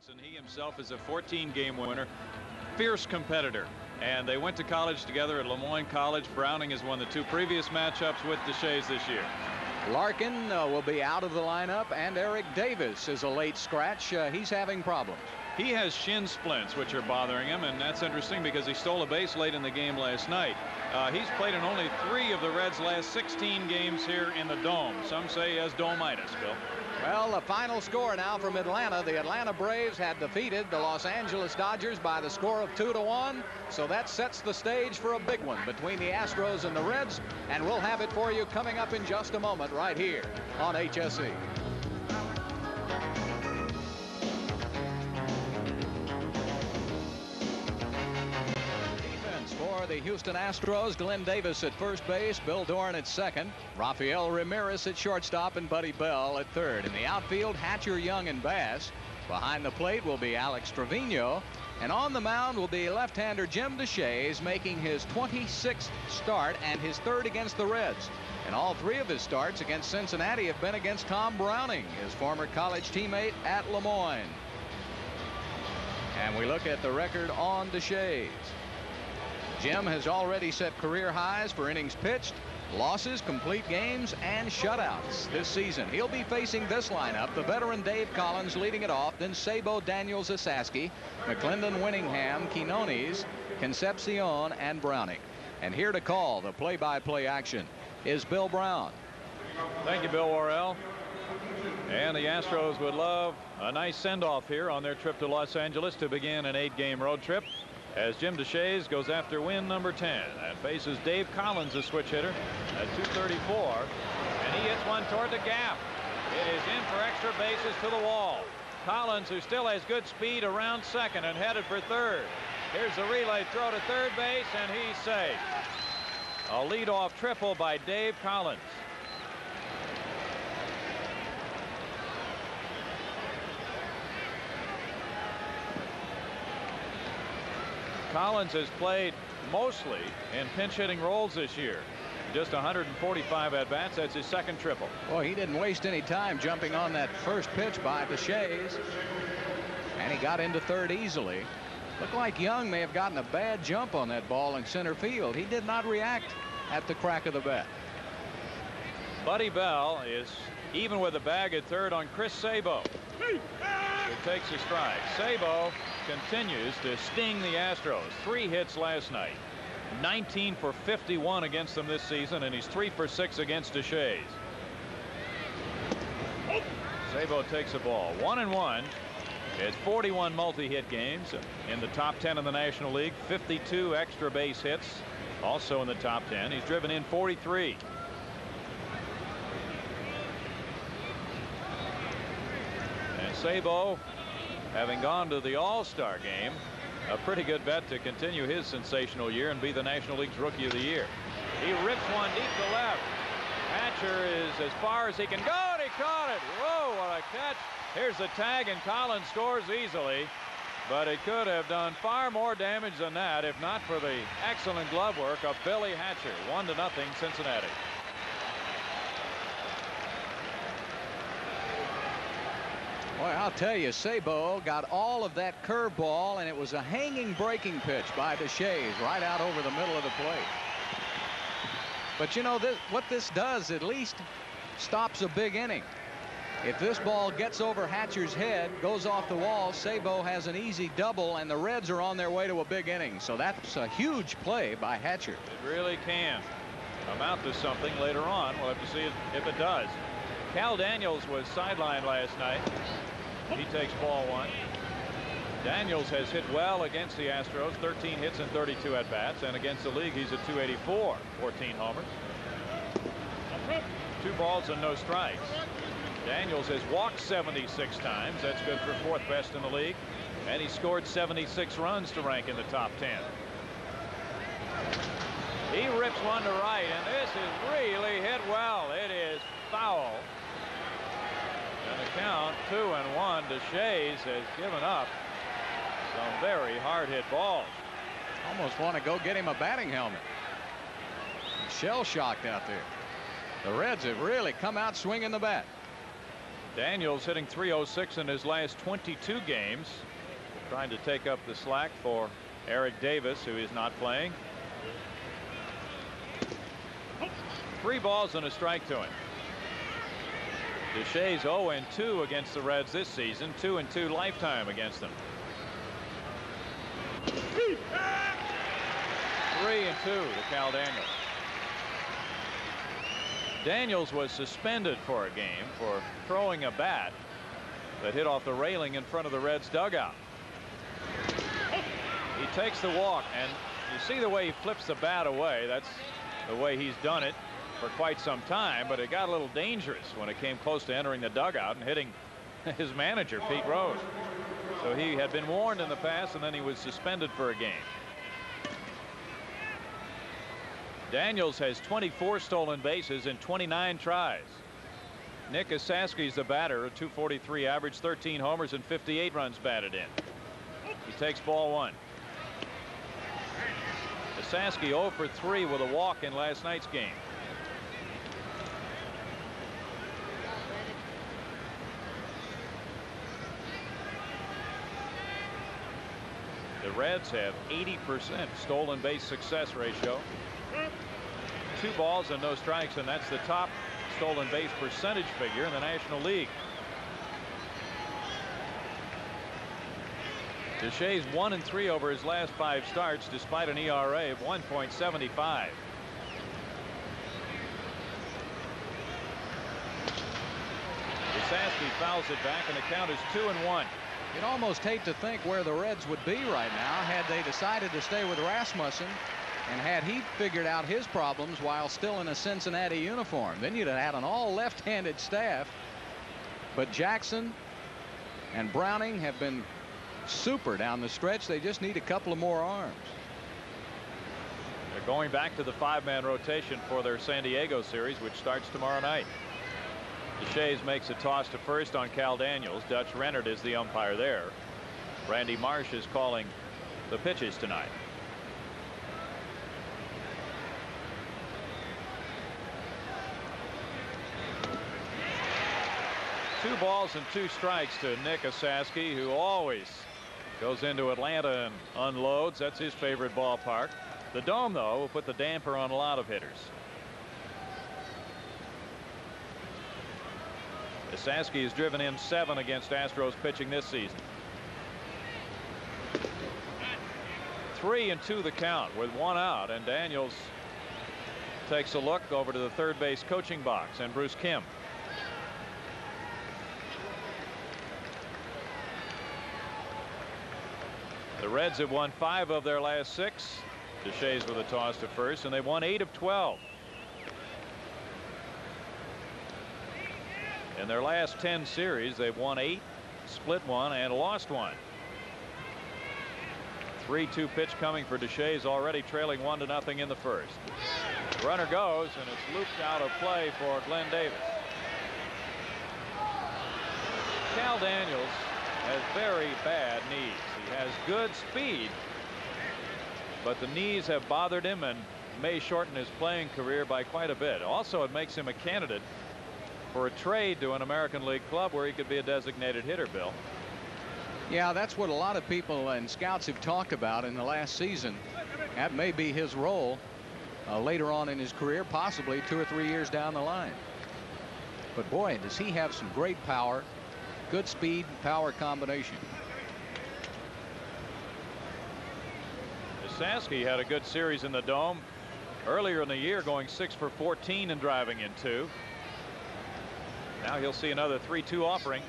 And he himself is a 14-game winner, fierce competitor. And they went to college together at Lemoyne College. Browning has won the two previous matchups with Deshaies this year. Larkin will be out of the lineup, and Eric Davis is a late scratch. He's having problems. He has shin splints, which are bothering him, and that's interesting because he stole a base late in the game last night. He's played in only 3 of the Reds' last 16 games here in the Dome. Some say he has domitis, Bill. Well, the final score now from Atlanta. The Atlanta Braves had defeated the Los Angeles Dodgers by the score of 2-1. So that sets the stage for a big one between the Astros and the Reds. And we'll have it for you coming up in just a moment right here on HSE. For the Houston Astros, Glenn Davis at first base, Bill Doran at second, Rafael Ramirez at shortstop, and Buddy Bell at third. In the outfield, Hatcher, Young, and Bass. Behind the plate will be Alex Trevino, and on the mound will be left-hander Jim Deshaies, making his 26th start and his 3rd against the Reds. And all 3 of his starts against Cincinnati have been against Tom Browning, his former college teammate at Lemoyne. And we look at the record on Deshaies. Jim has already set career highs for innings pitched, losses, complete games, and shutouts this season. He'll be facing this lineup: the veteran Dave Collins leading it off, then Sabo, Daniels, Asaski, McClendon, Winningham, Quinones, Concepcion, and Browning. And here to call the play-by-play action is Bill Brown. Thank you, Bill Worrell. And the Astros would love a nice send-off here on their trip to Los Angeles to begin an 8-game road trip, as Jim Deshaies goes after win number 10 and faces Dave Collins, a switch hitter, at 234, and he hits one toward the gap. It is in for extra bases to the wall. Collins, who still has good speed, around second and headed for third. Here's the relay throw to third base, and he's safe. A leadoff triple by Dave Collins. Collins has played mostly in pinch hitting roles this year. Just 145 at-bats. That's his 2nd triple. Well, he didn't waste any time jumping on that first pitch by Deshaies, and he got into third easily. Looked like Young may have gotten a bad jump on that ball in center field. He did not react at the crack of the bat. Buddy Bell is even with a bag at third on Chris Sabo, who takes a strike. Sabo continues to sting the Astros. 3 hits last night, 19 for 51 against them this season, and he's 3 for 6 against Deshaies. Sabo takes a ball. 1-1. It's 41 multi-hit games in the top 10 in the National League. 52 extra base hits, also in the top 10. He's driven in 43. And Sabo, having gone to the All-Star game, a pretty good bet to continue his sensational year and be the National League's Rookie of the Year. He rips one deep to left. Hatcher is as far as he can go, and he caught it. Whoa, what a catch. Here's the tag, and Collins scores easily, but it could have done far more damage than that if not for the excellent glove work of Billy Hatcher. 1-0 Cincinnati. Boy, I'll tell you, Sabo got all of that curveball, and it was a hanging breaking pitch by Deshaies right out over the middle of the plate. But you know, what this does at least stops a big inning. If this ball gets over Hatcher's head, goes off the wall, Sabo has an easy double, and the Reds are on their way to a big inning. So that's a huge play by Hatcher. It really can amount to something later on. We'll have to see if it does. Cal Daniels was sidelined last night. He takes ball 1. Daniels has hit well against the Astros, 13 hits and 32 at-bats, and against the league he's at 284, 14 homers. 2 balls and no strikes. Daniels has walked 76 times. That's good for 4th best in the league, and he scored 76 runs to rank in the top 10. He rips one to right, and this is really hit well. It is foul. And the count 2-1. Deshaies has given up some very hard hit balls. Almost want to go get him a batting helmet. Shell shocked out there. The Reds have really come out swinging the bat. Daniels hitting .306 in his last 22 games, trying to take up the slack for Eric Davis, who is not playing. 3 balls and a strike to him. Deshaies 0-2 against the Reds this season, 2-2 lifetime against them. 3-2 to Cal Daniels. Daniels was suspended for a game for throwing a bat that hit off the railing in front of the Reds dugout. He takes the walk, and you see the way he flips the bat away. That's the way he's done it for quite some time, but it got a little dangerous when it came close to entering the dugout and hitting his manager, Pete Rose. So he had been warned in the past, and then he was suspended for a game. Daniels has 24 stolen bases in 29 tries. Nick Esaski's the batter, a .243 average, 13 homers and 58 runs batted in. He takes ball 1. Esaski 0 for 3 with a walk in last night's game. The Reds have 80% stolen base success ratio. 2 balls and no strikes, and that's the top stolen base percentage figure in the National League. Deshaies 1-3 over his last 5 starts, despite an ERA of 1.75. Deshaies fouls it back, and the count is 2-1. You'd almost hate to think where the Reds would be right now had they decided to stay with Rasmussen, and had he figured out his problems while still in a Cincinnati uniform. Then you'd have had an all left-handed staff. But Jackson and Browning have been super down the stretch. They just need a couple of more arms. They're going back to the 5-man rotation for their San Diego series, which starts tomorrow night. Deshaies makes a toss to first on Cal Daniels. Dutch Rennert is the umpire there. Randy Marsh is calling the pitches tonight. Two balls and 2 strikes to Nick Esaski, who always goes into Atlanta and unloads. That's his favorite ballpark. The Dome, though, will put the damper on a lot of hitters. Esaski has driven in 7 against Astros pitching this season. 3-2 the count with 1 out, and Daniels takes a look over to the third base coaching box and Bruce Kim. The Reds have won 5 of their last 6. Deshaies with a toss to first, and they've won 8 of 12. In their last 10 series, they've won 8, split 1, and lost 1. 3-2 pitch coming for Deshaies, already trailing 1-0 in the first. Runner goes, and it's looped out of play for Glenn Davis. Cal Daniels has very bad knees. He has good speed, but the knees have bothered him and may shorten his playing career by quite a bit. Also, it makes him a candidate for a trade to an American League club where he could be a designated hitter, Bill. Yeah, that's what a lot of people and scouts have talked about in the last season. That may be his role later on in his career, possibly 2 or 3 years down the line. But boy, does he have some great power, good speed, power combination. Esaski had a good series in the Dome earlier in the year, going 6 for 14 and driving in 2. Now he'll see another 3-2 offering,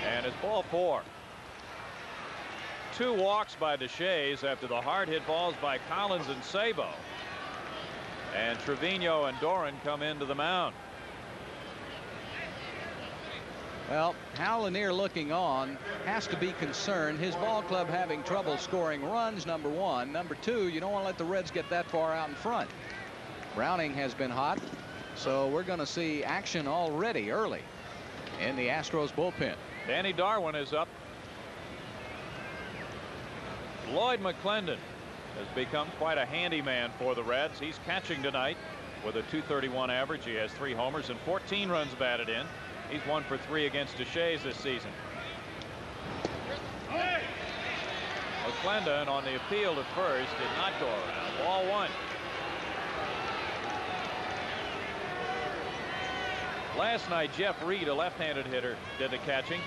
and it's ball 4. 2 walks by Deshaies after the hard hit balls by Collins and Sabo, and Trevino and Doran come into the mound. Well, Hal Lanier, looking on, has to be concerned. His ball club having trouble scoring runs, number 1. Number 2, you don't want to let the Reds get that far out in front. Browning has been hot, so we're going to see action already early in the Astros bullpen. Danny Darwin is up. Lloyd McClendon has become quite a handyman for the Reds. He's catching tonight with a .231 average. He has 3 homers and 14 runs batted in. He's 1 for 3 against Deshaies this season. McClendon on the appeal to first did not go around. Ball 1. Last night, Jeff Reed, a left-handed hitter, did the catching.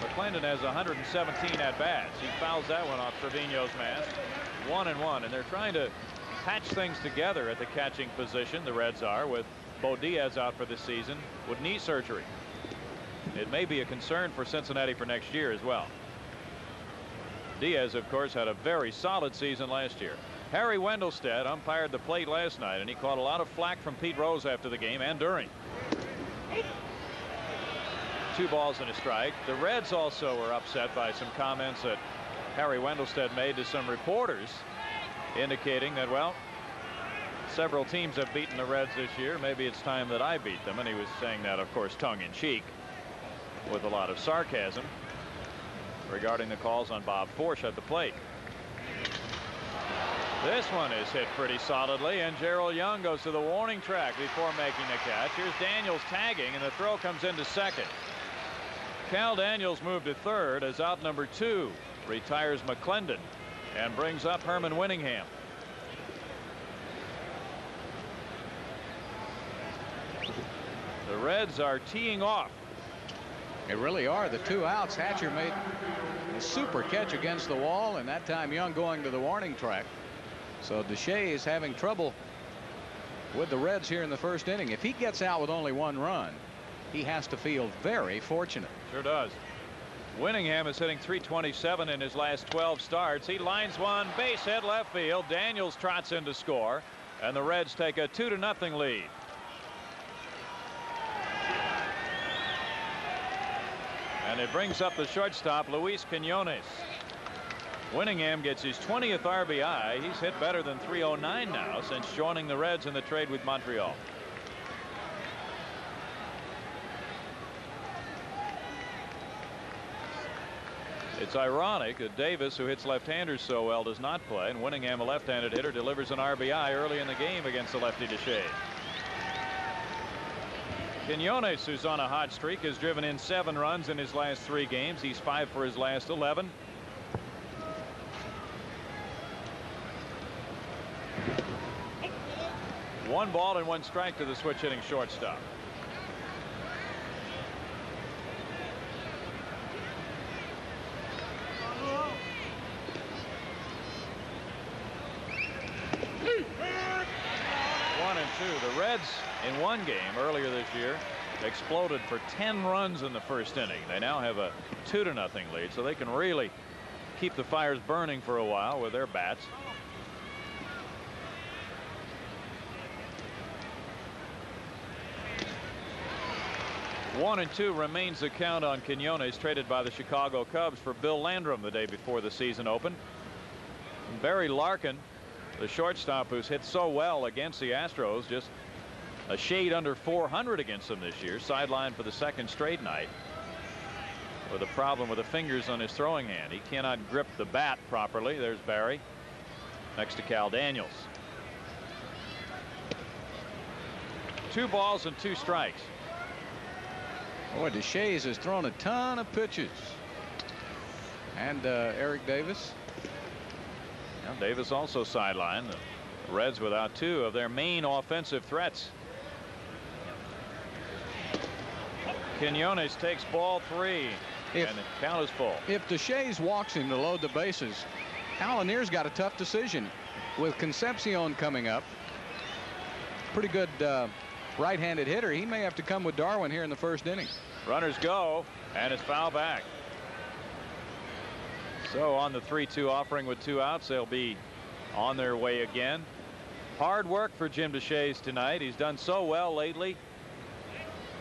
McClendon has 117 at-bats. He fouls that one off Trevino's mask. 1-1, and they're trying to patch things together at the catching position. The Reds are, with Bo Diaz out for the season with knee surgery. It may be a concern for Cincinnati for next year as well. Diaz, of course, had a very solid season last year. Harry Wendelstedt umpired the plate last night, and he caught a lot of flack from Pete Rose after the game and during. 2 balls and a strike. The Reds also were upset by some comments that Harry Wendelstedt made to some reporters, indicating that, well, several teams have beaten the Reds this year. Maybe it's time that I beat them. And he was saying that, of course, tongue-in-cheek, with a lot of sarcasm regarding the calls on Bob Forsch at the plate. This one is hit pretty solidly, and Gerald Young goes to the warning track before making the catch. Here's Daniels tagging, and the throw comes into second. Cal Daniels moved to third as out number 2 retires McClendon and brings up Herman Winningham. The Reds are teeing off. They really are. The 2 outs. Hatcher made a super catch against the wall, and that time Young going to the warning track. So Deshaies having trouble with the Reds here in the first inning. If he gets out with only 1 run, he has to feel very fortunate. Sure does. Winningham is hitting .327 in his last 12 starts. He lines one, base hit left field. Daniels trots in to score, and the Reds take a 2-0 lead. And it brings up the shortstop, Luis Quinones. Winningham gets his 20th RBI. He's hit better than .309 now since joining the Reds in the trade with Montreal. It's ironic that Davis, who hits left-handers so well, does not play, and Winningham, a left-handed hitter, delivers an RBI early in the game against the lefty Deshaies. Quinones, who's on a hot streak, has driven in 7 runs in his last 3 games. He's 5 for his last 11. One ball and 1 strike to the switch hitting shortstop. The Reds in one game earlier this year exploded for 10 runs in the first inning. They now have a 2-0 lead, so they can really keep the fires burning for a while with their bats. One and 2 remains the count on Quinones, traded by the Chicago Cubs for Bill Landrum the day before the season opened. And Barry Larkin, the shortstop who's hit so well against the Astros, just a shade under 400 against them this year, sidelined for the 2nd straight night with a problem with the fingers on his throwing hand. He cannot grip the bat properly. There's Barry next to Cal Daniels. 2 balls and 2 strikes. Boy, Deshaies has thrown a ton of pitches. And Eric Davis. Davis also sidelined. The Reds without 2 of their main offensive threats. Quinones takes ball 3, and the count is full. If Deshaies walks him to load the bases, Alan Near's got a tough decision with Concepcion coming up. Pretty good right-handed hitter. He may have to come with Darwin here in the first inning. Runners go, and it's foul back. So on the 3-2 offering with 2 outs, they'll be on their way again. Hard work for Jim Deshaies tonight. He's done so well lately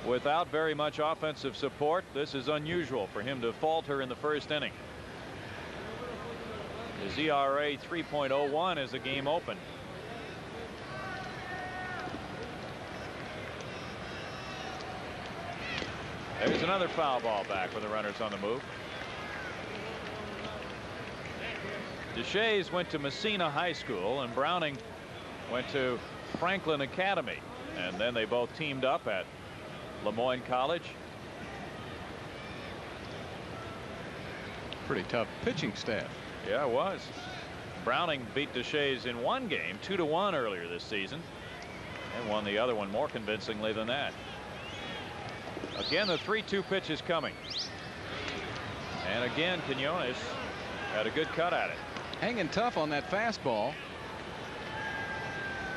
without very much offensive support. This is unusual for him to falter in the first inning. His ERA 3.01 as the game opened. There's another foul ball back with the runners on the move. Deshaies went to Messina High School, and Browning went to Franklin Academy. and then they both teamed up at Lemoyne College. Pretty tough pitching staff. Yeah, it was. Browning beat Deshaies in one game 2-1 earlier this season, and won the other one more convincingly than that. Again, the 3-2 pitch is coming, and again Quinones had a good cut at it. Hanging tough on that fastball.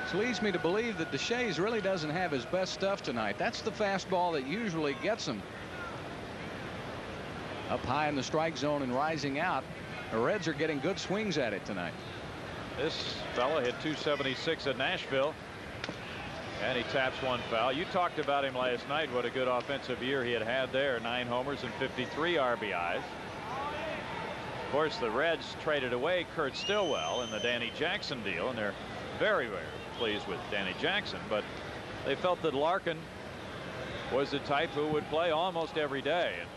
This leads me to believe that Deshaies really doesn't have his best stuff tonight. That's the fastball that usually gets him. Up high in the strike zone and rising out. The Reds are getting good swings at it tonight. This fella hit .276 at Nashville, and he taps one foul. You talked about him last night, what a good offensive year he had there. 9 homers and 53 RBIs. Of course, the Reds traded away Kurt Stillwell in the Danny Jackson deal, and they're very, very pleased with Danny Jackson, but they felt that Larkin was the type who would play almost every day. And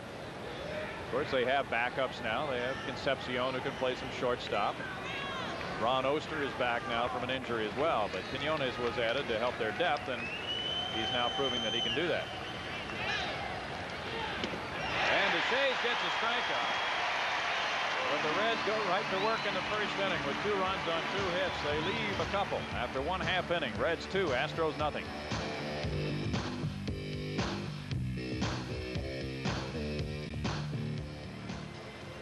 of course, they have backups now. They have Concepcion, who can play some shortstop. Ron Oster is back now from an injury as well, but Quinones was added to help their depth, and he's now proving that he can do that. And Deshaies gets a strikeout, but the Reds go right to work in the first inning with 2 runs on 2 hits. They leave a couple after 1/2 inning. Reds 2, Astros nothing.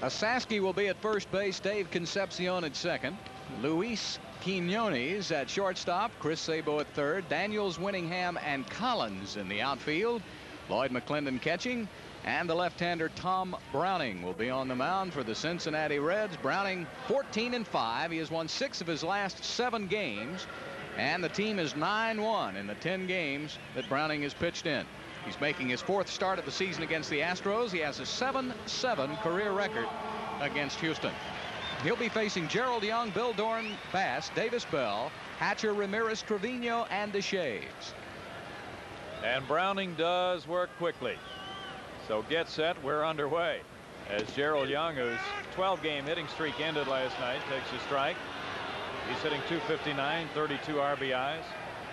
Asaski will be at first base. Dave Concepcion at second. Luis Quinones at shortstop. Chris Sabo at third. Daniels, Winningham, and Collins in the outfield. Lloyd McClendon catching. And the left-hander Tom Browning will be on the mound for the Cincinnati Reds. Browning 14-5. He has won 6 of his last 7 games. And the team is 9-1 in the 10 games that Browning has pitched in. He's making his 4th start of the season against the Astros. He has a 7-7 career record against Houston. He'll be facing Gerald Young, Bill Doran, Bass, Davis Bell, Hatcher, Ramirez, Trevino, and Deshaies. And Browning does work quickly. So get set. We're underway as Gerald Young, whose 12-game hitting streak ended last night, takes a strike. He's hitting .259, 32 RBIs.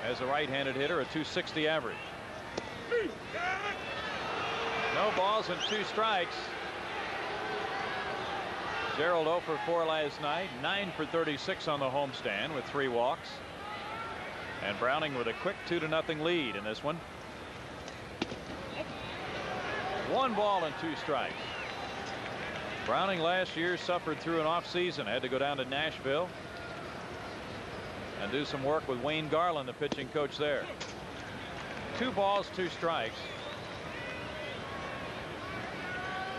As a right-handed hitter, a .260 average. No balls and 2 strikes. Gerald 0 for 4 last night, 9 for 36 on the homestand with 3 walks. And Browning with a quick 2-0 lead in this one. 1 ball and 2 strikes. Browning last year suffered through an off season, had to go down to Nashville and do some work with Wayne Garland, the pitching coach there. 2 balls, 2 strikes.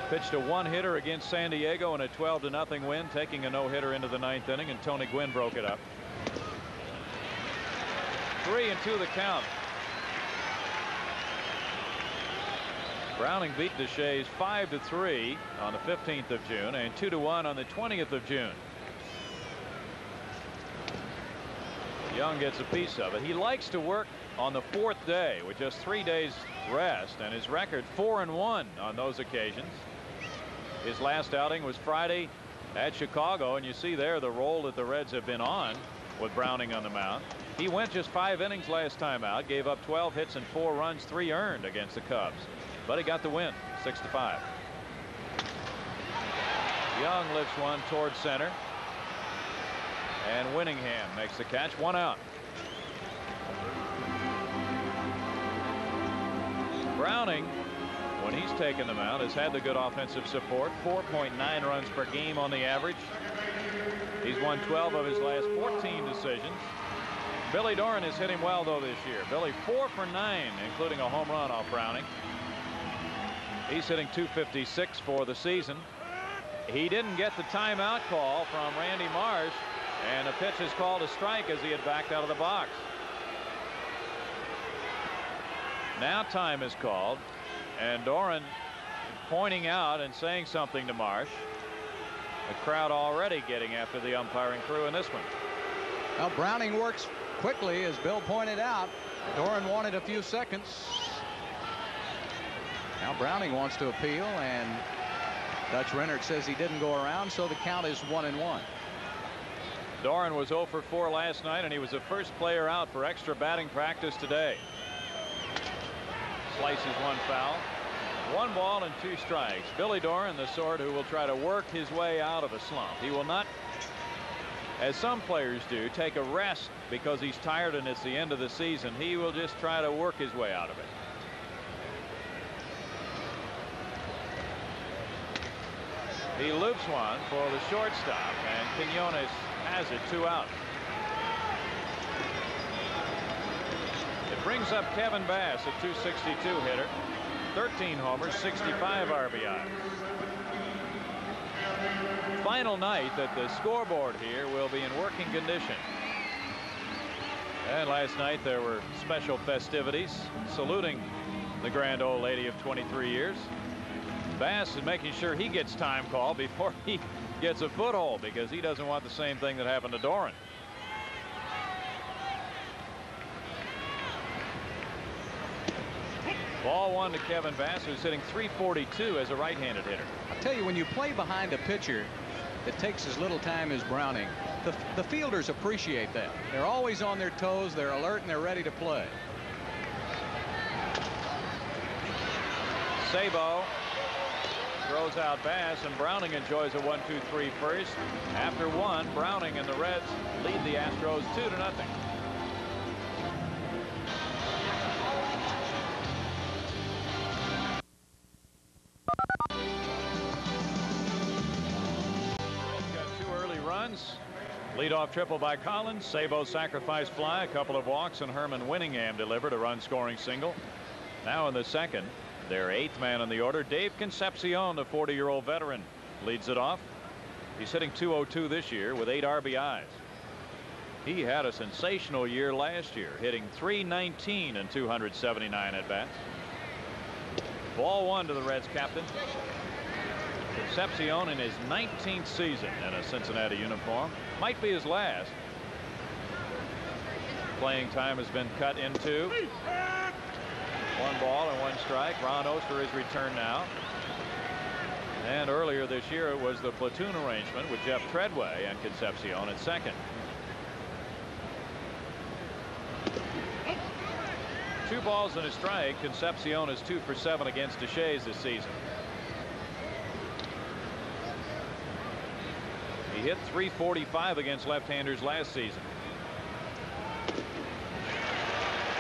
Pitched a 1-hitter against San Diego in a 12-0 win, taking a no-hitter into the 9th inning, and Tony Gwynn broke it up. 3-2 the count. Browning beat Deshaies 5-3 on the 15th of June and 2-1 on the 20th of June. Young gets a piece of it. He likes to work on the 4th day with just 3 days rest, and his record 4-1 on those occasions. His last outing was Friday at Chicago, and you see there the role that the Reds have been on with Browning on the mound. He went just 5 innings last time out, gave up 12 hits and 4 runs, 3 earned against the Cubs, but he got the win, 6-5. Young lifts one towards center, and Winningham makes the catch. 1 out. Browning, when he's taken the mound, has had the good offensive support. 4.9 runs per game on the average. He's won 12 of his last 14 decisions. Billy Doran has hit him well, though, this year. Billy 4 for 9, including a home run off Browning. He's hitting .256 for the season. He didn't get the timeout call from Randy Marsh, and the pitch is called a strike as he had backed out of the box. Now time is called, and Doran pointing out and saying something to Marsh. The crowd already getting after the umpiring crew in this one. Well, Browning works quickly, as Bill pointed out. Doran wanted a few seconds. Now Browning wants to appeal, and Dutch Rennert says he didn't go around, so the count is 1-1. Doran was 0 for 4 last night, and he was the first player out for extra batting practice today. Slices one foul. 1 ball and 2 strikes. Billy Doran, the sort who will try to work his way out of a slump. He will not, as some players do, take a rest because he's tired and it's the end of the season. He will just try to work his way out of it. He loops one for the shortstop, and Quinones has it, 2 out. It brings up Kevin Bass, a .262 hitter. 13 homers, 65 RBI. Final night that the scoreboard here will be in working condition. And last night there were special festivities saluting the grand old lady of 23 years. Bass is making sure he gets time called before he gets a foothold, because he doesn't want the same thing that happened to Doran. Ball 1 to Kevin Bass, who's hitting .342 as a right-handed hitter. I'll tell you, when you play behind a pitcher that takes as little time as Browning, the fielders appreciate that. They're always on their toes, they're alert, and they're ready to play. Sabo throws out Bass, and Browning enjoys a 1-2-3 first. After 1, Browning and the Reds lead the Astros 2-0. Leadoff triple by Collins. Sabo sacrifice fly, a couple of walks, and Herman Winningham delivered a run-scoring single. Now in the second, their 8th man in the order, Dave Concepcion, the 40-year-old veteran, leads it off. He's hitting .202 this year with 8 RBIs. He had a sensational year last year, hitting .319 and 279 at-bats. Ball 1 to the Reds captain. Concepcion in his 19th season in a Cincinnati uniform. Might be his last. Playing time has been cut in 2. 1 ball and 1 strike. Ron Oster is returned now. And earlier this year it was the platoon arrangement with Jeff Treadway and Concepcion at second. 2 balls and a strike. Concepcion is 2 for 7 against Deshaies this season. He hit .345 against left-handers last season.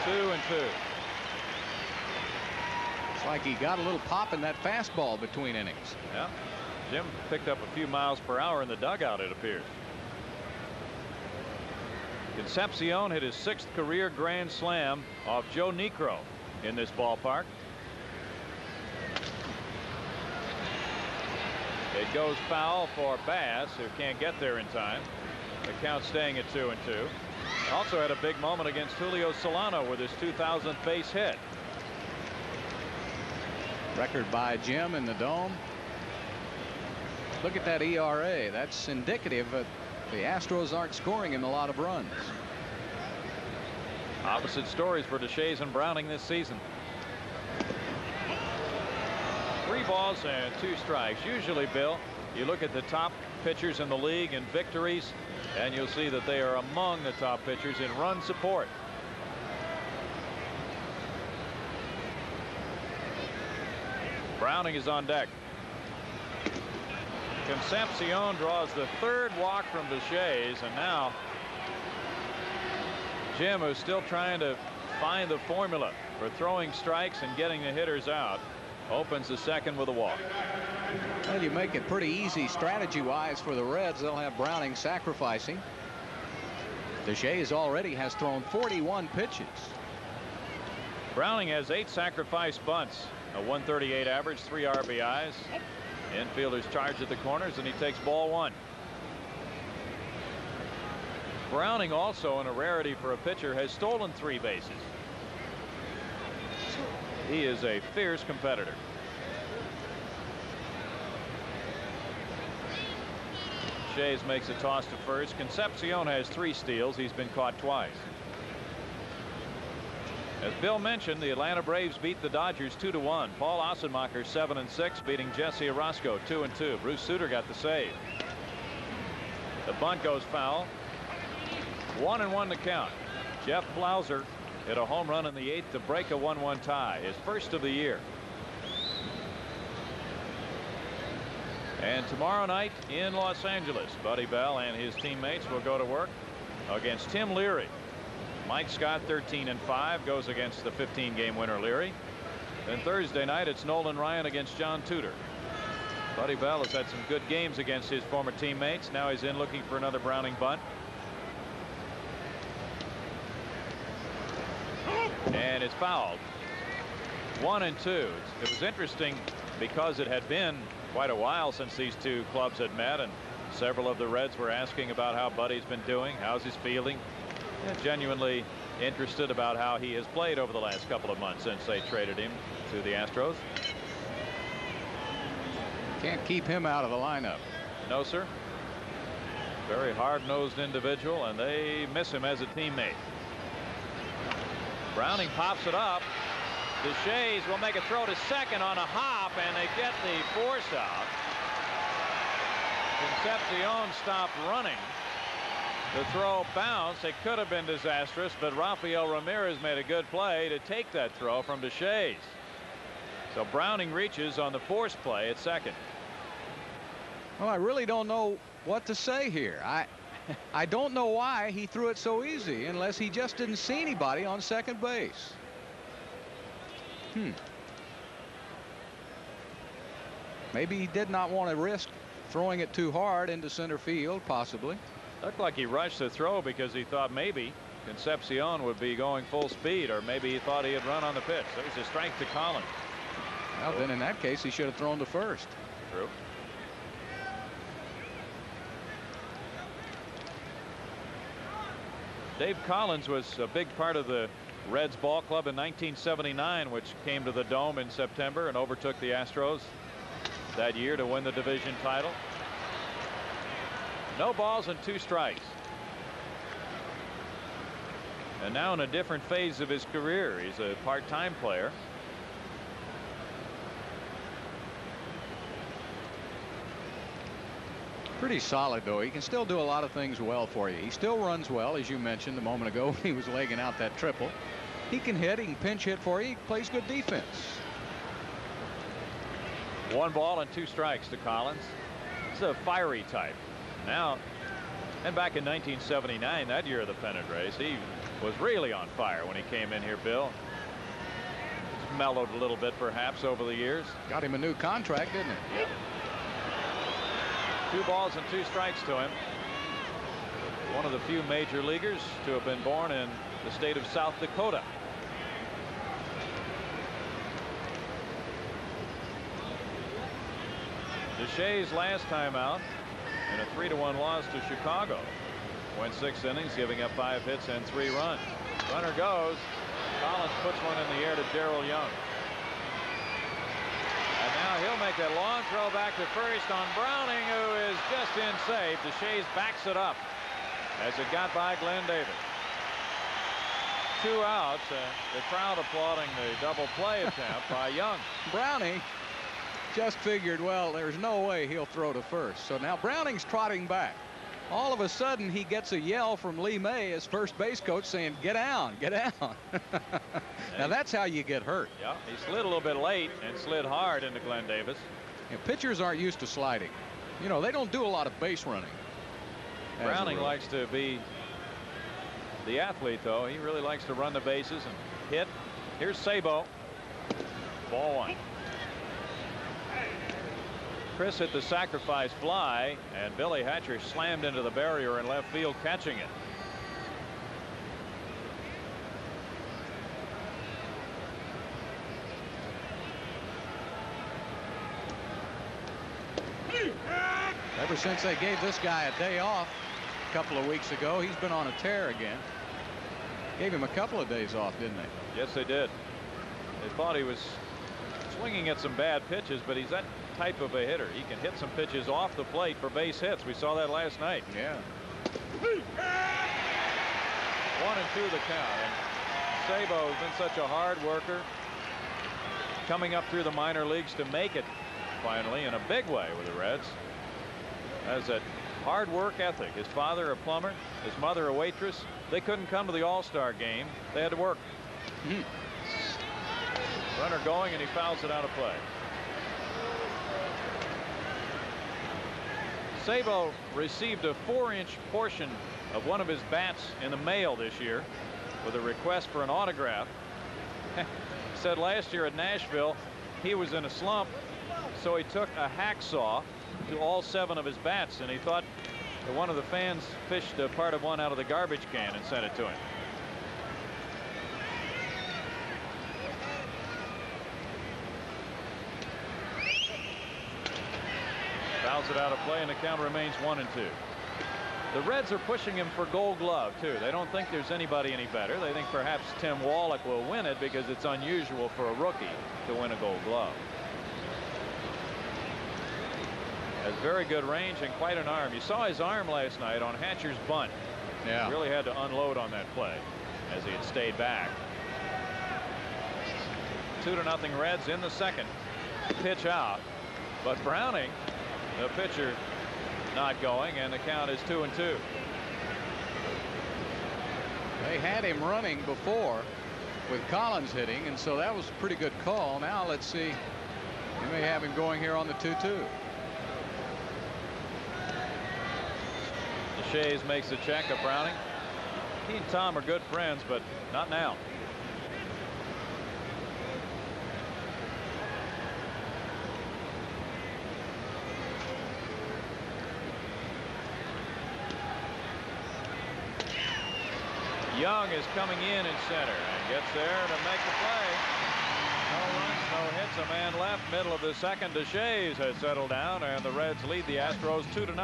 2-2. It's like he got a little pop in that fastball between innings. Yeah. Jim picked up a few miles per hour in the dugout, it appears. Concepcion hit his 6th career grand slam off Joe Niekro in this ballpark. It goes foul for Bass, who can't get there in time. The count staying at 2-2. Also had a big moment against Julio Solano with his 2000th base hit. Record by Jim in the Dome. Look at that ERA. That's indicative that the Astros aren't scoring him a lot of runs. Opposite stories for Deshaies and Browning this season. 3 balls and 2 strikes. Usually, Bill, you look at the top pitchers in the league in victories, and you'll see that they are among the top pitchers in run support. Browning is on deck. Concepcion draws the 3rd walk from Deshaies, and now Jim, who's still trying to find the formula for throwing strikes and getting the hitters out, opens the second with a walk. Well, you make it pretty easy strategy-wise for the Reds. They'll have Browning sacrificing. Deshaies already has thrown 41 pitches. Browning has 8 sacrifice bunts, a 138 average, 3 RBIs. Infielders charge at the corners, and he takes ball 1. Browning, also in a rarity for a pitcher, has stolen 3 bases. He is a fierce competitor. Deshaies makes a toss to first. Concepcion has 3 steals. He's been caught twice. As Bill mentioned, the Atlanta Braves beat the Dodgers 2-1. Paul Ossenmacher 7-6, beating Jesse Orosco 2-2. Bruce Sutter got the save. The bunt goes foul. 1-1 to count. Jeff Blauser hit a home run in the 8th to break a 1-1 tie, his first of the year. And tomorrow night in Los Angeles, Buddy Bell and his teammates will go to work against Tim Leary. Mike Scott, 13-5, goes against the 15-game winner Leary. Then Thursday night it's Nolan Ryan against John Tudor. Buddy Bell has had some good games against his former teammates. Now he's in looking for another Browning bunt. And it's fouled. 1-2. It was interesting because it had been quite a while since these two clubs had met, and several of the Reds were asking about how Buddy's been doing, how's his feeling. Genuinely interested about how he has played over the last couple of months since they traded him to the Astros. Can't keep him out of the lineup. No, sir. Very hard-nosed individual, and they miss him as a teammate. Browning pops it up. Deshaies will make a throw to second on a hop, and they get the force out. Concepcion stopped running. The throw bounced. It could have been disastrous, but Rafael Ramirez made a good play to take that throw from Deshaies. So Browning reaches on the force play at second. Well, I really don't know what to say here. I don't know why he threw it so easy unless he just didn't see anybody on second base. Maybe he did not want to risk throwing it too hard into center field, possibly. Looked like he rushed the throw because he thought maybe Concepcion would be going full speed, or maybe he thought he had run on the pitch. There was a strike to Collins. Well, then in that case he should have thrown to first. True. Dave Collins was a big part of the Reds ball club in 1979, which came to the Dome in September and overtook the Astros that year to win the division title. No balls and 2 strikes. And now in a different phase of his career. He's a part-time player. Pretty solid, though. He can still do a lot of things well for you. He still runs well, as you mentioned a moment ago when he was legging out that triple. He can hit. He can pinch hit for you. He plays good defense. 1 ball and 2 strikes to Collins. He's a fiery type. Now, and back in 1979, that year of the pennant race, he was really on fire when he came in here, Bill. He's mellowed a little bit, perhaps, over the years. Got him a new contract, didn't it? Yep. 2 balls and 2 strikes to him. One of the few major leaguers to have been born in the state of South Dakota. Deshaies last time out in a 3-1 loss to Chicago. Went 6 innings, giving up 5 hits and 3 runs. Runner goes. Collins puts one in the air to Darrell Young. And now he'll make that long throw back to first on Browning, who is just in safe. Deshaies backs it up as it got by Glenn Davis. 2 outs. The crowd applauding the double play attempt by Young. Browning just figured, well, there's no way he'll throw to first. So now Browning's trotting back. All of a sudden he gets a yell from Lee May, his first base coach, saying, get down, get down. Now that's how you get hurt. Yeah, he slid a little bit late and slid hard into Glenn Davis. Pitchers aren't used to sliding. You know, they don't do a lot of base running. Browning likes to be the athlete, though. He really likes to run the bases and hit. Here's Sabo. Ball 1. Chris hit the sacrifice fly, and Billy Hatcher slammed into the barrier in left field, catching it. Ever since they gave this guy a day off a couple of weeks ago, he's been on a tear again. Gave him a couple of days off, didn't they? Yes, they did. They thought he was swinging at some bad pitches, but he's that type of a hitter. He can hit some pitches off the plate for base hits. We saw that last night. Yeah. 1-2 the count. And Sabo has been such a hard worker, coming up through the minor leagues to make it finally in a big way with the Reds. Has that hard work ethic. His father a plumber, his mother a waitress. They couldn't come to the All-Star game. They had to work. Runner going, and he fouls it out of play. Sabo received a 4-inch portion of one of his bats in the mail this year with a request for an autograph. Said last year at Nashville he was in a slump, so he took a hacksaw to all 7 of his bats, and he thought that one of the fans fished a part of one out of the garbage can and sent it to him. Fouls it out of play, and the count remains 1-2. The Reds are pushing him for Gold Glove too. They don't think there's anybody any better. They think perhaps Tim Wallach will win it because it's unusual for a rookie to win a Gold Glove. Has very good range and quite an arm. You saw his arm last night on Hatcher's bunt. Yeah. He really had to unload on that play as he had stayed back. 2-0 Reds in the second. Pitch out, but Browning, the pitcher, not going, and the count is 2-2. They had him running before with Collins hitting, and so that was a pretty good call. Now let's see. You may have him going here on the 2-2. Deshaies makes a check of Browning. He and Tom are good friends, but not now. Young is coming in center and gets there to make the play. No runs, no hits, a man left, middle of the second. Deshaies has settled down, and the Reds lead the Astros 2-0.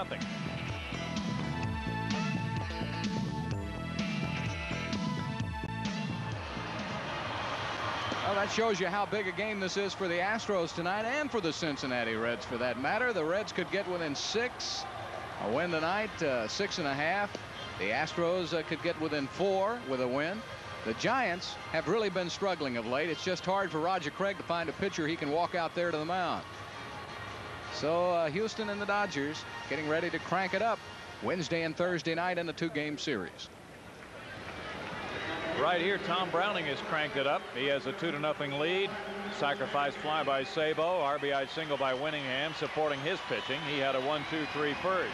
Well, that shows you how big a game this is for the Astros tonight, and for the Cincinnati Reds for that matter. The Reds could get within 6. A win tonight, 6.5. The Astros could get within 4 with a win. The Giants have really been struggling of late. It's just hard for Roger Craig to find a pitcher he can walk out there to the mound. So Houston and the Dodgers getting ready to crank it up Wednesday and Thursday night in a 2-game series. Right here, Tom Browning has cranked it up. He has a 2-0 lead. Sacrifice fly by Sabo. RBI single by Winningham supporting his pitching. He had a 1-2-3 first.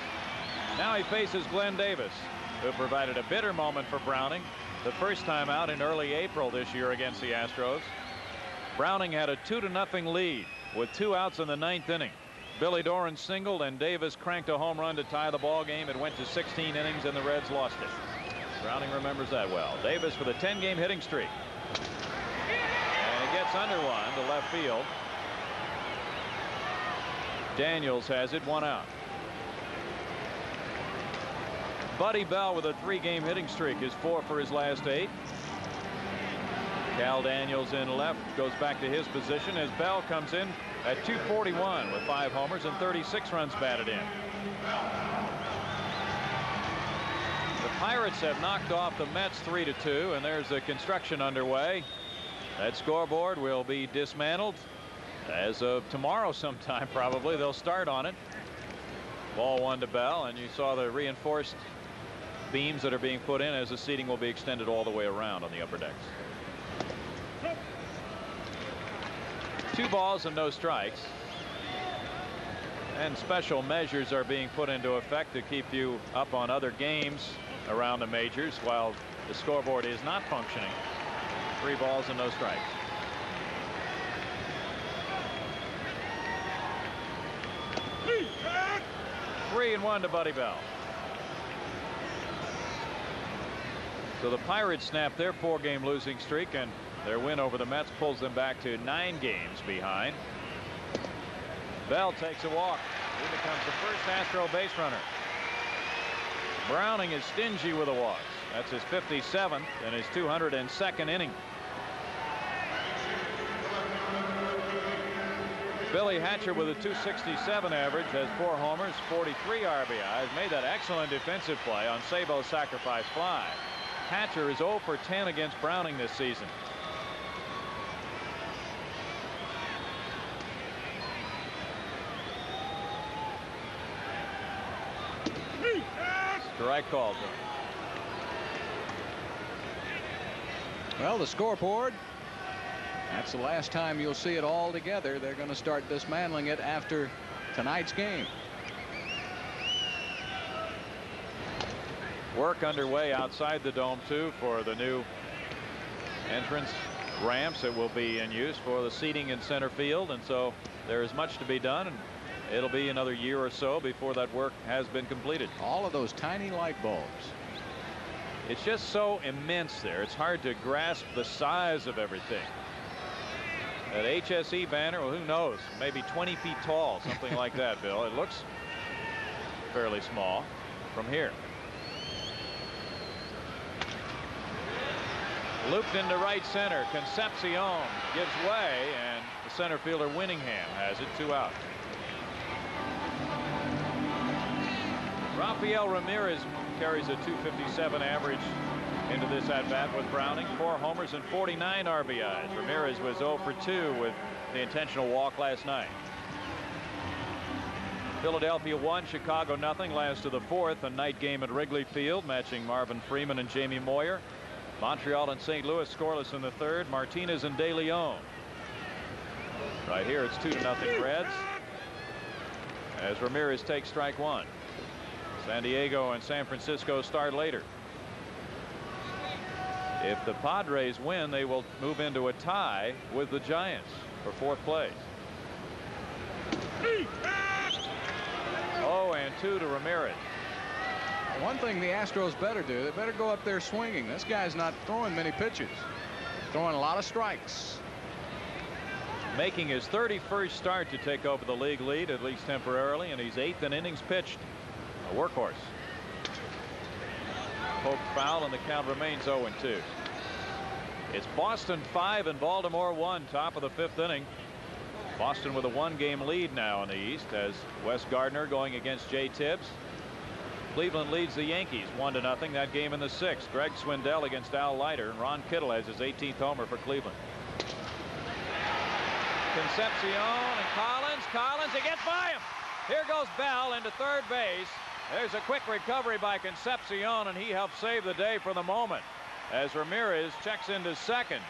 Now he faces Glenn Davis, who provided a bitter moment for Browning the first time out in early April this year against the Astros. Browning had a 2-0 lead with 2 outs in the 9th inning. Billy Doran singled, and Davis cranked a home run to tie the ball game. It went to 16 innings, and the Reds lost it. Browning remembers that well. Davis with a 10-game hitting streak, and he gets under one to left field. Daniels has it, 1 out. Buddy Bell with a 3-game hitting streak is 4 for his last 8. Cal Daniels in left goes back to his position as Bell comes in at 241 with 5 homers and 36 runs batted in. The Pirates have knocked off the Mets 3-2, and there's a construction underway. That scoreboard will be dismantled as of tomorrow sometime. Probably they'll start on it. Ball 1 to Bell, and you saw the reinforced beams that are being put in as the seating will be extended all the way around on the upper decks. 2 balls and no strikes, and special measures are being put into effect to keep you up on other games around the majors while the scoreboard is not functioning. 3 balls and no strikes. Three and 1 to Buddy Bell. So the Pirates snap their 4-game losing streak, and their win over the Mets pulls them back to 9 games behind. Bell takes a walk. He becomes the first Astro base runner. Browning is stingy with the walks. That's his 57th and his 202nd inning. Billy Hatcher with a 267 average has 4 homers, 43 RBIs. Made that excellent defensive play on Sabo's sacrifice fly. Hatcher is 0 for 10 against Browning this season. Strike called. Well, the scoreboard, that's the last time you'll see it all together. They're going to start dismantling it after tonight's game. Work underway outside the dome, too, for the new entrance ramps that will be in use for the seating in center field. And so there is much to be done, and it'll be another year or so before that work has been completed. All of those tiny light bulbs. It's just so immense there. It's hard to grasp the size of everything. That HSE banner, well, who knows, maybe 20 feet tall, something like that, Bill. It looks fairly small from here. Looped into right center. Concepcion gives way, and the center fielder Winningham has it. 2 out. Rafael Ramirez carries a .257 average into this at bat with Browning. 4 homers and 49 RBIs. Ramirez was 0 for 2 with the intentional walk last night. Philadelphia 1, Chicago nothing. Last of the 4th, a night game at Wrigley Field, matching Marvin Freeman and Jamie Moyer. Montreal and St. Louis scoreless in the 3rd. Martinez and De Leon. Right here it's 2-0 Reds as Ramirez takes strike 1. San Diego and San Francisco start later. If the Padres win, they will move into a tie with the Giants for 4th place. 0-2 to Ramirez. One thing the Astros better do, they better go up there swinging. This guy's not throwing many pitches. Throwing a lot of strikes. Making his 31st start to take over the league lead, at least temporarily, and he's 8th in innings pitched. A workhorse. Poked foul, and the count remains 0-2. It's Boston 5 and Baltimore 1, top of the 5th inning. Boston with a 1-game lead now in the East as Wes Gardner going against Jay Tibbs. Cleveland leads the Yankees 1-0. That game in the 6th. Greg Swindell against Al Leiter, and Ron Kittle has his 18th homer for Cleveland. Concepcion and Collins. It gets by him. Here goes Bell into third base. There's a quick recovery by Concepcion, and he helps save the day for the moment as Ramirez checks into second.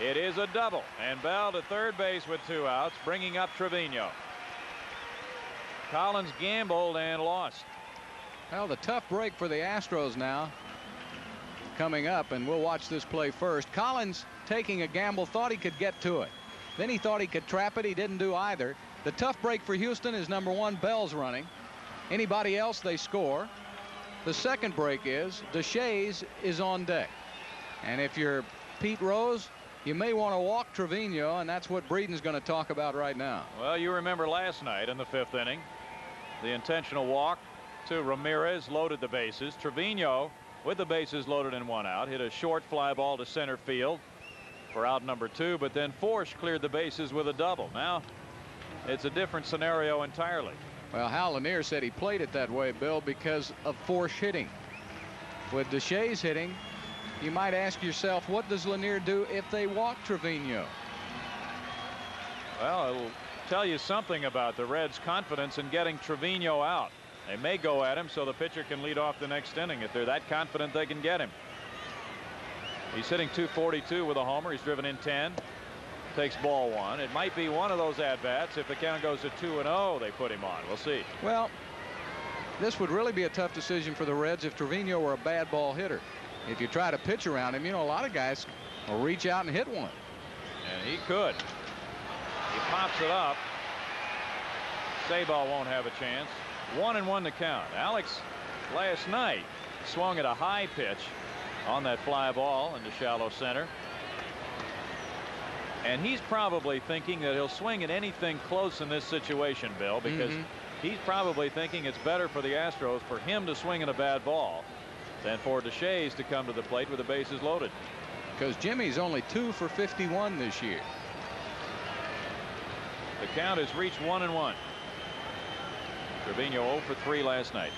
It is a double, and Bell to third base with 2 outs, bringing up Trevino. Collins gambled and lost. Well, the tough break for the Astros now coming up, and we'll watch this play first. Collins taking a gamble, thought he could get to it. Then he thought he could trap it. He didn't do either. The tough break for Houston is number 1, Bell's running. Anybody else, they score. The second break is Deshaies is on deck. And if you're Pete Rose, you may want to walk Trevino, and that's what Breeden's going to talk about right now. Well, you remember last night in the 5th inning, the intentional walk to Ramirez loaded the bases. Trevino, with the bases loaded and 1 out, hit a short fly ball to center field for out number 2, but then Forsch cleared the bases with a double. Now it's a different scenario entirely. Well, Hal Lanier said he played it that way, Bill, because of Forsch hitting. With Deshaies hitting, you might ask yourself, what does Lanier do if they walk Trevino? Well, it'll tell you something about the Reds' confidence in getting Trevino out. They may go at him so the pitcher can lead off the next inning. If they're that confident, they can get him. He's hitting .242 with a homer. He's driven in 10. Takes ball 1. It might be one of those at-bats. If the count goes to 2-0, they put him on. We'll see. Well, this would really be a tough decision for the Reds if Trevino were a bad ball hitter. If you try to pitch around him, you know, a lot of guys will reach out and hit one. And he could. He pops it up. Sabal won't have a chance. 1-1 to count. Alex last night swung at a high pitch on that fly ball into shallow center. And he's probably thinking that he'll swing at anything close in this situation, Bill, because he's probably thinking it's better for the Astros for him to swing at a bad ball than for Deshaies to come to the plate with the bases loaded. Because Jimmy's only 2 for 51 this year. The count has reached 1-1. Trevino 0 for 3 last night.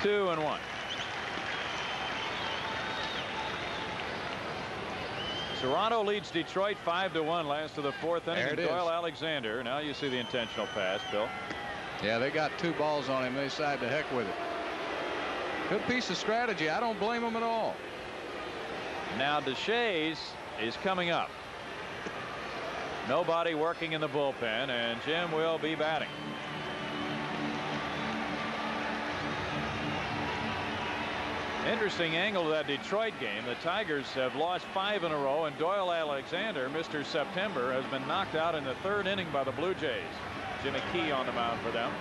2-1. Toronto leads Detroit 5-1 last of the 4th inning. There it is. Doyle Alexander. Now you see the intentional pass, Bill. Yeah, they got 2 balls on him. They decided to heck with it. Good piece of strategy. I don't blame them at all. Now Deshaies is coming up. Nobody working in the bullpen, and Jim will be batting. Interesting angle of that Detroit game. The Tigers have lost 5 in a row, and Doyle Alexander, Mr. September, has been knocked out in the 3rd inning by the Blue Jays. Jimmy Key on the mound for them.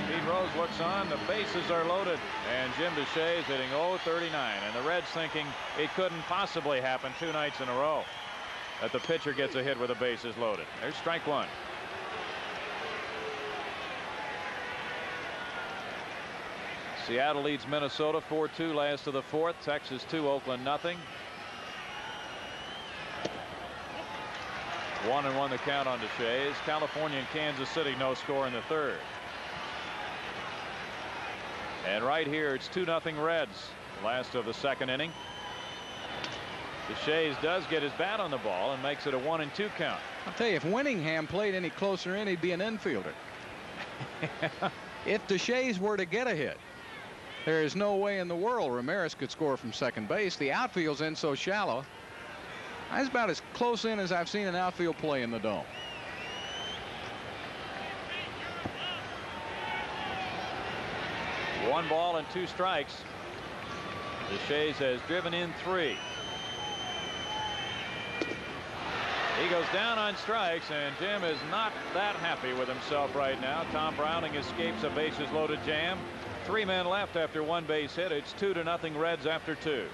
Pete Rose looks on. The bases are loaded, and Jim Deshaies hitting .039, and the Reds thinking it couldn't possibly happen 2 nights in a row that the pitcher gets a hit with the bases loaded. There's strike 1. Seattle leads Minnesota 4-2 last of the 4th. Texas 2, Oakland nothing. 1-1 the count on Deshaies. California and Kansas City no score in the 3rd. And right here it's 2-0 Reds. Last of the 2nd inning. Deshaies does get his bat on the ball and makes it a 1-2 count. I'll tell you, if Winningham played any closer in, he'd be an infielder. If Deshaies were to get a hit, there is no way in the world Ramirez could score from second base. The outfield's in so shallow. That's about as close in as I've seen an outfield play in the Dome. One ball and 2 strikes. Deshaies has driven in 3. He goes down on strikes, and Jim is not that happy with himself right now. Tom Browning escapes a bases loaded jam. 3 men left after 1 base hit. It's 2-0 Reds after 2.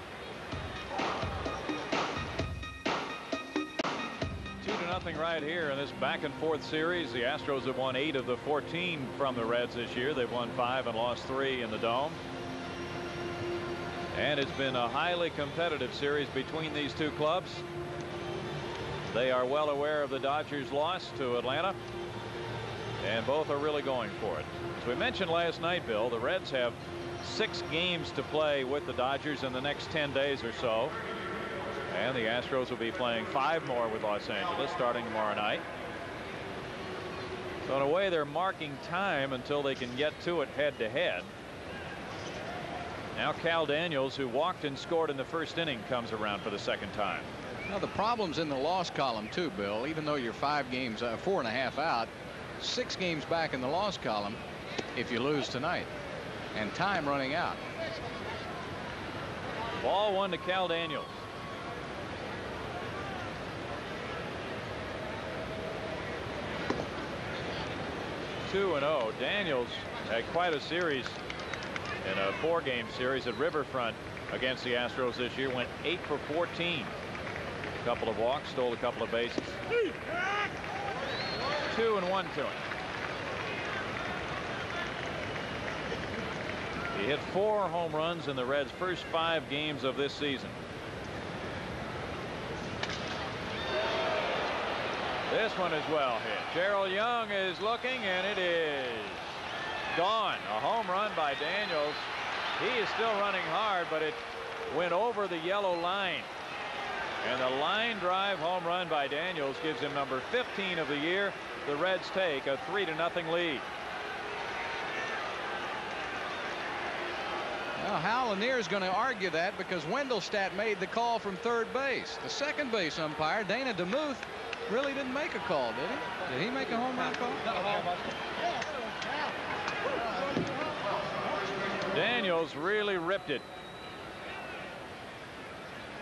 2-0 right here in this back and forth series. The Astros have won 8 of the 14 from the Reds this year. They've won 5 and lost 3 in the Dome. And it's been a highly competitive series between these 2 clubs. They are well aware of the Dodgers' loss to Atlanta, and both are really going for it. As we mentioned last night, Bill, the Reds have 6 games to play with the Dodgers in the next 10 days or so, and the Astros will be playing 5 more with Los Angeles starting tomorrow night. So in a way, they're marking time until they can get to it head to head. Now Cal Daniels, who walked and scored in the 1st inning, comes around for the 2nd time. Now the problem's in the loss column too, Bill. Even though you're 5 games, 4.5 out, 6 games back in the loss column if you lose tonight, and time running out. Ball 1 to Cal Daniels. Two and 0. Daniels had quite a series in a 4-game series at Riverfront against the Astros this year. Went 8 for 14. A couple of walks, stole a couple of bases. 2-1 to him. He hit 4 home runs in the Reds' first 5 games of this season. This one is well hit. Gerald Young is looking, and it is gone. A home run by Daniels. He is still running hard, but it went over the yellow line. And the line drive home run by Daniels gives him number 15 of the year. The Reds take a 3-0 lead. Now Hal Lanier is going to argue that because Wendelstadt made the call from 3rd base. The 2nd base umpire, Dana DeMuth, really didn't make a call, did he? Did he make a home run call? Daniels really ripped it.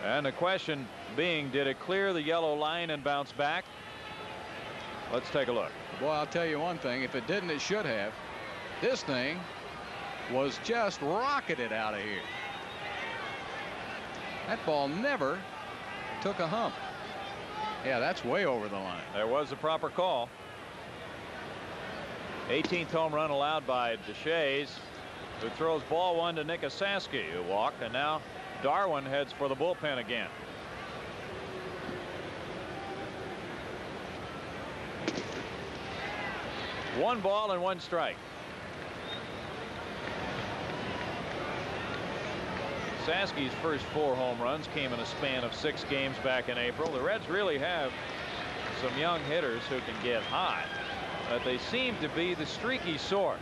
And the question being, did it clear the yellow line and bounce back? Let's take a look. Boy, I'll tell you one thing. If it didn't, it should have. This thing was just rocketed out of here. That ball never took a hump. Yeah, that's way over the line. There was a proper call. 18th home run allowed by Deshaies, who throws ball 1 to Nick Asaski, who walked, and now Darwin heads for the bullpen again. One ball and 1 strike. Saski's first 4 home runs came in a span of 6 games back in April. The Reds really have some young hitters who can get hot, but they seem to be the streaky sort.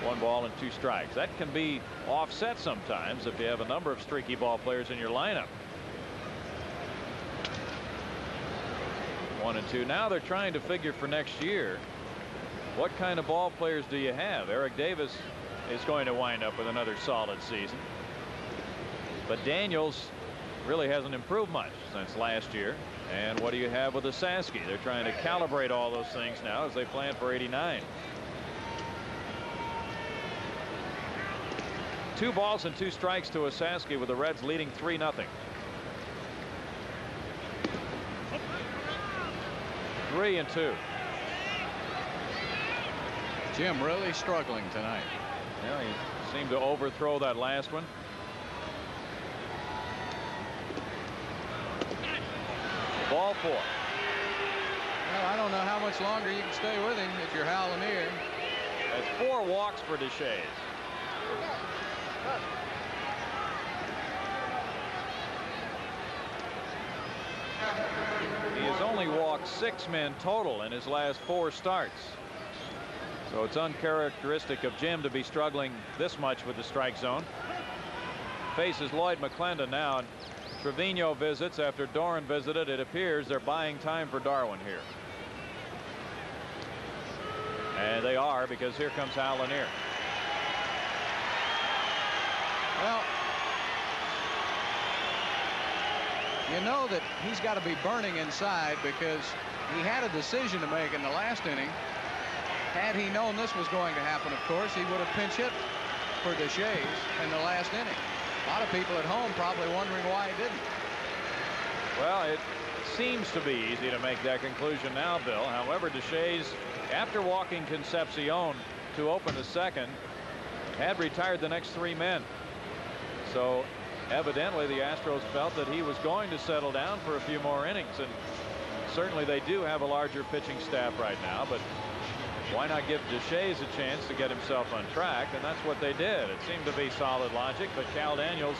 1 ball and 2 strikes. That can be offset sometimes if you have a number of streaky ball players in your lineup. 1 and 2. Now they're trying to figure for next year, what kind of ball players do you have? Eric Davis is going to wind up with another solid season, but Daniels really hasn't improved much since last year. And what do you have with Deshaies? They're trying to calibrate all those things now as they plan for 89. 2 balls and 2 strikes to Deshaies, with the Reds leading 3-0. 3 and 2. Jim really struggling tonight. Yeah, he seemed to overthrow that last one. Ball 4. Well, I don't know how much longer you can stay with him if you're Hal Lanier. That's 4 walks for Deshaies. He has only walked 6 men total in his last 4 starts. So it's uncharacteristic of Jim to be struggling this much with the strike zone. Faces Lloyd McClendon now. And Trevino visits after Doran visited. It appears they're buying time for Darwin here. And they are, because here comes Hal Lanier. Well, you know that he's got to be burning inside, because he had a decision to make in the last inning. Had he known this was going to happen, of course, he would have pinch hit for Deshaies in the last inning. A lot of people at home probably wondering why he didn't. Well, it seems to be easy to make that conclusion now, Bill. However, Deshaies, after walking Concepcion to open the second, had retired the next 3 men. So evidently the Astros felt that he was going to settle down for a few more innings, and certainly they do have a larger pitching staff right now, but why not give Deshaies a chance to get himself on track? And that's what they did. It seemed to be solid logic, but Cal Daniels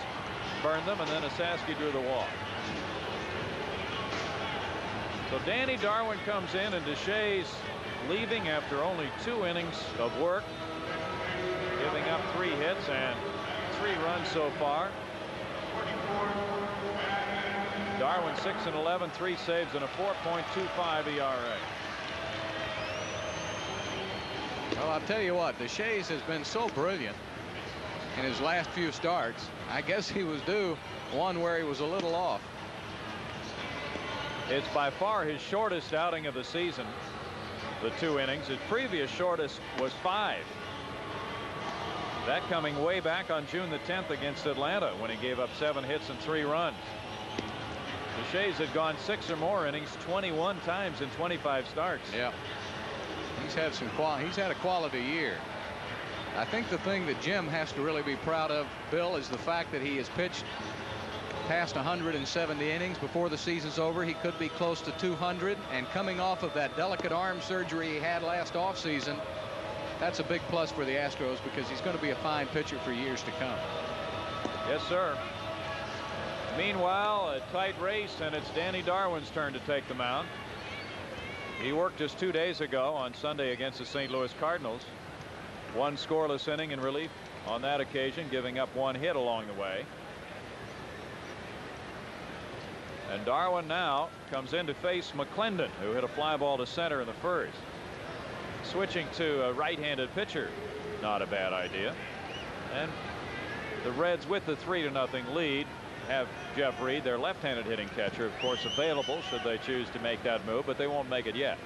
burned them, and then Deshaies drew the walk. So Danny Darwin comes in, and Deshaies leaving after only 2 innings of work, giving up 3 hits and 3 runs so far. Darwin 6 and 11, 3 saves, and a 4.25 ERA. Well, I'll tell you what, Deshaies has been so brilliant in his last few starts. I guess he was due one where he was a little off. It's by far his shortest outing of the season, the 2 innings. His previous shortest was 5. That coming way back on June the 10th against Atlanta, when he gave up 7 hits and 3 runs. Deshaies had gone 6 or more innings 21 times in 25 starts. Yeah. He's had a quality year. I think the thing that Jim has to really be proud of, Bill, is the fact that he has pitched past 170 innings before the season's over. He could be close to 200, and coming off of that delicate arm surgery he had last offseason, that's a big plus for the Astros, because he's going to be a fine pitcher for years to come. Yes, sir. Meanwhile, a tight race, and it's Danny Darwin's turn to take the mound. He worked just 2 days ago on Sunday against the St. Louis Cardinals. 1 scoreless inning in relief on that occasion, giving up 1 hit along the way. And Darwin now comes in to face McClendon, who hit a fly ball to center in the first. Switching to a right-handed pitcher, not a bad idea. And the Reds, with the 3-0 lead, have Jeff Reed, their left-handed hitting catcher, of course, available should they choose to make that move, but they won't make it yet.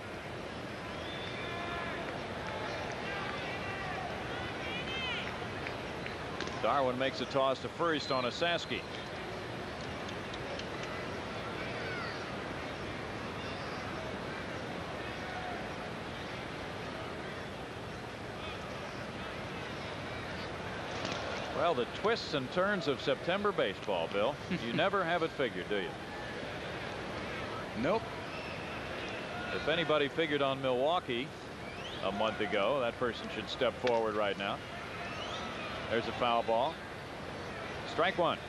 Darwin makes a toss to first on Deshaies. Well, the twists and turns of September baseball, Bill. You never have it figured, do you? Nope. If anybody figured on Milwaukee a month ago, that person should step forward right now. There's a foul ball. Strike 1.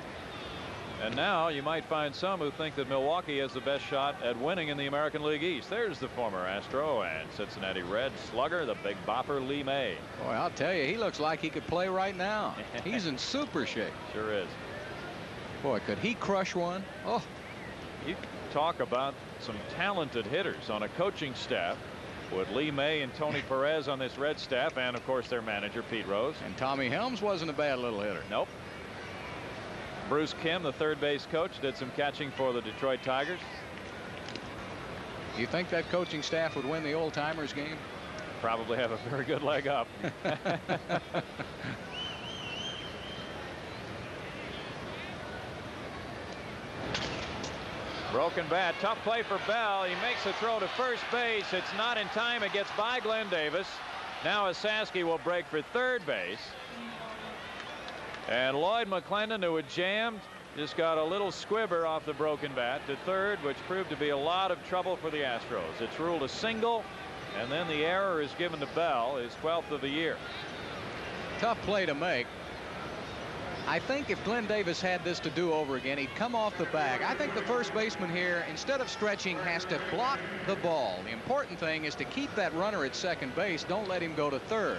And now you might find some who think that Milwaukee has the best shot at winning in the American League East. There's the former Astro and Cincinnati Reds slugger, the big bopper Lee May. Boy, I'll tell you, he looks like he could play right now. He's in super shape. Sure is. Boy, could he crush one? Oh, you talk about some talented hitters on a coaching staff with Lee May and Tony Perez on this Red staff, and of course their manager Pete Rose. And Tommy Helms wasn't a bad little hitter. Nope. Bruce Kim, the third base coach, did some catching for the Detroit Tigers. You think that coaching staff would win the old timers game? Probably have a very good leg up. Broken bat, tough play for Bell. He makes a throw to first base. It's not in time. It gets by Glenn Davis. Now Osaski will break for third base. And Lloyd McClendon, who had jammed, just got a little squibber off the broken bat to third, which proved to be a lot of trouble for the Astros. It's ruled a single, and then the error is given to Bell, his 12th of the year. Tough play to make. I think if Glenn Davis had this to do over again, he'd come off the bag. I think the first baseman here, instead of stretching, has to block the ball. The important thing is to keep that runner at second base. Don't let him go to third.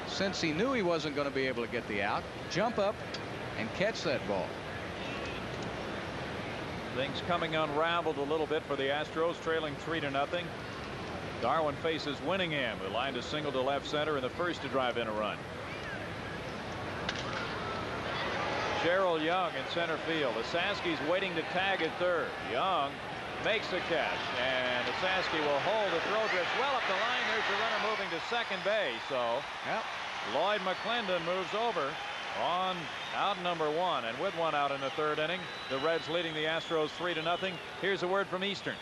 Since he knew he wasn't going to be able to get the out, jump up and catch that ball. Things coming unraveled a little bit for the Astros, trailing 3-0. Darwin faces Winningham, who lined a single to left center in the first to drive in a run. Cheryl Young in center field. Osaski's waiting to tag at third. Young makes the catch, and Osaski will hold. The throw drifts well up the line. There's the runner moving to second base. So Lloyd McClendon moves over on out number one, and with one out in the third inning, the Reds leading the Astros 3-0. Here's a word from Eastern.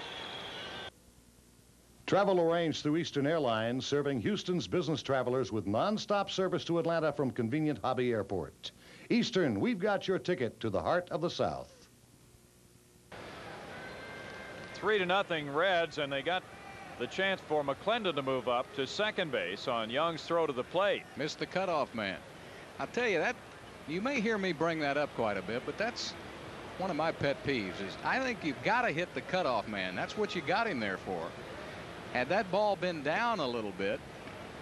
Travel arranged through Eastern Airlines, serving Houston's business travelers with non-stop service to Atlanta from convenient Hobby Airport. Eastern, we've got your ticket to the heart of the South. 3-0 Reds, and they got the chance for McClendon to move up to second base on Young's throw to the plate. Missed the cutoff man. I'll tell you, that you may hear me bring that up quite a bit, but that's one of my pet peeves. Is I think you've got to hit the cutoff man. That's what you got him there for. Had that ball been down a little bit,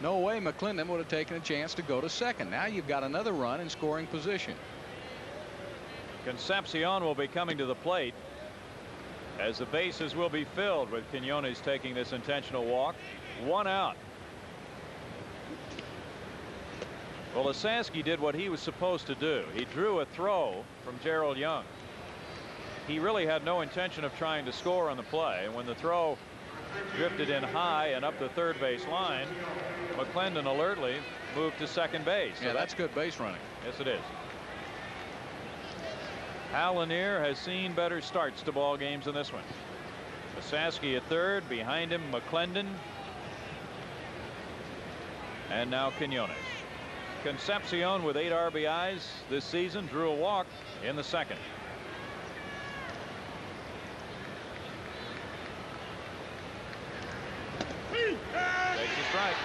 no way McClendon would have taken a chance to go to second. Now you've got another run in scoring position. Concepcion will be coming to the plate as the bases will be filled with Quinones taking this intentional walk. One out. Well, Osaski did what he was supposed to do. He drew a throw from Gerald Young. He really had no intention of trying to score on the play, and when the throw drifted in high and up the third base line, McClendon alertly moved to second base. So yeah, that's good base running. Yes, it is. Hal Lanier has seen better starts to ball games than this one. Osaski at third, behind him McClendon, and now Quinones. Concepcion with 8 RBIs this season, drew a walk in the second. Takes a strike.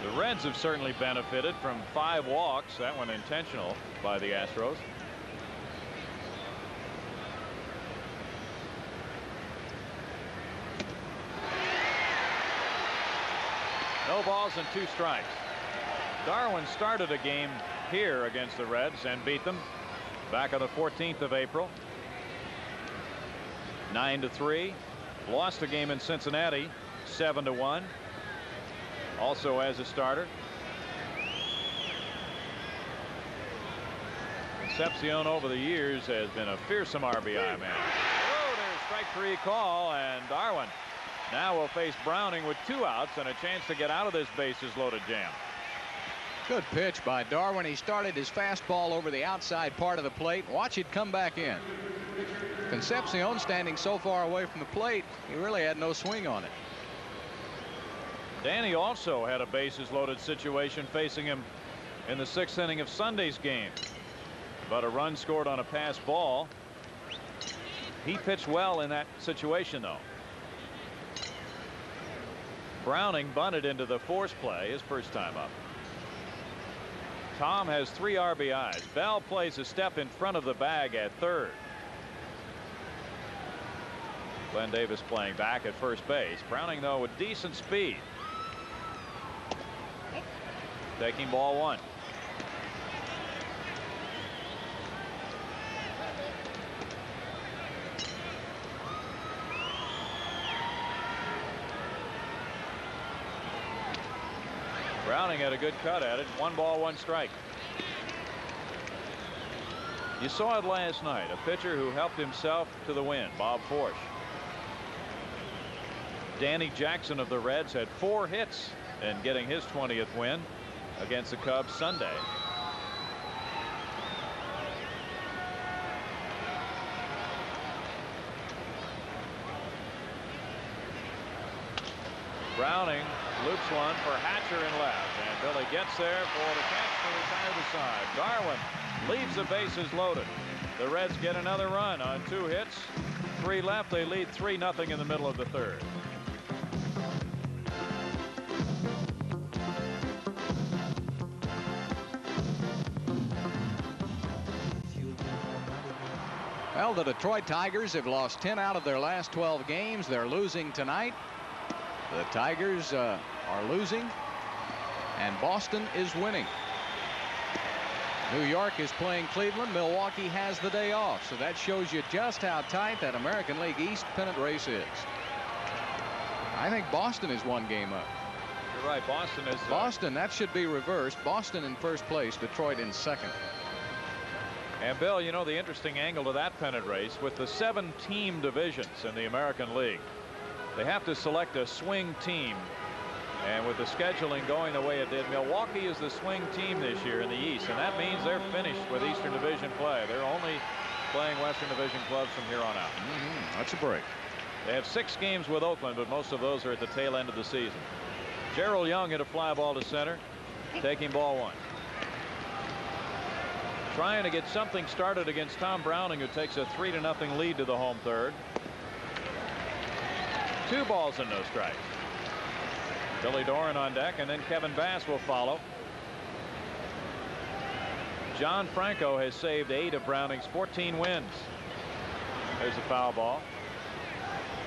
The Reds have certainly benefited from 5 walks. That one intentional by the Astros. No balls and 2 strikes. Darwin started a game here against the Reds and beat them back on the 14th of April. 9-3. Lost a game in Cincinnati 7-1. Also as a starter. Concepcion over the years has been a fearsome RBI man. Oh, there's strike 3 call, and Darwin now will face Browning with 2 outs and a chance to get out of this bases loaded jam. Good pitch by Darwin. He started his fastball over the outside part of the plate. Watch it come back in. Concepcion standing so far away from the plate, he really had no swing on it. Danny also had a bases loaded situation facing him in the 6th inning of Sunday's game, but a run scored on a pass ball. He pitched well in that situation, though. Browning bunted into the force play his first time up. Tom has 3 RBIs. Bell plays a step in front of the bag at third. Glenn Davis playing back at first base. Browning, though, with decent speed. Taking ball 1. Browning had a good cut at it. 1 ball, 1 strike. You saw it last night. A pitcher who helped himself to the win, Bob Forsch. Danny Jackson of the Reds had 4 hits in getting his 20th win against the Cubs Sunday. Browning loops one for Hatcher in left, and Billy gets there for the catch to retire the side. Darwin leaves the bases loaded. The Reds get another run on 2 hits. 3 left. They lead 3-0 in the middle of the third. Well, the Detroit Tigers have lost 10 out of their last 12 games. They're losing tonight. The Tigers are losing, and Boston is winning. New York is playing Cleveland. Milwaukee has the day off, so that shows you just how tight that American League East pennant race is. I think Boston is 1 game up. You're right. Boston is. Boston, that should be reversed. Boston in first place, Detroit in second. And Bill, you know the interesting angle to that pennant race with the 7-team divisions in the American League. They have to select a swing team, and with the scheduling going the way it did, Milwaukee is the swing team this year in the East, and that means they're finished with Eastern Division play. They're only playing Western Division clubs from here on out. That's a break. They have 6 games with Oakland, but most of those are at the tail end of the season. Gerald Young hit a fly ball to center, taking ball 1. Trying to get something started against Tom Browning, who takes a 3-0 lead to the home third. 2 balls and no strikes. Billy Doran on deck, and then Kevin Bass will follow. John Franco has saved 8 of Browning's 14 wins. There's a foul ball.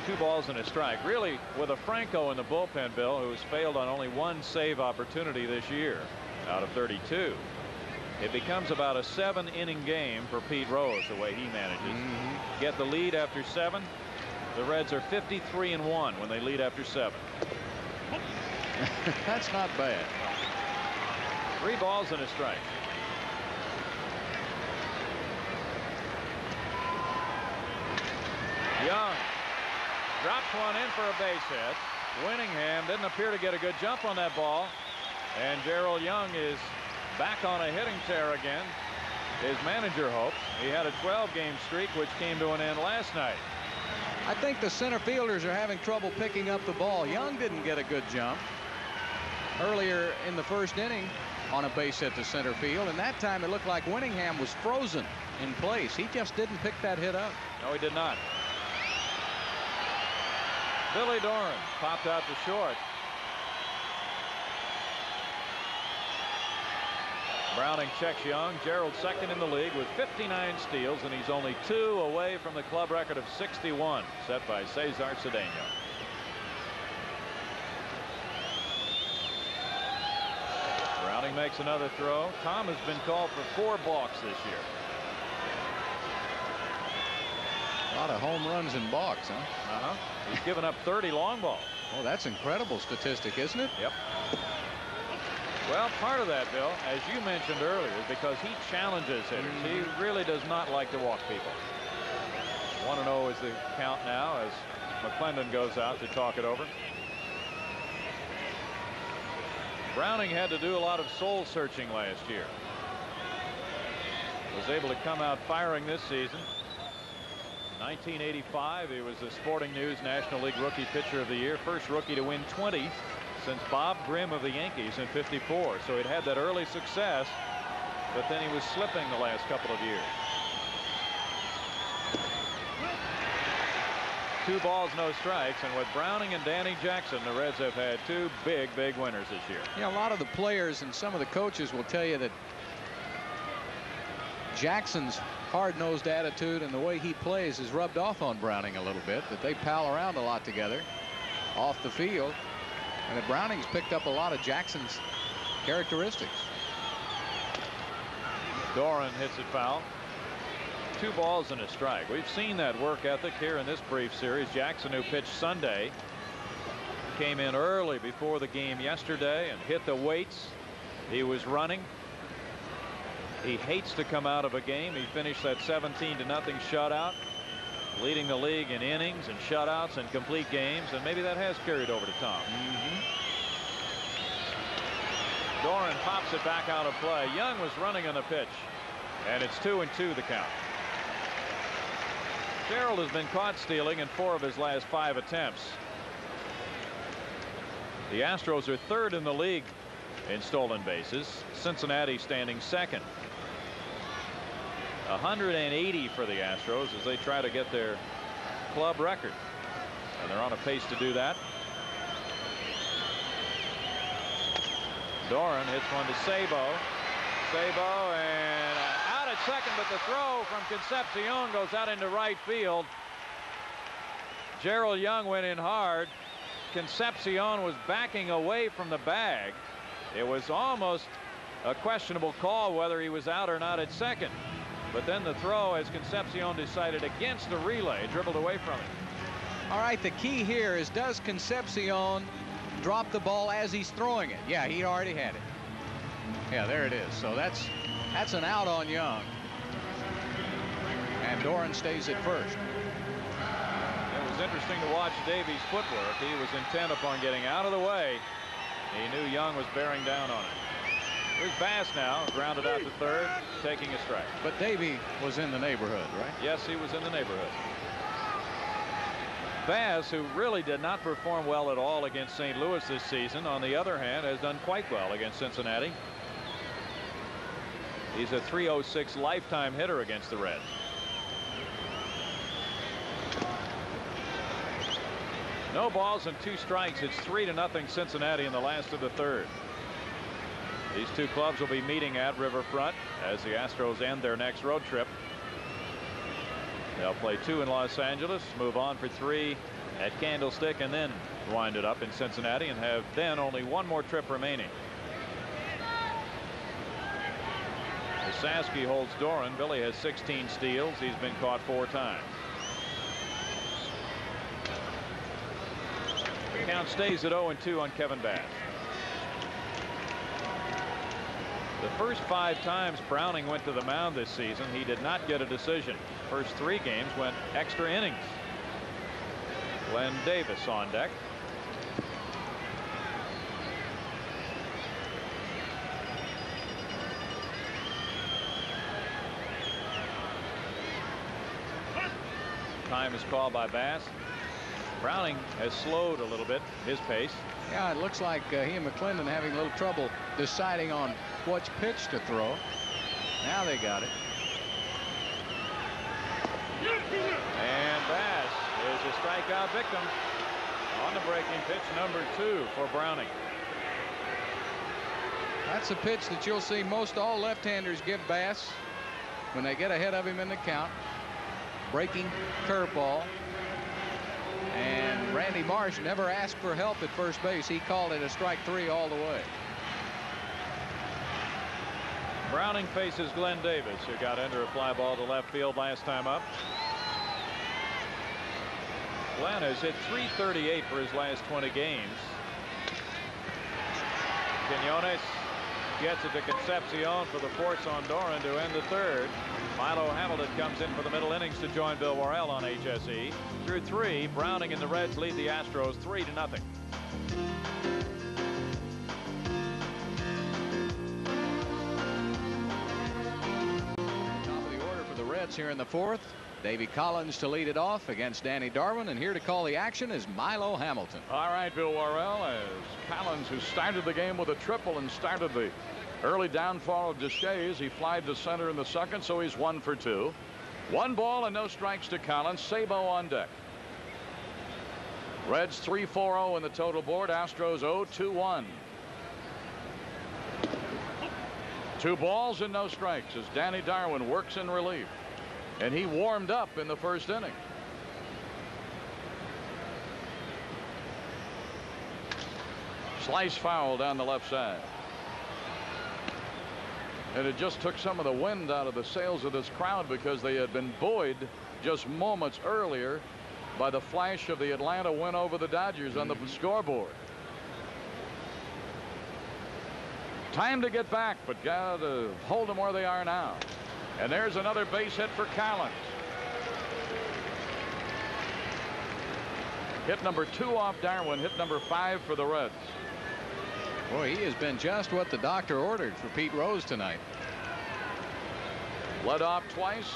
2 balls and a strike. Really, with a Franco in the bullpen, Bill, who has failed on only 1 save opportunity this year out of 32. It becomes about a 7-inning game for Pete Rose, the way he manages. Get the lead after 7. The Reds are 53-1 when they lead after 7. That's not bad. 3 balls and a strike. Young drops one in for a base hit. Winningham didn't appear to get a good jump on that ball, and Gerald Young is back on a hitting tear again. His manager hopes. He had a 12-game streak which came to an end last night. I think the center fielders are having trouble picking up the ball. Young didn't get a good jump earlier in the first inning on a base hit to center field, and that time it looked like Winningham was frozen in place. He just didn't pick that hit up. No, he did not. Billy Doran popped out to short. Browning checks Young. Gerald second in the league with 59 steals, and he's only 2 away from the club record of 61 set by Cesar Cedeno. Browning makes another throw. Tom has been called for 4 balks this year. A lot of home runs and balks, huh? He's given up 30 long balls. Oh, that's incredible statistic, isn't it? Yep. Well, part of that, Bill, as you mentioned earlier, is because he challenges hitters. He really does not like to walk people. 1-0 is the count now as McClendon goes out to talk it over. Browning had to do a lot of soul searching last year. Was able to come out firing this season. 1985, he was the Sporting News National League Rookie Pitcher of the Year, first rookie to win 20 since Bob Grimm of the Yankees in '54. So he'd had that early success, but then he was slipping the last couple of years. 2 balls, no strikes, and with Browning and Danny Jackson, the Reds have had 2 big winners this year. Yeah, a lot of the players and some of the coaches will tell you that Jackson's hard-nosed attitude and the way he plays is rubbed off on Browning a little bit, that they pal around a lot together off the field, and that Browning's picked up a lot of Jackson's characteristics. Doran hits it foul. 2 balls and a strike. We've seen that work ethic here in this brief series. Jackson, who pitched Sunday, came in early before the game yesterday and hit the weights. He was running. He hates to come out of a game. He finished that 17-0 shutout, leading the league in innings and shutouts and complete games, and maybe that has carried over to Tom. Doran pops it back out of play. Young was running on the pitch, and it's 2-2 the count. Gerald has been caught stealing in 4 of his last 5 attempts. The Astros are 3rd in the league in stolen bases. Cincinnati standing 2nd. 180 for the Astros as they try to get their club record, and they're on a pace to do that. Doran hits one to Sabo. Sabo and out at second, but the throw from Concepcion goes out into right field. Gerald Young went in hard. Concepcion was backing away from the bag. It was almost a questionable call whether he was out or not at second. But then the throw, as Concepcion decided against the relay, dribbled away from it. All right, the key here is, does Concepcion drop the ball as he's throwing it? Yeah, he already had it. Yeah, there it is. So that's an out on Young. And Doran stays at first. It was interesting to watch Davies' footwork. He was intent upon getting out of the way. He knew Young was bearing down on it. Here's Bass now, grounded out to third, taking a strike. But Davey was in the neighborhood, right? Yes, he was in the neighborhood. Bass, who really did not perform well at all against St. Louis this season, on the other hand, has done quite well against Cincinnati. He's a .306 lifetime hitter against the Reds. No balls and 2 strikes. It's 3-0 Cincinnati in the last of the 3rd. These 2 clubs will be meeting at Riverfront as the Astros end their next road trip. They'll play 2 in Los Angeles, move on for 3 at Candlestick, and then wind it up in Cincinnati and have then only 1 more trip remaining. Saski holds Doran. Billy has 16 steals. He's been caught 4 times. The count stays at 0-2 on Kevin Bass. The first 5 times Browning went to the mound this season, he did not get a decision. First 3 games went extra innings. Glenn Davis on deck. Time is called by Bass. Browning has slowed a little bit his pace. Yeah, it looks like he and McClendon having a little trouble deciding on which pitch to throw. Now they got it. And Bass is a strikeout victim on the breaking pitch, number 2 for Browning. That's a pitch that you'll see most all left-handers give Bass when they get ahead of him in the count. Breaking curveball. And Randy Marsh never asked for help at first base. He called it a strike 3 all the way. Browning faces Glenn Davis, who got under a fly ball to left field last time up. Glenn has hit .338 for his last 20 games. Quinones gets it to Concepcion for the force on Doran to end the 3rd. Milo Hamilton comes in for the middle innings to join Bill Worrell on HSE. Through 3, Browning and the Reds lead the Astros 3-0. Top of the order for the Reds here in the 4th. Davy Collins to lead it off against Danny Darwin, and here to call the action is Milo Hamilton. All right, Bill Worrell, as Collins, who started the game with a triple and started the early downfall of Deshaies, he flied to center in the 2nd, so he's 1 for 2. 1 ball and no strikes to Collins. Sabo on deck. Reds 3-4-0 in the total board. Astros 0-2-1. 2 balls and no strikes as Danny Darwin works in relief, and he warmed up in the first inning. Slice foul down the left side. And it just took some of the wind out of the sails of this crowd because they had been buoyed just moments earlier by the flash of the Atlanta win over the Dodgers on the scoreboard. Time to get back, but got to hold them where they are now. And there's another base hit for Collins. Hit number 2 off Darwin. Hit number 5 for the Reds. Boy, he has been just what the doctor ordered for Pete Rose tonight. Led off twice.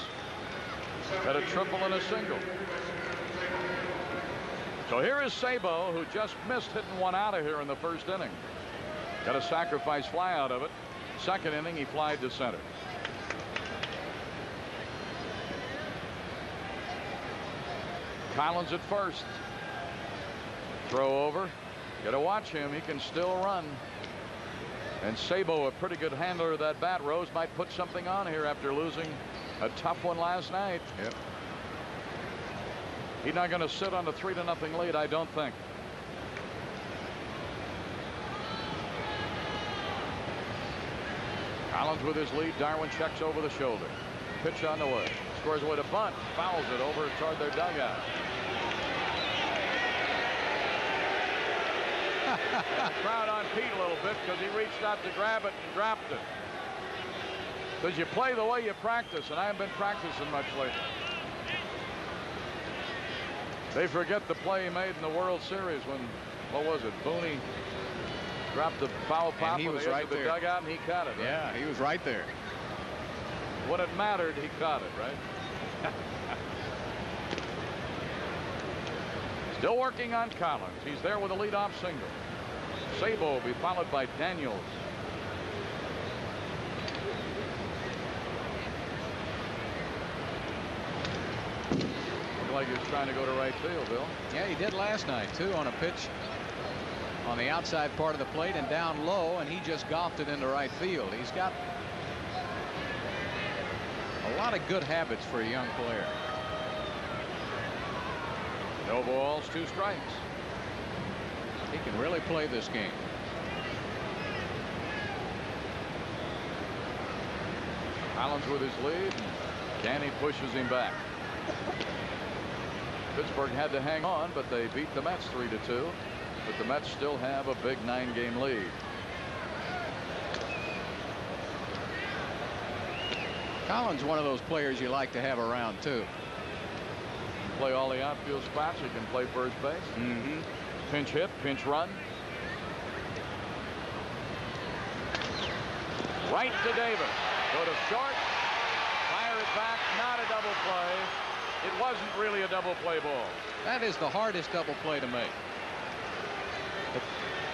Had a triple and a single. So here is Sabo, who just missed hitting one out of here in the first inning. Got a sacrifice fly out of it. Second inning, he flied to center. Collins at first. Throw over. Got to watch him. He can still run. And Sabo, a pretty good handler of that bat. Rose might put something on here after losing a tough one last night. Yep. He's not going to sit on a 3-0 lead, I don't think. Collins with his lead. Darwin checks over the shoulder. Pitch on the way. Scores away to bunt. Fouls it over toward their dugout. Crowd on Pete a little bit because he reached out to grab it and dropped it. Because you play the way you practice, and I haven't been practicing much lately. They forget the play he made in the World Series when, what was it, Booney dropped the foul pop on the edge of the dugout and he caught it. Right? Yeah, he was right there. When it mattered, he caught it, right? Still working on Collins. He's there with a leadoff single. Sabo will be followed by Daniels. Looked like he was trying to go to right field, Bill. Yeah, he did last night, too, on a pitch on the outside part of the plate and down low, and he just golfed it into right field. He's got a lot of good habits for a young player. No balls, 2 strikes. He can really play this game. Collins with his lead. Canny pushes him back. Pittsburgh had to hang on, but they beat the Mets 3-2. But the Mets still have a big 9-game lead. Collins, one of those players you like to have around, too. Play all the outfield spots. He can play first base. Pinch hit, pinch run. Right to Davis. Go to short. Fire it back. Not a double play. It wasn't really a double play ball. That is the hardest double play to make. But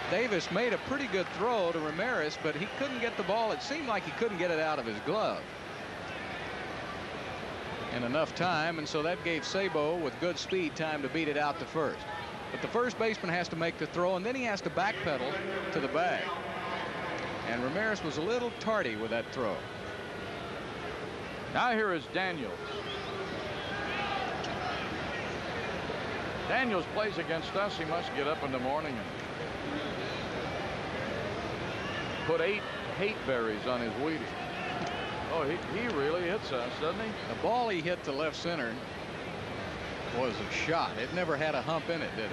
Davis made a pretty good throw to Ramirez, but he couldn't get the ball. It seemed like he couldn't get it out of his glove in enough time, and so that gave Sabo, with good speed, time to beat it out to first. But the first baseman has to make the throw, and then he has to backpedal to the bag. And Ramirez was a little tardy with that throw. Now here is Daniels. Daniels plays against us. He must get up in the morning and put 8 hate berries on his Wheaties. Oh, he really hits us, doesn't he? The ball he hit to left center was a shot. It never had a hump in it, did it?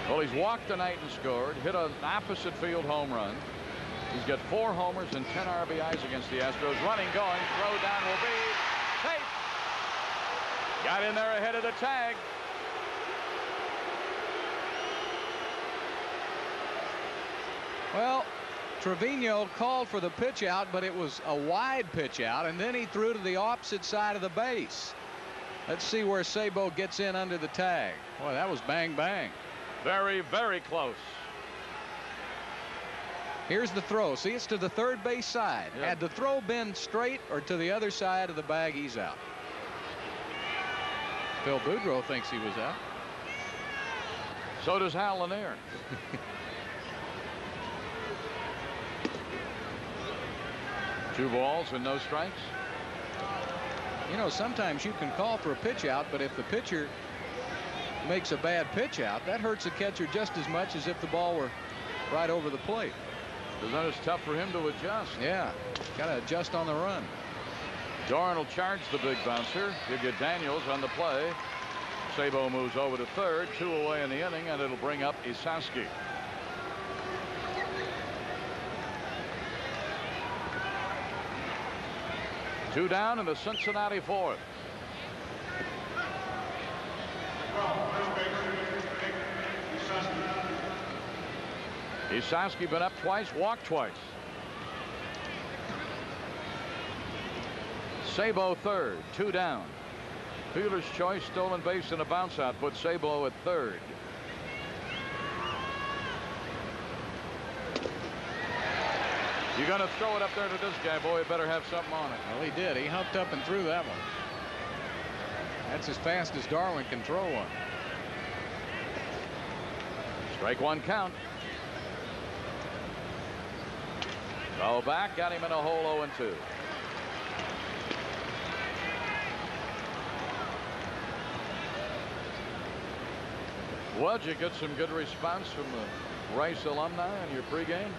Well, he's walked tonight and scored. Hit an opposite field home run. He's got 4 homers and 10 RBIs against the Astros. Running, going, throw down will be safe. Got in there ahead of the tag. Well, Trevino called for the pitch out, but it was a wide pitch out, and then he threw to the opposite side of the base. Let's see where Sabo gets in under the tag. Boy, that was bang bang. Very, very close. Here's the throw. See, it's to the third base side. Yep. Had the throw been straight or to the other side of the bag, he's out. Phil Boudreau thinks he was out. So does Hal Lanier. Two balls and no strikes. You know, sometimes you can call for a pitch out, but if the pitcher makes a bad pitch out, that hurts the catcher just as much as if the ball were right over the plate. Because then it's tough for him to adjust. Yeah, got to adjust on the run. Doran will charge the big bouncer. You get Daniels on the play. Sabo moves over to third, 2 away in the inning, and it'll bring up Isaski. Two down in the Cincinnati fourth. Isaski been up twice, walked twice. Sabo third, 2 down. Fielder's choice, stolen base and a bounce out, put Sabo at third. You're going to throw it up there to this guy, boy. You better have something on it. Well, he did. He humped up and threw that one. That's as fast as Darwin can throw one. Strike one count. Throw back, got him in a hole 0-2. Well, did you get some good response from the Rice alumni on your pregame?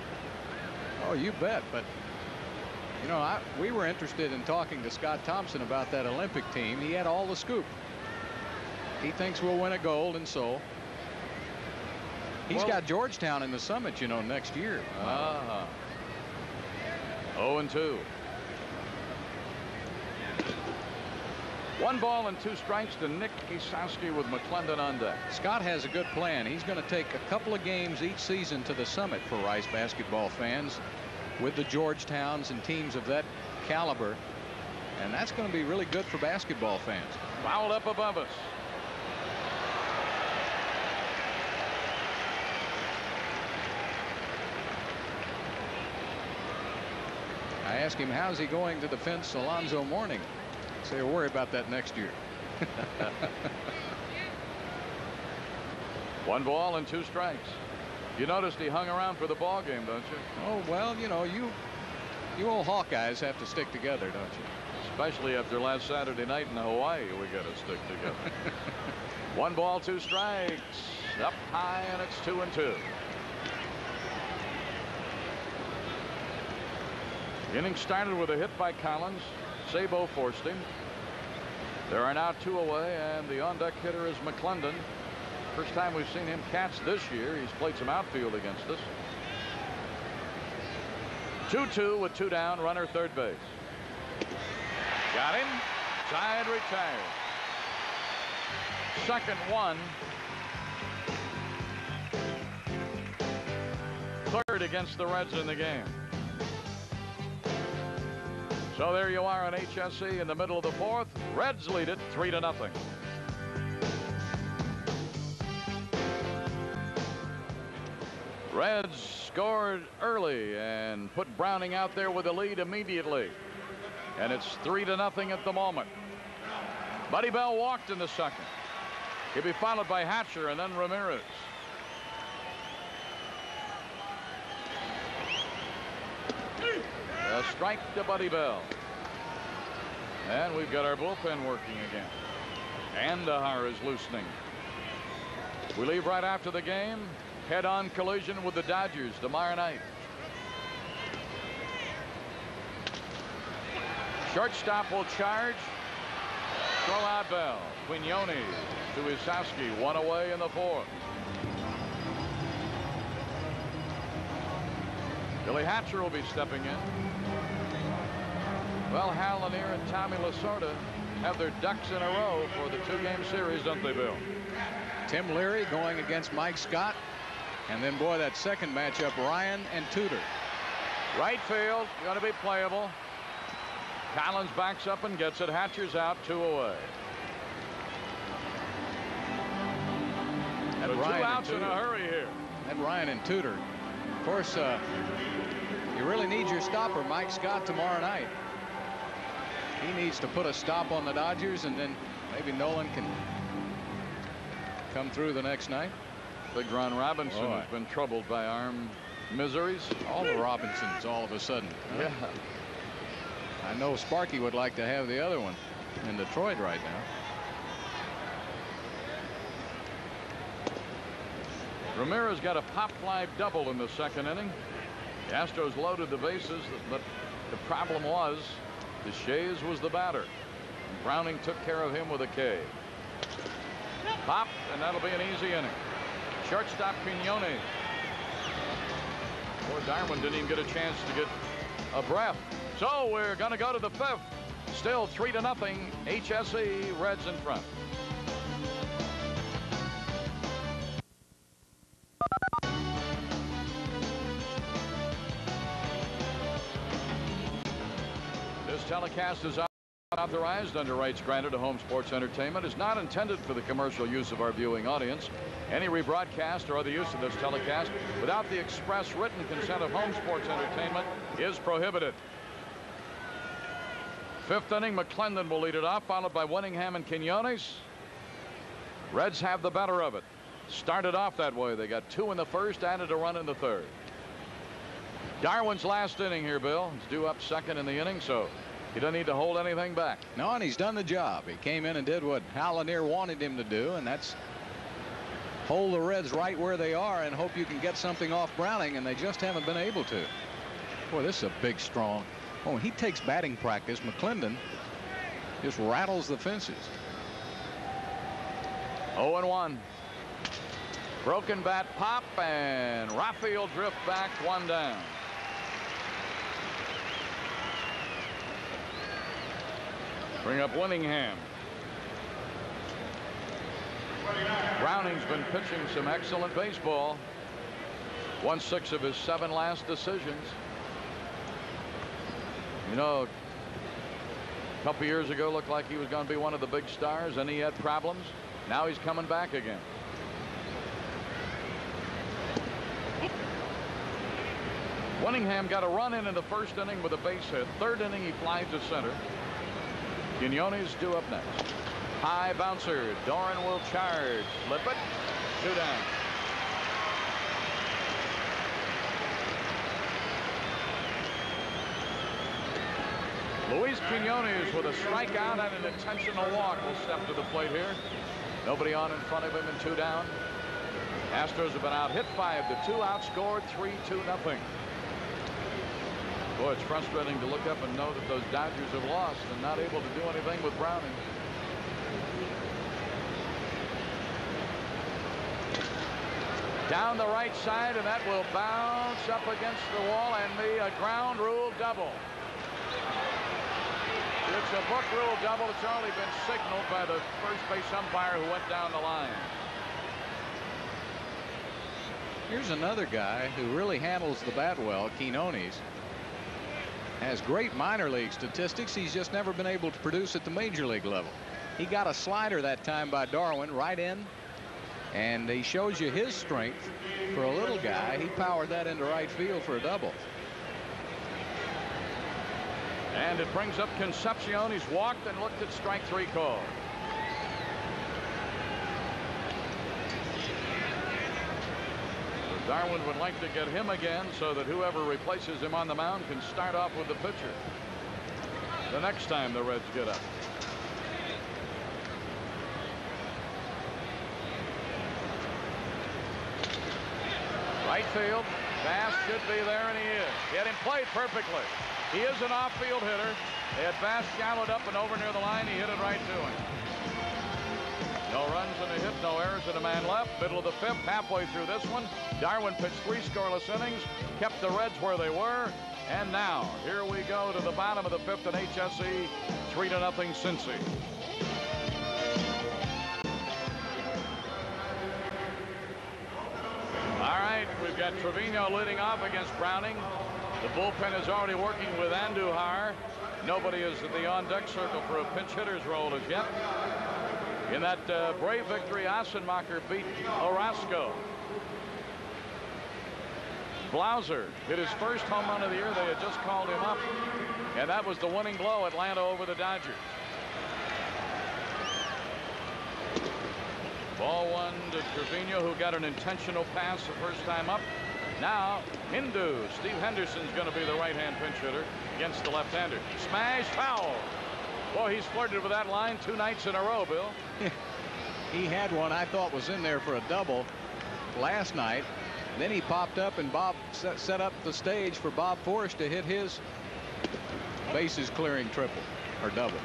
Oh, you bet. But, you know, we were interested in talking to Scott Thompson about that Olympic team. He had all the scoop. He thinks we'll win a gold, and so he's got Georgetown in the Summit, you know, next year. 0-2. 1 ball and 2 strikes to Nick Isaski with McClendon on deck. Scott has a good plan. He's going to take a couple of games each season to the Summit for Rice basketball fans with the Georgetowns and teams of that caliber. And that's going to be really good for basketball fans. Fouled up above us. I asked him, how's he going to defense Alonzo Mourning? Say, worry about that next year. 1 ball and 2 strikes. You noticed he hung around for the ball game, don't you? Oh, well, you know, you old Hawkeyes have to stick together, don't you? Especially after last Saturday night in Hawaii, we got to stick together. 1 ball, 2 strikes. Up high, and it's 2-2. Inning started with a hit by Collins. Sabo forced him. There are now 2 away, and the on-deck hitter is McClendon. First time we've seen him catch this year. He's played some outfield against us. 2-2 with 2 down, runner third base. Got him. Side retired. Second one. Third against the Reds in the game. So there you are on HSE in the middle of the fourth. Reds lead it 3-0. Reds scored early and put Browning out there with a lead immediately. And it's 3-0 at the moment. Buddy Bell walked in the second. He'll be followed by Hatcher and then Ramirez. A strike to Buddy Bell. And we've got our bullpen working again. Andahar is loosening. We leave right after the game. Head-on collision with the Dodgers tomorrow night. Shortstop will charge. Throw out Bell. Quignoni to Isaski. 1 away in the fourth. Billy Hatcher will be stepping in. Well, Hal Lanier and Tommy Lasorda have their ducks in a row for the 2-game series, don't they, Bill? Tim Leary going against Mike Scott. And then, boy, that second matchup, Ryan and Tudor. Right field, going to be playable. Collins backs up and gets it. Hatcher's out, 2 away. And 2 outs in a hurry here. And Ryan and Tudor. Of course, you really need your stopper, Mike Scott, tomorrow night. He needs to put a stop on the Dodgers, and then maybe Nolan can come through the next night. Big Ron Robinson has been troubled by arm miseries. All the Robinsons all of a sudden. Yeah. I know Sparky would like to have the other one in Detroit right now. Ramirez got a pop fly double in the second inning. The Astros loaded the bases, but the problem was Deshaies was the batter. And Browning took care of him with a K. Pop, and that'll be an easy inning. Shortstop Quinones. Poor Darwin didn't even get a chance to get a breath. So we're going to go to the fifth. Still 3-0. HSE Reds in front. This telecast is authorized under rights granted to Home Sports Entertainment. Is not intended for the commercial use of our viewing audience. Any rebroadcast or other use of this telecast without the express written consent of Home Sports Entertainment is prohibited. Fifth inning, McClendon will lead it off, followed by Winningham and Quinones. Reds have the better of it. Started off that way. They got 2 in the first, added a run in the third. Darwin's last inning here, Bill. He's due up second in the inning, so he doesn't need to hold anything back. No, and he's done the job. He came in and did what Hal Lanier wanted him to do, and that's hold the Reds right where they are and hope you can get something off Browning, and they just haven't been able to. Boy, this is a big, strong. Oh, when he takes batting practice, McClendon just rattles the fences. 0-1. Broken bat pop, and Rafael drift back, 1 down. Bring up Winningham. Browning's been pitching some excellent baseball. Won 6 of his 7 last decisions. You know, a couple years ago looked like he was going to be one of the big stars, and he had problems. Now he's coming back again. Winningham got a run in the first inning with a base hit. Third inning, he flies to center. Quinones due up next. High bouncer. Doran will charge. Flip it. 2 down. Luis Quinones with a strikeout and an intentional walk will step to the plate here. Nobody on in front of him and 2 down. Astros have been out hit 5-2, outscored 3-2. Boy, it's frustrating to look up and know that those Dodgers have lost and not able to do anything with Browning. Down the right side, and that will bounce up against the wall and be a ground rule double. It's a book rule double. It's already been signaled by the first base umpire who went down the line. Here's another guy who really handles the bat well. Quinones has great minor league statistics. He's just never been able to produce at the major league level. He got a slider that time by Darwin right in, and he shows you his strength for a little guy. He powered that into right field for a double. And it brings up Concepcion. He's walked and looked at strike 3 call. Darwin would like to get him again so that whoever replaces him on the mound can start off with the pitcher the next time the Reds get up. Right field. Bass should be there, and he is. He had him played perfectly. He is an off-field hitter. They had Bass shallowed up and over near the line. He hit it right to him. No runs and a hit, no errors, and a man left. Middle of the 5th, halfway through this one. Darwin pitched 3 scoreless innings, kept the Reds where they were, and now here we go to the bottom of the 5th in HSE, 3-0 Cincy. All right, we've got Trevino leading off against Browning. The bullpen is already working with Andujar. Nobody is at the on-deck circle for a pinch hitter's role as yet. In that brave victory, Assenmacher beat Orozco. Blauser hit his first home run of the year. They had just called him up, and that was the winning blow, Atlanta over the Dodgers. Ball 1 to Trevino, who got an intentional pass the first time up. Now Hindu. Steve Henderson's going to be the right-hand pinch hitter against the left-hander. Smash, foul. Boy, he's flirted with that line 2 nights in a row, Bill. He had one I thought was in there for a double last night. Then he popped up, and Bob set up the stage for Bob Forrest to hit his bases clearing triple or double.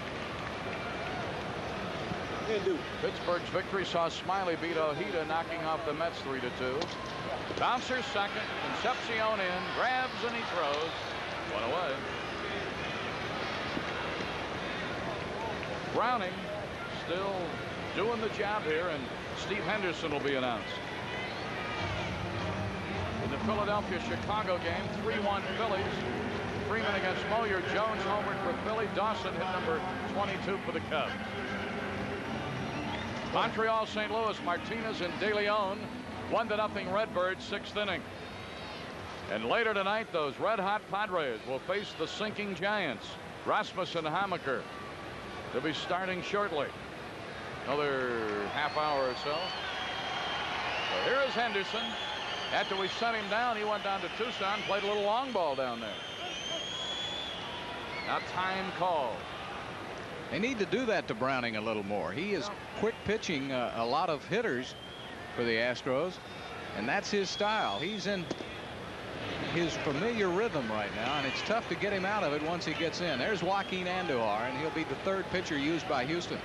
Pittsburgh's victory saw Smiley beat Ojeda, knocking off the Mets 3-2. Bouncer second. Concepcion in. Grabs and he throws. 1 away. Browning still doing the job here, and Steve Henderson will be announced. In the Philadelphia-Chicago game, 3-1 Phillies. Freeman against Moyer. Jones homered for Philly. Dawson hit number 22 for the Cubs. Montreal, St. Louis, Martinez and De Leon. 1-0 Redbirds, 6th inning. And later tonight, those red-hot Padres will face the sinking Giants. Rasmussen, Hammaker. They'll be starting shortly. Another half hour or so. So here is Henderson. After we sent him down, he went down to Tucson, played a little long ball down there. Now time called. They need to do that to Browning a little more. He is quick pitching a lot of hitters for the Astros, and that's his style. He's in his familiar rhythm right now, and it's tough to get him out of it once he gets in. There's Joaquin Andujar, and he'll be the 3rd pitcher used by Houston.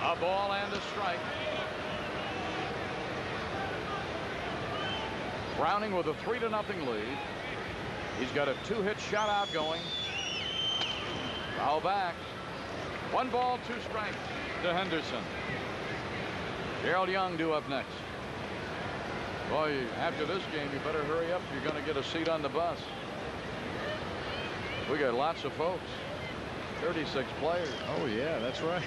A ball and a strike. Browning with a 3-0 lead. He's got a 2-hit shutout going. Foul back. 1 ball, 2 strikes to Henderson. Gerald Young due up next. Boy, after this game, you better hurry up. You're going to get a seat on the bus. We got lots of folks. 36 players. Oh, yeah, that's right.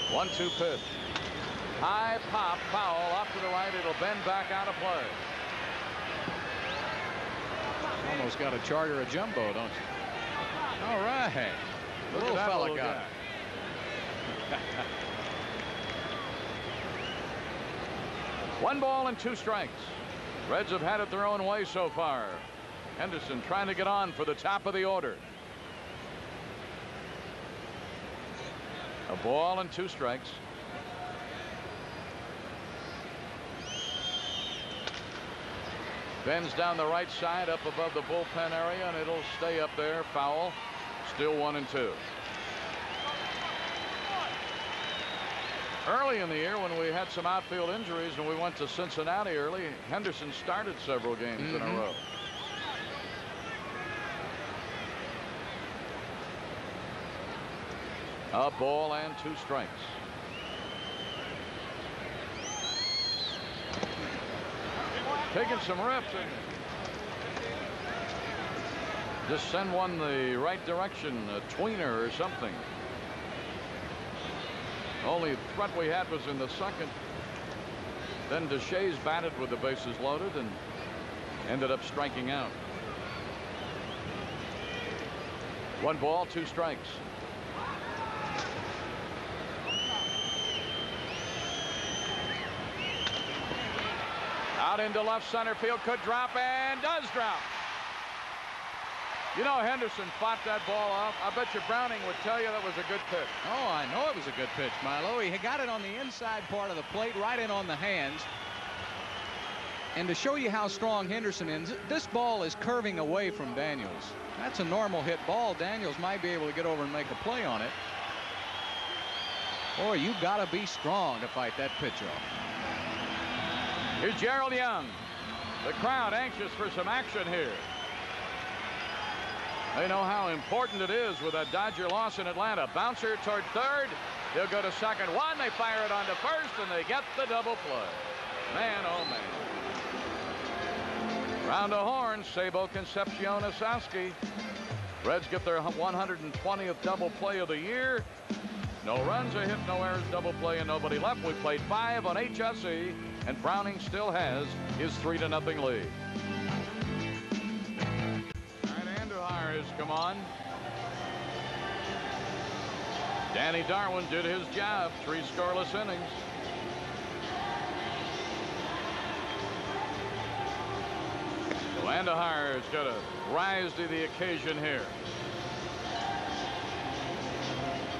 1-2 pitch. High pop, foul, off to the right. It'll bend back out of play. Almost got to charter a jumbo, don't you? All right. The little fella got it. 1 ball and 2 strikes. Reds have had it their own way so far. Henderson trying to get on for the top of the order. A ball and 2 strikes. Bends down the right side up above the bullpen area, and it'll stay up there. Foul. Still 1-2. Early in the year, when we had some outfield injuries and we went to Cincinnati early, Henderson started several games in a row. A ball and 2 strikes. Taking some reps and just send one the right direction, a tweener or something. Only threat we had was in the 2nd. Then Deshaies batted with the bases loaded and ended up striking out. 1 ball, 2 strikes. Out into left center field, could drop and does drop. You know, Henderson fought that ball off. I bet you Browning would tell you that was a good pitch. Oh, I know it was a good pitch, Milo. He got it on the inside part of the plate, right in on the hands. And to show you how strong Henderson is, this ball is curving away from Daniels. That's a normal hit ball. Daniels might be able to get over and make a play on it. Boy, you've got to be strong to fight that pitch off. Here's Gerald Young. The crowd anxious for some action here. They know how important it is with a Dodger loss in Atlanta. Bouncer toward 3rd. He'll go to 2nd. 1. They fire it on to 1st, and they get the double play. Man, oh man. Round of horns. Sabo, Concepcion, Osowski. Reds get their 120th double play of the year. No runs, a hit, no errors, double play, and nobody left. We played 5 on HSE, and Browning still has his 3-0 lead. All right, Andujar has come on. Danny Darwin did his job. 3 scoreless innings. Deshaies got to rise to the occasion here.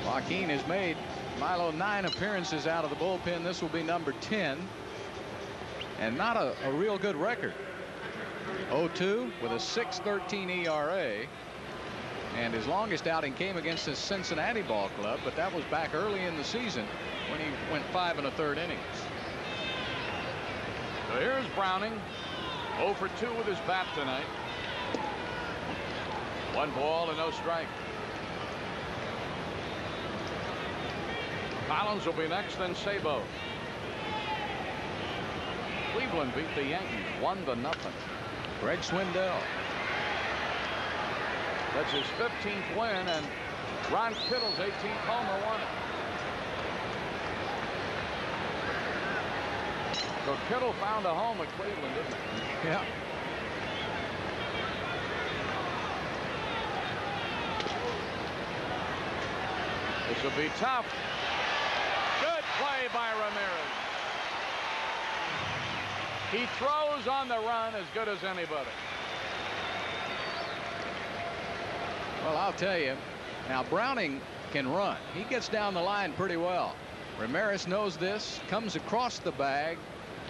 Joaquin has made, Milo, 9 appearances out of the bullpen. This will be number 10. And not a real good record. 0-2 with a 6.13 ERA. And his longest outing came against the Cincinnati ball club, but that was back early in the season when he went 5 1/3 innings. So here's Browning, 0 for 2 with his bat tonight. 1 ball and no strike. Collins will be next, then Sabo. Cleveland beat the Yankees 1-0. Greg Swindell. That's his 15th win, and Ron Kittle's 18th homer won it. So Kittle found a home at Cleveland, didn't he? Yeah. This will be tough. Good play by Ramirez. He throws on the run as good as anybody. Well, I'll tell you, now Browning can run. He gets down the line pretty well. Ramirez knows this, comes across the bag,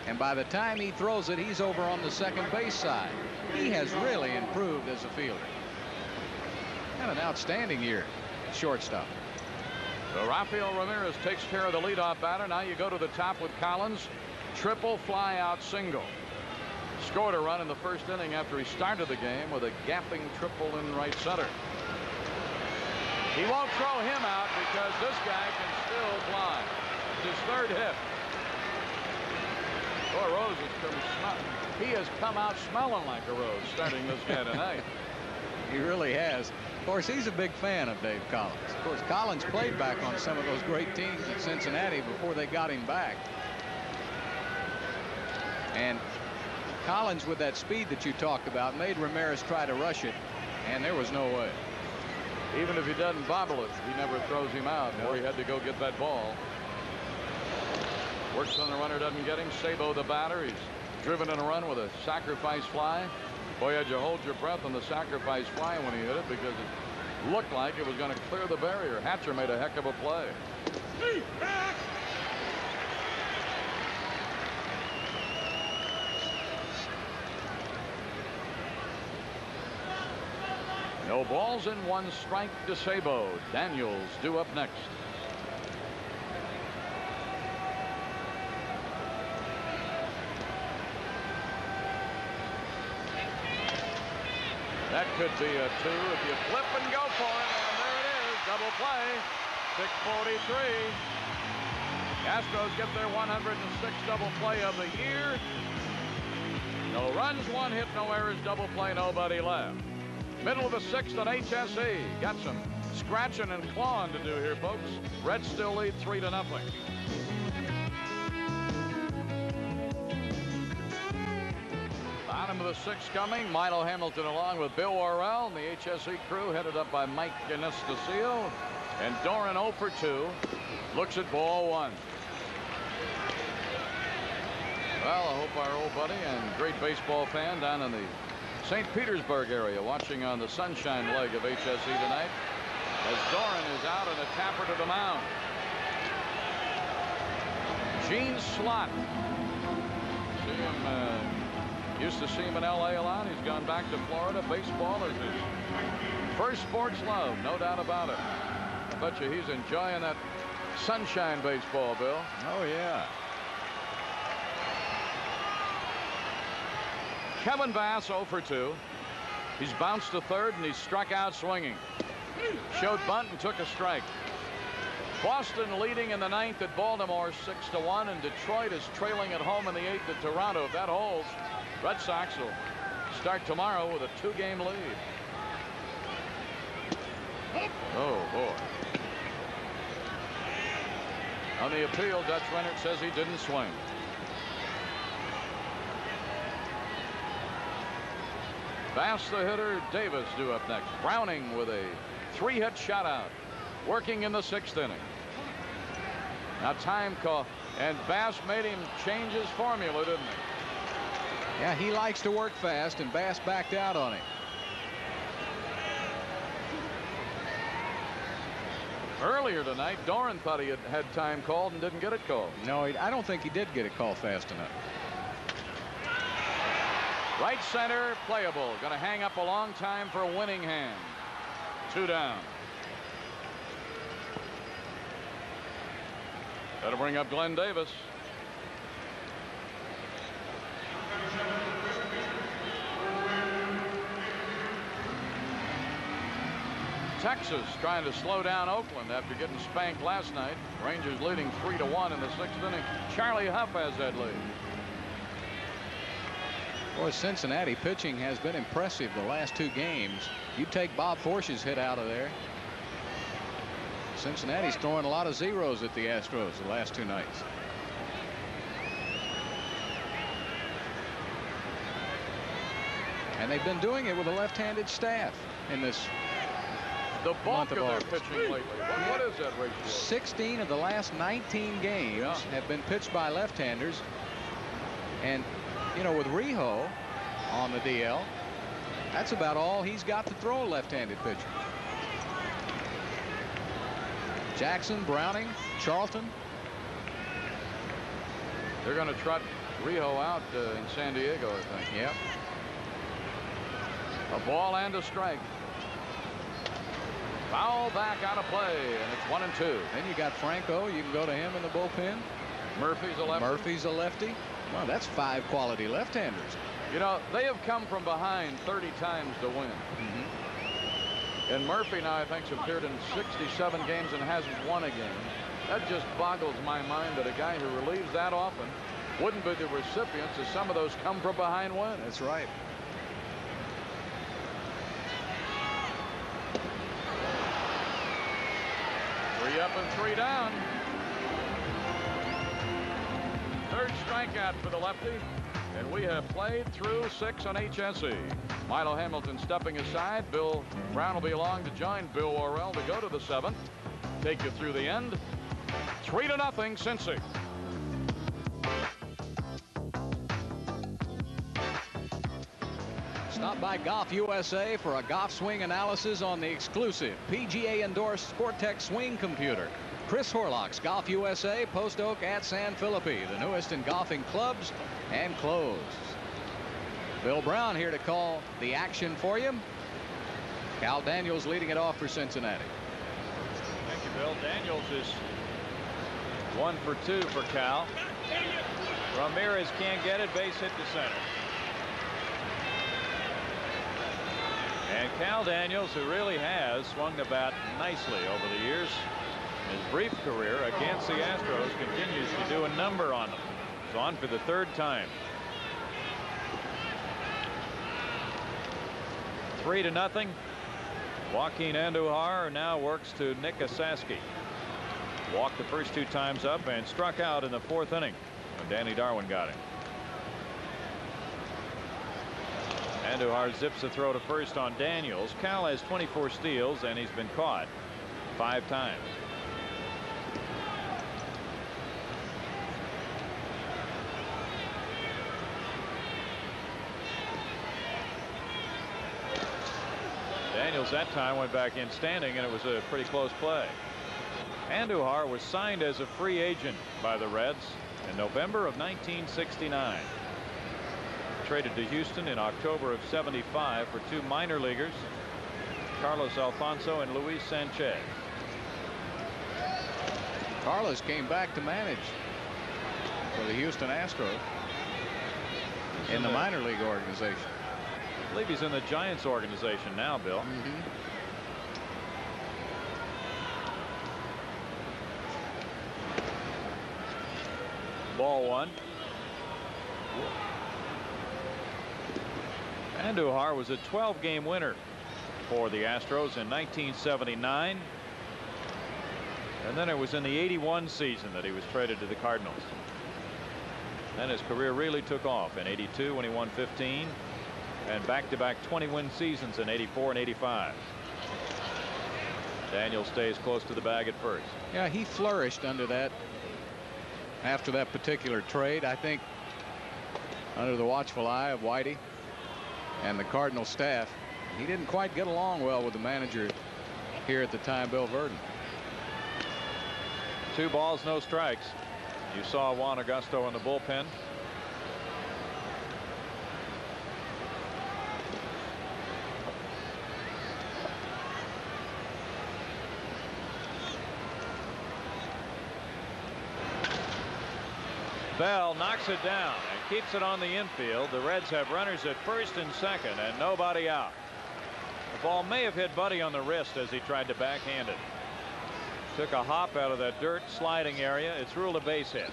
and by the time he throws it, he's over on the second base side. He has really improved as a fielder. And an outstanding year at shortstop. So Rafael Ramirez takes care of the leadoff batter. Now you go to the top with Collins. Triple fly out single. Scored a run in the first inning after he started the game with a gapping triple in right center. He won't throw him out because this guy can still fly. It's his 3rd hit. Boy, Rose he has come out smelling like a rose starting this guy tonight. He really has. Of course, he's a big fan of Dave Collins. Of course, Collins played back on some of those great teams at Cincinnati before they got him back. And Collins, with that speed that you talked about, made Ramirez try to rush it, and there was no way. Even if he doesn't bobble it, he never throws him out, or he had to go get that ball. Works on the runner, doesn't get him. Sabo, the batter, he's driven in a run with a sacrifice fly. Boy, had you hold your breath on the sacrifice fly when he hit it, because it looked like it was going to clear the barrier. Hatcher made a heck of a play. No balls and 1 strike to Sabo. Daniels due up next. That could be a 2 if you flip and go for it. And there it is. Double play. 6:43. Astros get their 106th double play of the year. No runs, 1 hit, no errors, double play, nobody left. Middle of the 6th at HSE. Got some scratching and clawing to do here, folks. Reds still lead 3-0. Bottom of the 6th coming. Milo Hamilton along with Bill Worrell and the HSE crew headed up by Mike Anastasio. And Doran 0 for 2. Looks at ball 1. Well, I hope our old buddy and great baseball fan down in the St. Petersburg area watching on the sunshine leg of HSE tonight as Doran is out and a tapper to the mound. Gene Slott. See him, used to see him in LA a lot. He's gone back to Florida. Baseball is his first sports love, no doubt about it. I bet you he's enjoying that sunshine baseball, Bill. Oh, yeah. Kevin Bass 0 for 2. He's bounced to 3rd and he's struck out swinging. Showed bunt and took a strike. Boston leading in the 9th at Baltimore 6-1, and Detroit is trailing at home in the 8th at Toronto. If that holds, Red Sox will start tomorrow with a 2-game lead. Oh boy. On the appeal, Dutch Rennert says he didn't swing. Bass the hitter, Davis due up next. Browning with a 3-hit shutout. working in the 6th inning. Now time call, and Bass made him change his formula, didn't he? Yeah, he likes to work fast, and Bass backed out on him. Earlier tonight, Doran thought he had time called and didn't get it called. No, I don't think he did get it called fast enough. Right center, playable. Going to hang up a long time for a winning hand. 2 down. That'll bring up Glenn Davis. Texas trying to slow down Oakland after getting spanked last night. Rangers leading 3-1 in the 6th inning. Charlie Huff has that lead. Boy, Cincinnati pitching has been impressive the last 2 games. You take Bob Forsch's hit out of there. Cincinnati's throwing a lot of zeros at the Astros the last 2 nights. And they've been doing it with a left-handed staff in this The bulk month of of their August. pitching lately. What is that ratio? 16 of the last 19 games have been pitched by left-handers. And, you know, with Rijo on the DL, that's about all he's got to throw a left-handed pitcher. Jackson, Browning, Charlton. They're going to trot Rijo out in San Diego, I think. Yep. A ball and a strike. Foul back out of play, and it's 1-2. Then you got Franco. You can go to him in the bullpen. Murphy's a lefty. Murphy's a lefty. Well, that's 5 quality left-handers. You know, they have come from behind 30 times to win. And Murphy now, I think, has appeared in 67 games and hasn't won a game. That just boggles my mind that a guy who relieves that often wouldn't be the recipients of some of those come from behind wins. That's right. Three up and 3 down. Third strikeout for the lefty. And we have played through 6 on HSE. Milo Hamilton stepping aside. Bill Brown will be along to join Bill Worrell to go to the 7th. Take you through the end. 3-0 Cincy. Stop by Golf USA for a golf swing analysis on the exclusive PGA endorsed Sportech swing computer. Chris Horlock's Golf USA, Post Oak at San Felipe, the newest in golfing clubs and clothes. Bill Brown here to call the action for you. Cal Daniels leading it off for Cincinnati. Thank you, Bill. Daniels is 1 for 2 for Cal. Ramirez can't get it. Base hit to center. And Cal Daniels, who really has swung the bat nicely over the years, his brief career against the Astros, continues to do a number on them. He's on for the 3rd time. 3-0. Joaquin Andujar now works to Nick Asaski. Walked the first 2 times up and struck out in the 4th inning when Danny Darwin got him. Andujar zips a throw to first on Daniels. Cal has 24 steals and he's been caught 5 times. Daniels that time went back in standing, and it was a pretty close play. Andujar was signed as a free agent by the Reds in November of 1969. Traded to Houston in October of '75 for 2 minor leaguers, Carlos Alfonso and Luis Sanchez. Carlos came back to manage for the Houston Astros in the minor league organization. I believe he's in the Giants organization now, Bill. Ball 1. Andujar was a 12-game winner for the Astros in 1979. And then it was in the '81 season that he was traded to the Cardinals. Then his career really took off in '82 when he won 15. And back-to-back 20-win seasons in '84 and '85. Daniel stays close to the bag at first. Yeah, he flourished under that. After that particular trade, I think under the watchful eye of Whitey and the Cardinal staff, he didn't quite get along well with the manager here at the time, Bill Verdon. 2 balls, no strikes. You saw Juan Augusto in the bullpen. Bell knocks it down and keeps it on the infield. The Reds have runners at first and second and nobody out. The ball may have hit Buddy on the wrist as he tried to backhand it. Took a hop out of that dirt sliding area. It's ruled a base hit.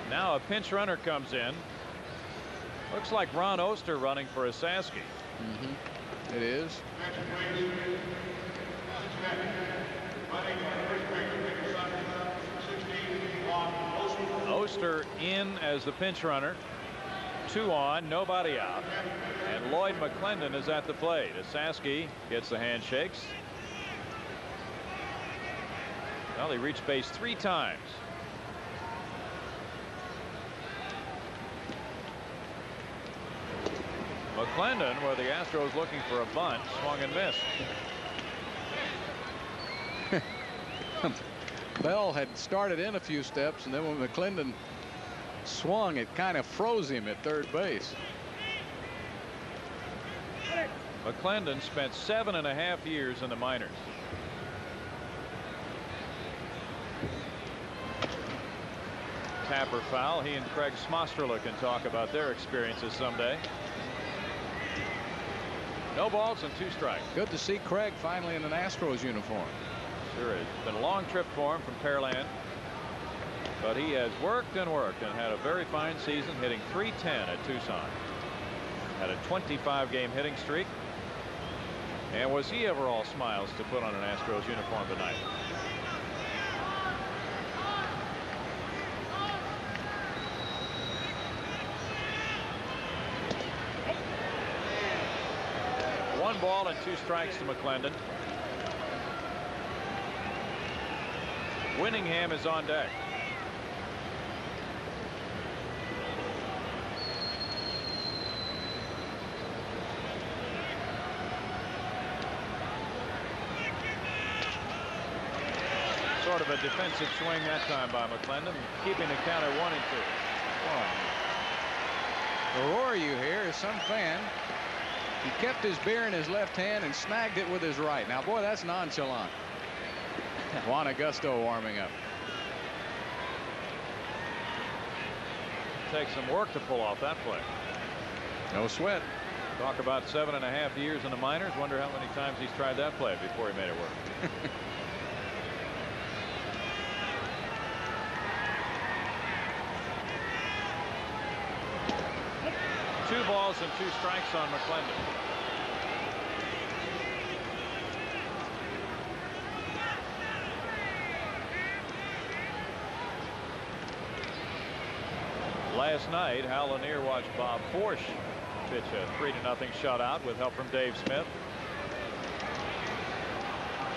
Now a pinch runner comes in. Looks like Ron Oster running for Asaski. It is. Oster in as the pinch runner. 2 on, nobody out, and Lloyd McClendon is at the plate. Asaski gets the handshakes. Well, he reached base 3 times. McClendon, where the Astros looking for a bunt, swung and missed. Bell had started in a few steps, and then when McClendon swung, it kind of froze him at third base. McClendon spent 7.5 years in the minors. Tapper foul. He and Craig Smostrela can talk about their experiences someday. No balls and 2 strikes. Good to see Craig finally in an Astros uniform. Sure is. Been a long trip for him from Pearland, but he has worked and worked and had a very fine season, hitting .310 at Tucson. Had a 25-game hitting streak. And was he ever all smiles to put on an Astros uniform tonight? One ball and 2 strikes to McClendon. Winningham is on deck. Sort of a defensive swing that time by McClendon, keeping the count at 1-2. The roar you hear is some fan. He kept his beer in his left hand and snagged it with his right. Now, boy, that's nonchalant. Juan Augusto warming up. Takes some work to pull off that play. No sweat. Talk about 7.5 years in the minors. Wonder how many times he's tried that play before he made it work. 2 balls and 2 strikes on McClendon. Last night, Hal Lanier watched Bob Forsch pitch a 3-0 shutout with help from Dave Smith.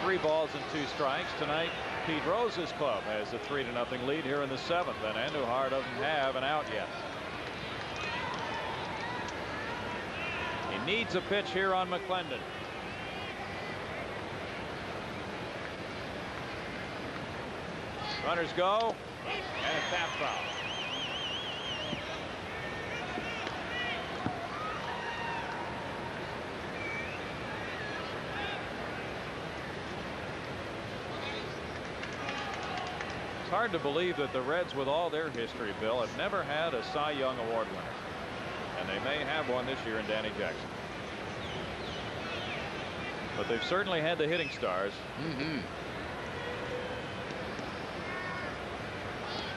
3 balls and 2 strikes. Tonight, Pete Rose's club has a 3-0 lead here in the 7th, and Andujar doesn't have an out yet. He needs a pitch here on McClendon. Runners go, and a tap foul. It's hard to believe that the Reds, with all their history, Bill, have never had a Cy Young Award winner. And they may have one this year in Danny Jackson. But they've certainly had the hitting stars.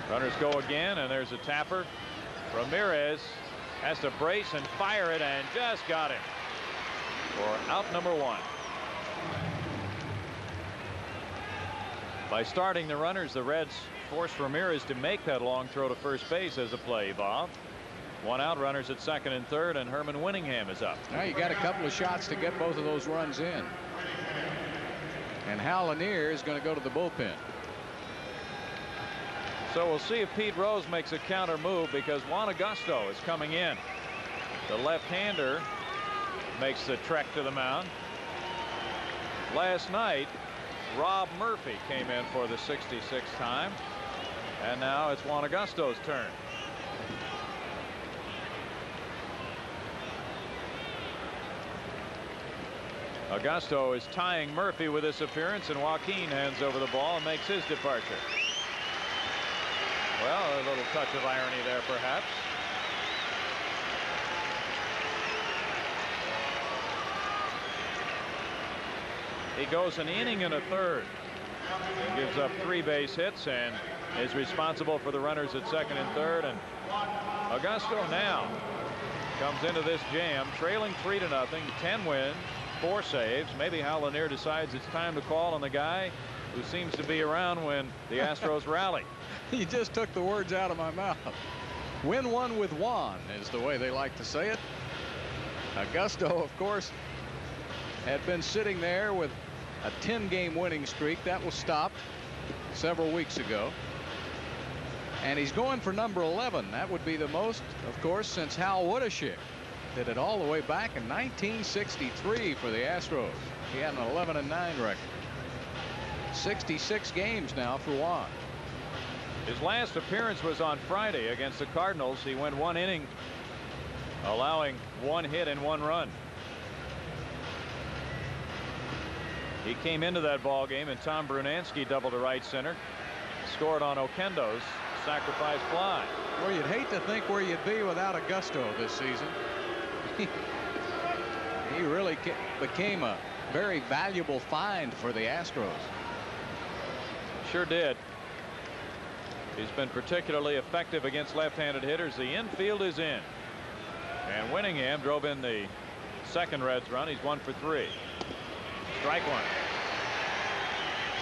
Runners go again, and there's a tapper. Ramirez has to brace and fire it, and just got him for out number 1. By starting the runners, the Reds forced Ramirez to make that long throw to first base as the play evolved. One out, runners at second and third, and Herman Winningham is up. Now you got a couple of shots to get both of those runs in. And Hal Lanier is going to go to the bullpen. So we'll see if Pete Rose makes a counter move, because Juan Augusto is coming in. The left-hander makes the trek to the mound. Last night, Rob Murphy came in for the 66th time, and now it's Juan Augusto's turn. Augusto is tying Murphy with this appearance, and Joaquin hands over the ball and makes his departure. Well, a little touch of irony there, perhaps. He goes an inning and a third. He gives up 3 base hits and is responsible for the runners at second and third. And Augusto now comes into this jam trailing 3-0, 10 wins, 4 saves. Maybe Hal Lanier decides it's time to call on the guy who seems to be around when the Astros rally. You just took the words out of my mouth. Win one with Juan is the way they like to say it. Augusto, of course, had been sitting there with a 10-game winning streak that was stopped several weeks ago, and he's going for number 11. That would be the most, of course, since Hal Woodashik did it all the way back in 1963 for the Astros. He had an 11-9 record. 66 games now for Juan. His last appearance was on Friday against the Cardinals. He went 1 inning, allowing 1 hit and 1 run. He came into that ball game, and Tom Brunansky doubled to right center, scored on Oquendo's sacrifice fly. Well, you'd hate to think where you'd be without Augusto this season. He really became a very valuable find for the Astros. Sure did. He's been particularly effective against left-handed hitters. The infield is in, and Winningham drove in the second Reds run. He's 1 for 3. Strike one.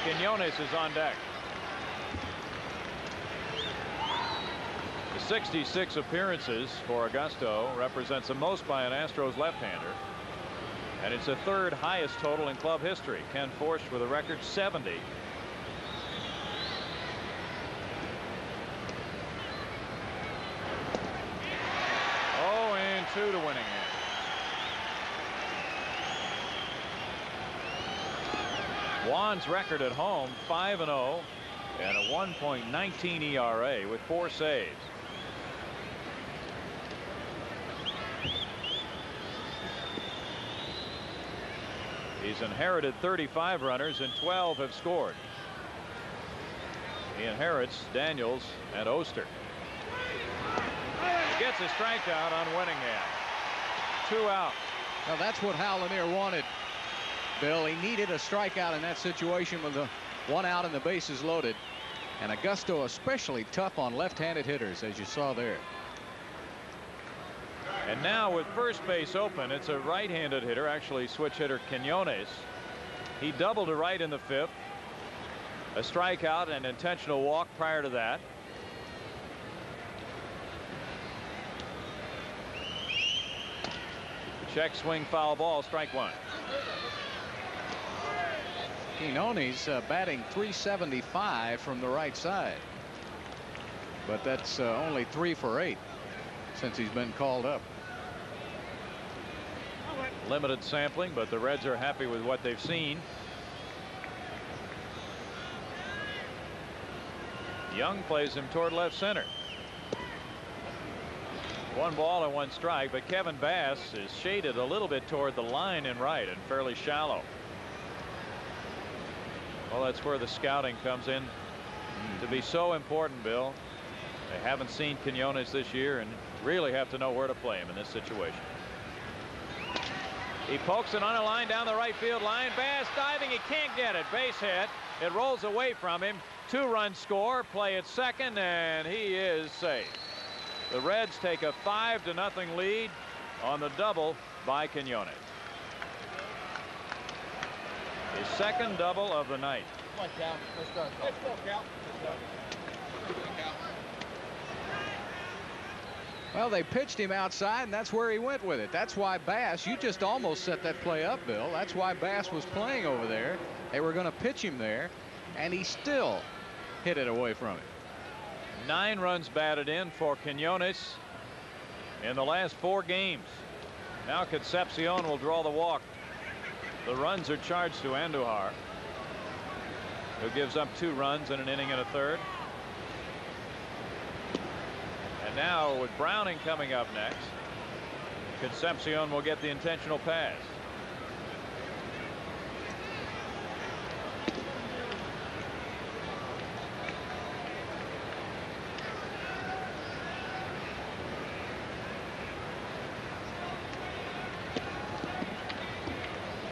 Quinones is on deck. The 66 appearances for Augusto represents the most by an Astros left-hander, and it's the 3rd highest total in club history. Ken Forsch with a record 70. Oh, and 2 to Winningham. Juan's record at home 5-0 and a 1.19 ERA with 4 saves. He's inherited 35 runners and 12 have scored. He inherits Daniels and Oster. He gets a strikeout on Winningham. 2 out. Now that's what Hal Lanier wanted, Bill. He needed a strikeout in that situation with the 1 out and the bases loaded. And Augusto especially tough on left-handed hitters, as you saw there. And now with first base open, it's a right-handed hitter, actually switch hitter Quinones. He doubled to right in the 5th. A strikeout and intentional walk prior to that. Check swing foul ball, strike 1. Quinones batting .375 from the right side, but that's only 3 for 8 since he's been called up. Limited sampling, but the Reds are happy with what they've seen. Young plays him toward left center. 1 ball and 1 strike, but Kevin Bass is shaded a little bit toward the line in right and fairly shallow. Well, that's where the scouting comes in to be so important, Bill. They haven't seen Quinones this year and really have to know where to play him in this situation. He pokes it on a line down the right field line. Bass diving. He can't get it. Base hit. It rolls away from him. 2-run score. Play at second, and he is safe. The Reds take a 5-0 lead on the double by Quinones. His second double of the night. Come on, Cal. Let's go. Let's go, Cal. Let's go. Well, they pitched him outside, and that's where he went with it. That's why Bass, you just almost set that play up, Bill. That's why Bass was playing over there. They were going to pitch him there, and he still hit it away from him. 9 runs batted in for Quinones in the last 4 games. Now Concepcion will draw the walk. The runs are charged to Andujar, who gives up 2 runs in an inning and a third. And now with Browning coming up next, Concepcion will get the intentional pass.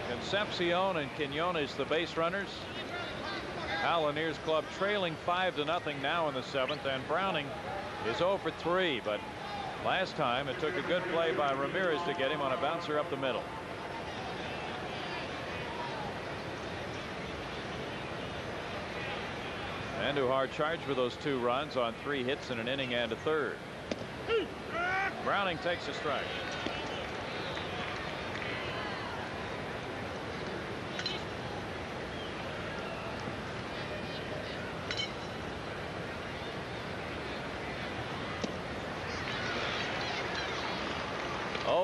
Concepcion and Quinones, the base runners. Pioneers Club trailing 5-0 now in the 7th, and Browning is 0 for 3, but last time it took a good play by Ramirez to get him on a bouncer up the middle. Andujar charged for those 2 runs on 3 hits in an inning and a third. Browning takes a strike.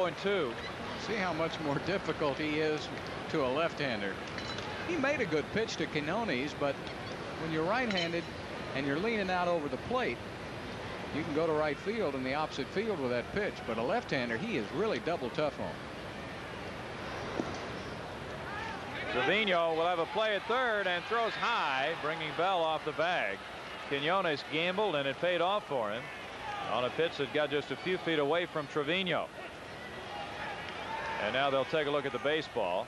And 2. See how much more difficult he is to a left-hander. He made a good pitch to Quinones, but when you're right-handed and you're leaning out over the plate, you can go to right field in the opposite field with that pitch, but a left-hander, he is really double tough on. Trevino will have a play at third and throws high, bringing Bell off the bag. Quinones gambled, and it paid off for him on a pitch that got just a few feet away from Trevino. And now they'll take a look at the baseball.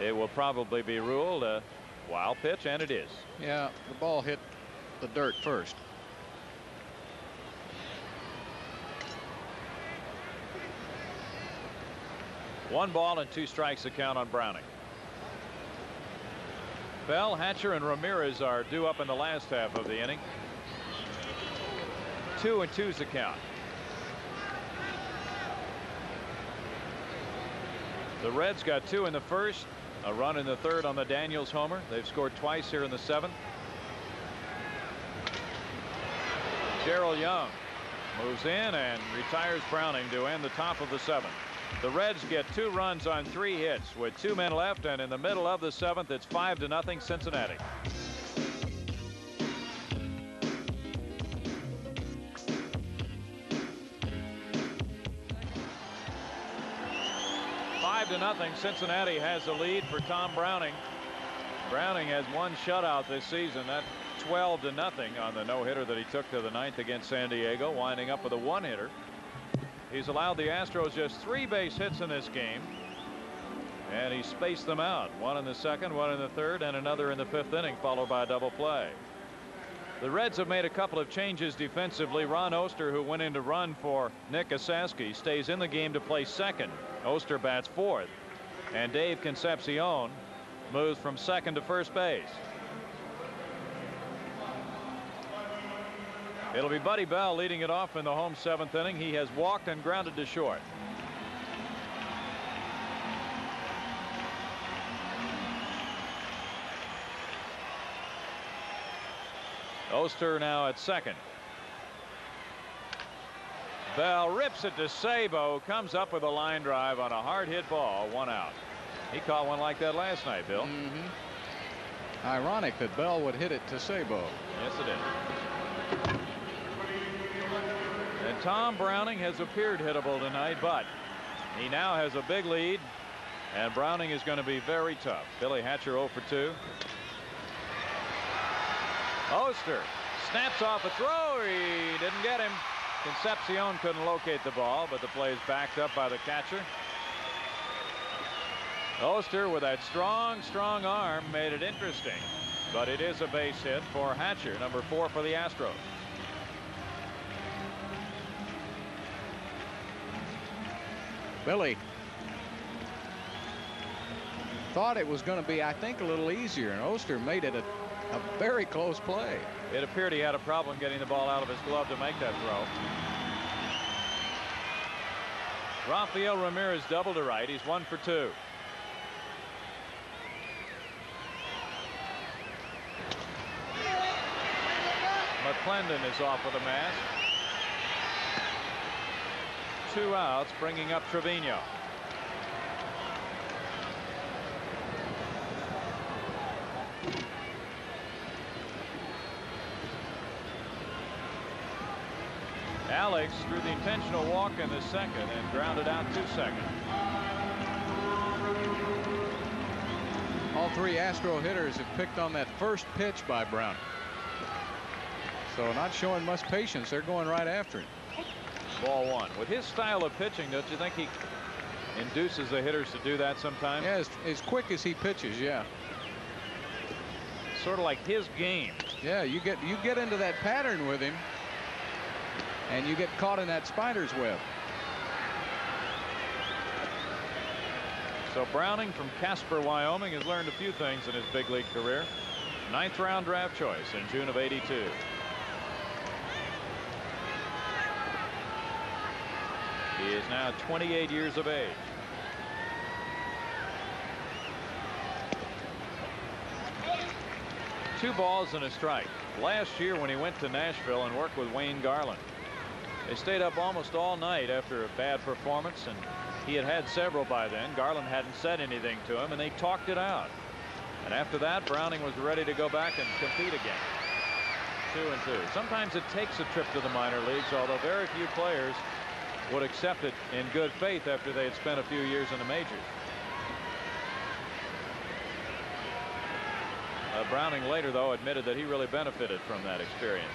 It will probably be ruled a wild pitch, and it is. Yeah, the ball hit the dirt first. One ball and 2 strikes to count on Browning. Bell, Hatcher, and Ramirez are due up in the last half of the inning. 2-2's the count. The Reds got 2 in the first, a run in the third on the Daniels homer. They've scored twice here in the 7th. Darrell Young moves in and retires Browning to end the top of the 7th. The Reds get 2 runs on 3 hits with 2 men left, and in the middle of the 7th, it's 5-0 Cincinnati. Nothing. Cincinnati has the lead for Tom Browning. Browning has 1 shutout this season. That's 12-0 on the no-hitter that he took to the 9th against San Diego, winding up with a 1-hitter. He's allowed the Astros just 3 base hits in this game, and he spaced them out. 1 in the 2nd, 1 in the 3rd, and another in the 5th inning, followed by a double play. The Reds have made a couple of changes defensively. Ron Oster, who went in to run for Nick Asaski, stays in the game to play 2nd. Oster bats 4th, and Dave Concepcion moves from 2nd to 1st base. It'll be Buddy Bell leading it off in the home 7th inning. He has walked and grounded to short. Oster now at 2nd. Bell rips it to Sabo, comes up with a line drive on a hard hit ball, 1 out. He caught one like that last night, Bill. Ironic that Bell would hit it to Sabo. Yes, it is. And Tom Browning has appeared hittable tonight, but he now has a big lead, and Browning is going to be very tough. Billy Hatcher 0 for 2. Oster snaps off a throw. He didn't get him. Concepcion couldn't locate the ball, but the play is backed up by the catcher. Oster with that strong arm made it interesting, but it is a base hit for Hatcher, number 4 for the Astros. Billy thought it was going to be, I think, a little easier, and Oster made it a very close play. It appeared he had a problem getting the ball out of his glove to make that throw. Rafael Ramirez double to right. He's 1 for 2. McClendon is off with a mask. 2 outs, bringing up Trevino. Alex threw the intentional walk in the second and grounded out 2 seconds. All 3 Astro hitters have picked on that first pitch by Browning. So not showing much patience. They're going right after it. Ball 1. With his style of pitching, don't you think he induces the hitters to do that sometimes? Yeah, as quick as he pitches, yeah. Sort of like his game. Yeah, you get into that pattern with him, and you get caught in that spider's web. So Browning from Casper, Wyoming, has learned a few things in his big league career. 9th round draft choice in June of '82. He is now 28 years of age. Two balls and a strike. Last year when he went to Nashville and worked with Wayne Garland, they stayed up almost all night after a bad performance, and he had had several by then. Garland hadn't said anything to him, and they talked it out. And after that, Browning was ready to go back and compete again. 2-2. Sometimes it takes a trip to the minor leagues, although very few players would accept it in good faith after they had spent a few years in the majors. Browning later, though, admitted that he really benefited from that experience.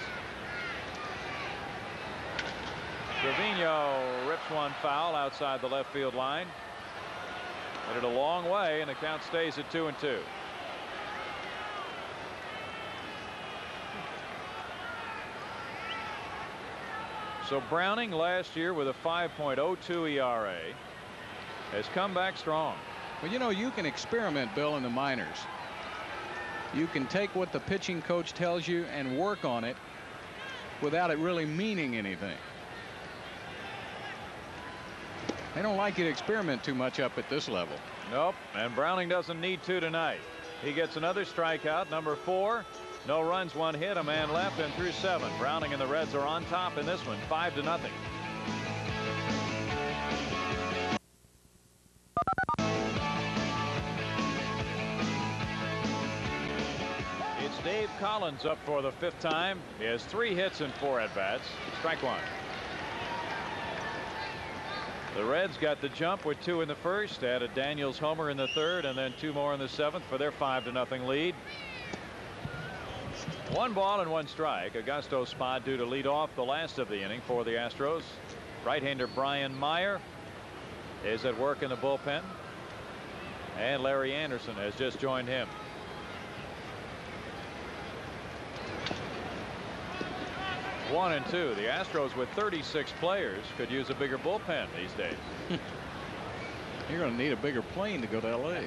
Trevino rips one foul outside the left field line. Hit it a long way, and the count stays at 2-2. So Browning last year with a 5.02 ERA has come back strong. Well, you know, you can experiment, Bill, in the minors. You can take what the pitching coach tells you and work on it without it really meaning anything. They don't like you to experiment too much up at this level. Nope, and Browning doesn't need to tonight. He gets another strikeout, number 4. No runs, 1 hit, a man left, and through 7. Browning and the Reds are on top in this one, 5-0. It's Dave Collins up for the 5th time. He has 3 hits and 4 at-bats. Strike 1. The Reds got the jump with 2 in the first, added Daniels' homer in the 3rd, and then 2 more in the 7th for their 5-0 lead. 1 ball and 1 strike. Augusto spot due to lead off the last of the inning for the Astros. Right-hander Brian Meyer is at work in the bullpen, and Larry Anderson has just joined him. One and two. The Astros with 36 players could use a bigger bullpen these days. You're going to need a bigger plane to go to LA.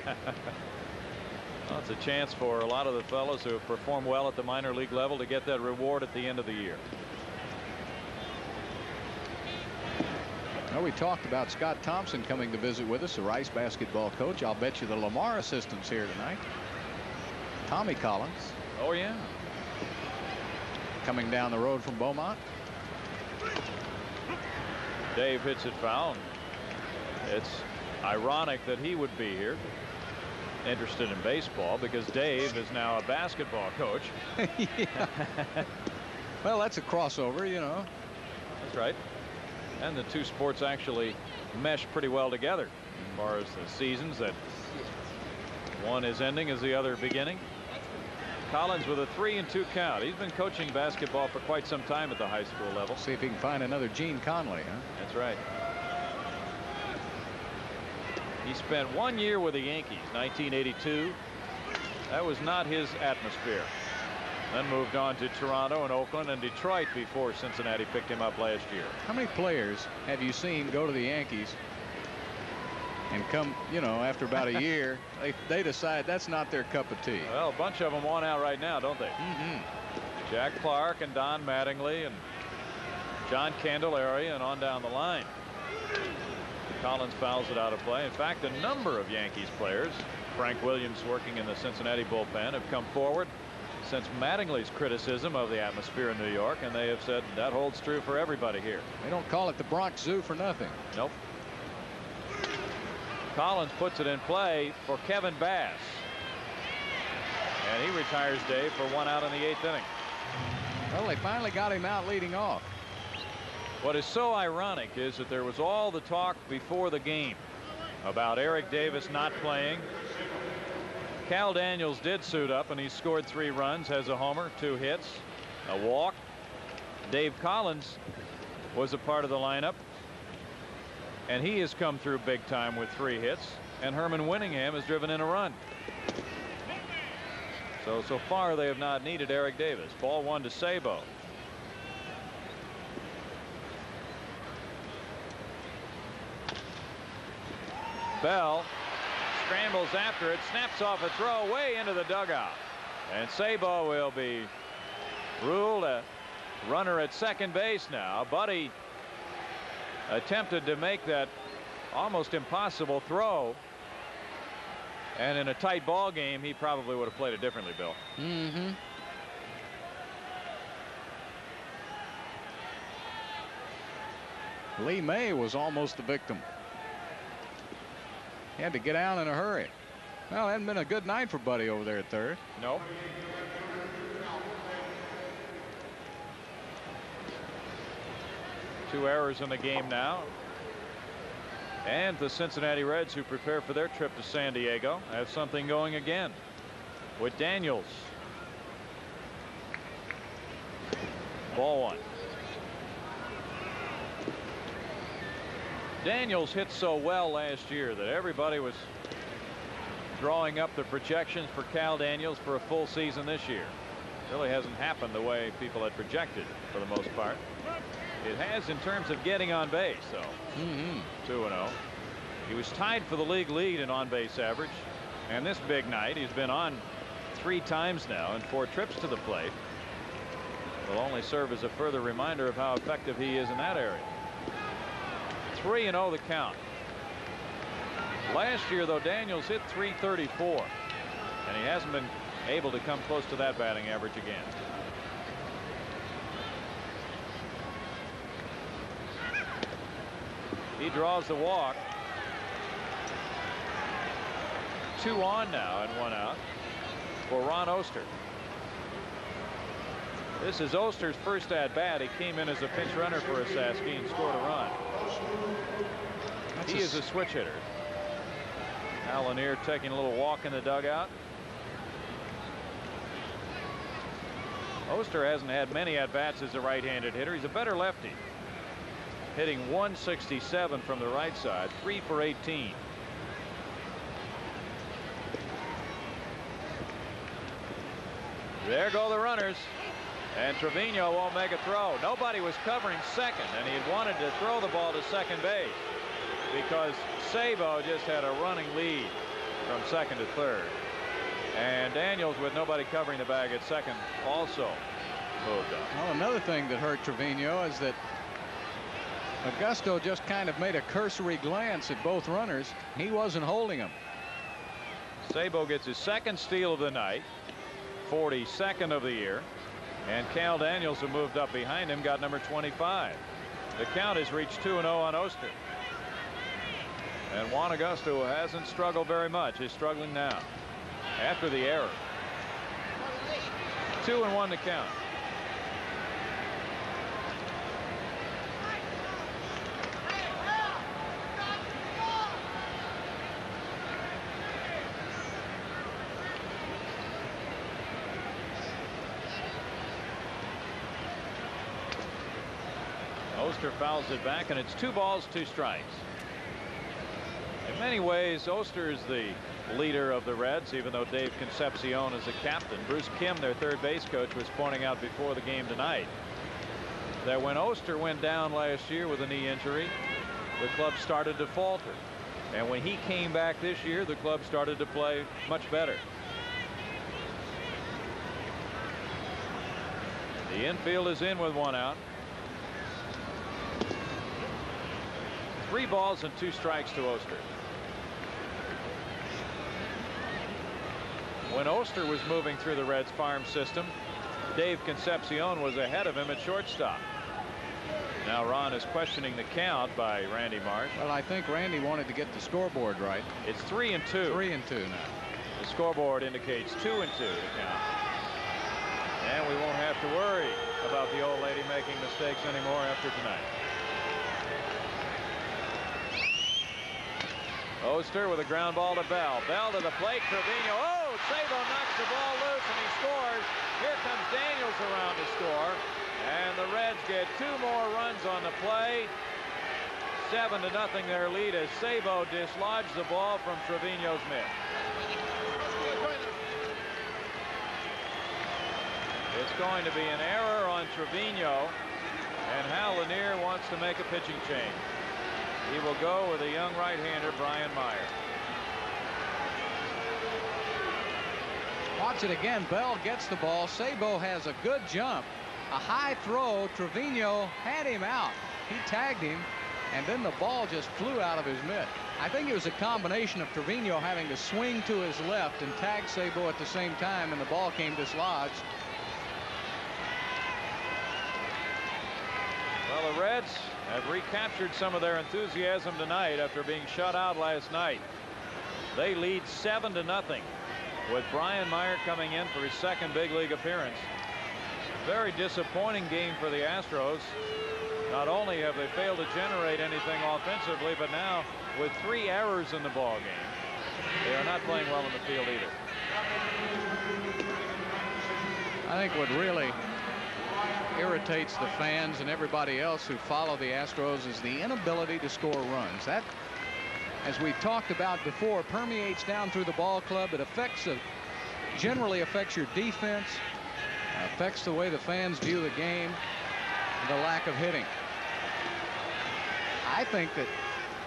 Well, it's a chance for a lot of the fellows who have performed well at the minor league level to get that reward at the end of the year. Well, we talked about Scott Thompson coming to visit with us, the Rice basketball coach. I'll bet you the Lamar assistant's here tonight. Tommy Collins. Oh, yeah. Coming down the road from Beaumont. Dave hits it foul. It's ironic that he would be here, interested in baseball, because Dave is now a basketball coach. Yeah. Well, that's a crossover, you know. That's right. And the two sports actually mesh pretty well together as far as the seasons, that one is ending as the other beginning. Collins with a 3-2 count. He's been coaching basketball for quite some time at the high school level. See if he can find another Gene Conley, huh? That's right. He spent 1 year with the Yankees, 1982. That was not his atmosphere. Then moved on to Toronto and Oakland and Detroit before Cincinnati picked him up last year. How many players have you seen go to the Yankees and come, you know, after about a year, they decide that's not their cup of tea? Well, a bunch of them want out right now, don't they? Mm-hmm. Jack Clark and Don Mattingly and John Candelaria and on down the line. Collins fouls it out of play. In fact, a number of Yankees players, Frank Williams working in the Cincinnati bullpen, have come forward since Mattingly's criticism of the atmosphere in New York, and they have said that holds true for everybody here. They don't call it the Bronx Zoo for nothing. Nope. Collins puts it in play for Kevin Bass, and he retires Dave for 1 out in the 8th inning. Well, they finally got him out leading off. What is so ironic is that there was all the talk before the game about Eric Davis not playing. Cal Daniels did suit up, and he scored 3 runs, has a homer, 2 hits, a walk. Dave Collins was a part of the lineup, and he has come through big time with 3 hits, and Herman Winningham has driven in a run. So far they have not needed Eric Davis. Ball 1 to Sabo. Bell scrambles after it, snaps off a throw way into the dugout, and Sabo will be ruled a runner at second base now. Buddy attempted to make that almost impossible throw, and in a tight ball game he probably would have played it differently, Bill. Lee May was almost the victim. He had to get out in a hurry. Well, it hadn't been a good night for Buddy over there at third. No. Two errors in the game now. And the Cincinnati Reds, who prepare for their trip to San Diego, have something going again with Daniels. Ball 1. Daniels hit so well last year that everybody was drawing up the projections for Cal Daniels for a full season this year. Really hasn't happened the way people had projected for the most part. It has in terms of getting on base, though. 2-0. He was tied for the league lead in on base average, and this big night he's been on 3 times now and 4 trips to the plate. Will only serve as a further reminder of how effective he is in that area. 3-0 the count. Last year, though, Daniels hit .334, and he hasn't been able to come close to that batting average again. He draws the walk. 2 on now and 1 out for Ron Oster. This is Oster's first at bat. He came in as a pinch runner for Asaski and scored a run. He is a switch hitter. Al Lanier taking a little walk in the dugout. Oster hasn't had many at bats as a right-handed hitter. He's a better lefty, hitting .167 from the right side, 3 for 18. There go the runners, and Trevino won't make a throw. Nobody was covering second, and he had wanted to throw the ball to second base because Sabo just had a running lead from second to third, and Daniels, with nobody covering the bag at second, also moved up. Well, another thing that hurt Trevino is that Augusto just kind of made a cursory glance at both runners. He wasn't holding them. Sabo gets his second steal of the night, 42nd of the year, and Cal Daniels, who moved up behind him, got number 25. The count has reached 2-0 on Oster, and Juan Augusto, who hasn't struggled very much, is struggling now after the error. 2-1 to count. Oster fouls it back, and it's 2 balls, 2 strikes. In many ways, Oster is the leader of the Reds, even though Dave Concepcion is the captain. Bruce Kim, their third base coach, was pointing out before the game tonight that when Oster went down last year with a knee injury, the club started to falter, and when he came back this year, the club started to play much better. The infield is in with 1 out. 3 balls and 2 strikes to Oster. When Oster was moving through the Reds farm system, Dave Concepcion was ahead of him at shortstop. Now Ron is questioning the count by Randy Marsh. Well, I think Randy wanted to get the scoreboard right. It's 3-2. 3-2 now. The scoreboard indicates 2-2 to count. And we won't have to worry about the old lady making mistakes anymore after tonight. Oster with a ground ball to Bell. Bell to the plate. Trevino. Oh, Sabo knocks the ball loose and he scores. Here comes Daniels around to score. And the Reds get 2 more runs on the play. 7-0 their lead as Sabo dislodged the ball from Trevino's mitt. It's going to be an error on Trevino, and Hal Lanier wants to make a pitching change. He will go with a young right-hander, Brian Meyer. Watch it again. Bell gets the ball. Sabo has a good jump. A high throw. Trevino had him out. He tagged him, and then the ball just flew out of his mitt. I think it was a combination of Trevino having to swing to his left and tag Sabo at the same time, and the ball came dislodged. Well, the Reds have recaptured some of their enthusiasm tonight after being shut out last night. They lead 7-0 with Brian Meyer coming in for his 2nd big league appearance. Very disappointing game for the Astros. Not only have they failed to generate anything offensively, but now with 3 errors in the ball game, they are not playing well in the field either. I think what really irritates the fans and everybody else who follow the Astros is the inability to score runs. That, as we've talked about before, permeates down through the ball club. It generally affects your defense, affects the way the fans view the game, the lack of hitting. I think that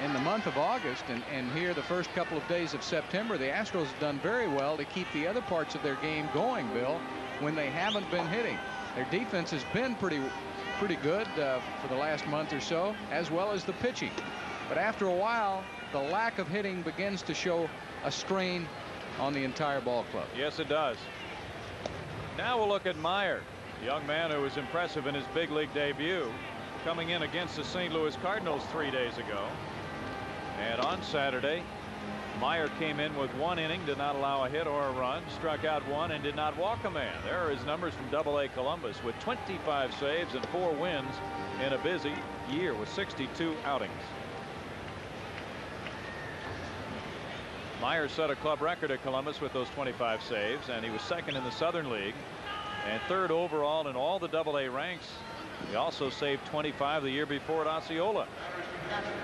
in the month of August and here the first couple of days of September, the Astros have done very well to keep the other parts of their game going, Bill, when they haven't been hitting. Their defense has been pretty good for the last month or so, as well as the pitching. But after a while, the lack of hitting begins to show a strain on the entire ball club. Yes, it does. Now we'll look at Meyer, the young man who was impressive in his big league debut, coming in against the St. Louis Cardinals 3 days ago. And on Saturday, Meyer came in with 1 inning, did not allow a hit or a run, struck out 1, and did not walk a man. There are his numbers from Double-A Columbus with 25 saves and 4 wins in a busy year with 62 outings. Meyer set a club record at Columbus with those 25 saves, and he was 2nd in the Southern League and 3rd overall in all the Double-A ranks. He also saved 25 the year before at Osceola.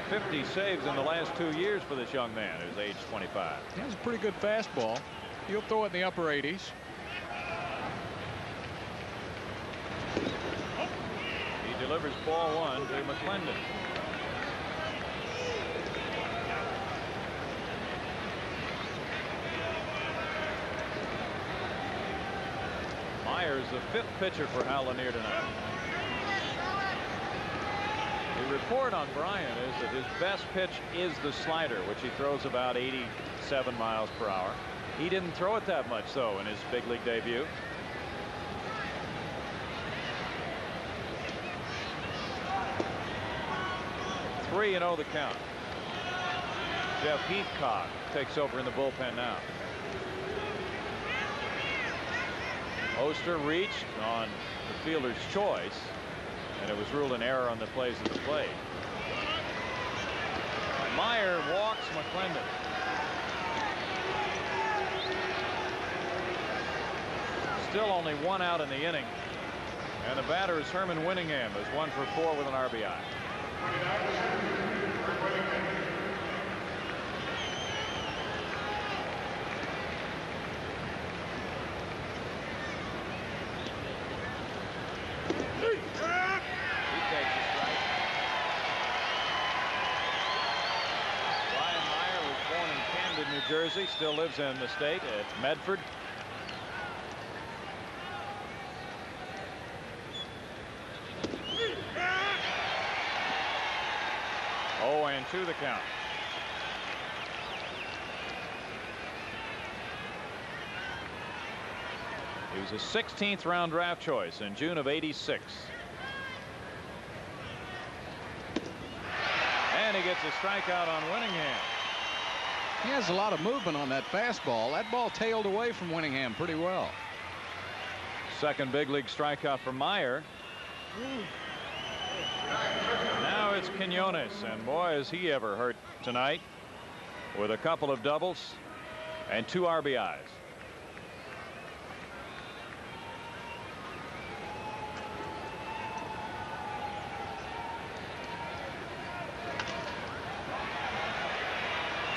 50 saves in the last 2 years for this young man who's age 25. He has a pretty good fastball. He'll throw it in the upper 80s. He delivers ball 1 to McClendon. Myers, the 5th pitcher for Hal Lanier tonight. The report on Brian is that his best pitch is the slider, which he throws about 87 miles per hour. He didn't throw it that much, though, in his big league debut. Three and 0 the count. Jeff Heathcock takes over in the bullpen now. Oster reached on the fielder's choice, and it was ruled an error on the plays of the plate. Meyer walks McClendon. Still only 1 out in the inning, and the batter is Herman Winningham, who's 1 for 4 with an RBI. Jersey, still lives in the state at Medford. Oh, 0-2 the count. He was a 16th round draft choice in June of '86. And he gets a strikeout on Winningham. He has a lot of movement on that fastball. That ball tailed away from Winningham pretty well. Second big league strikeout for Meyer. Now it's Quinones, and boy, is he ever hurt tonight with a couple of doubles and 2 RBIs.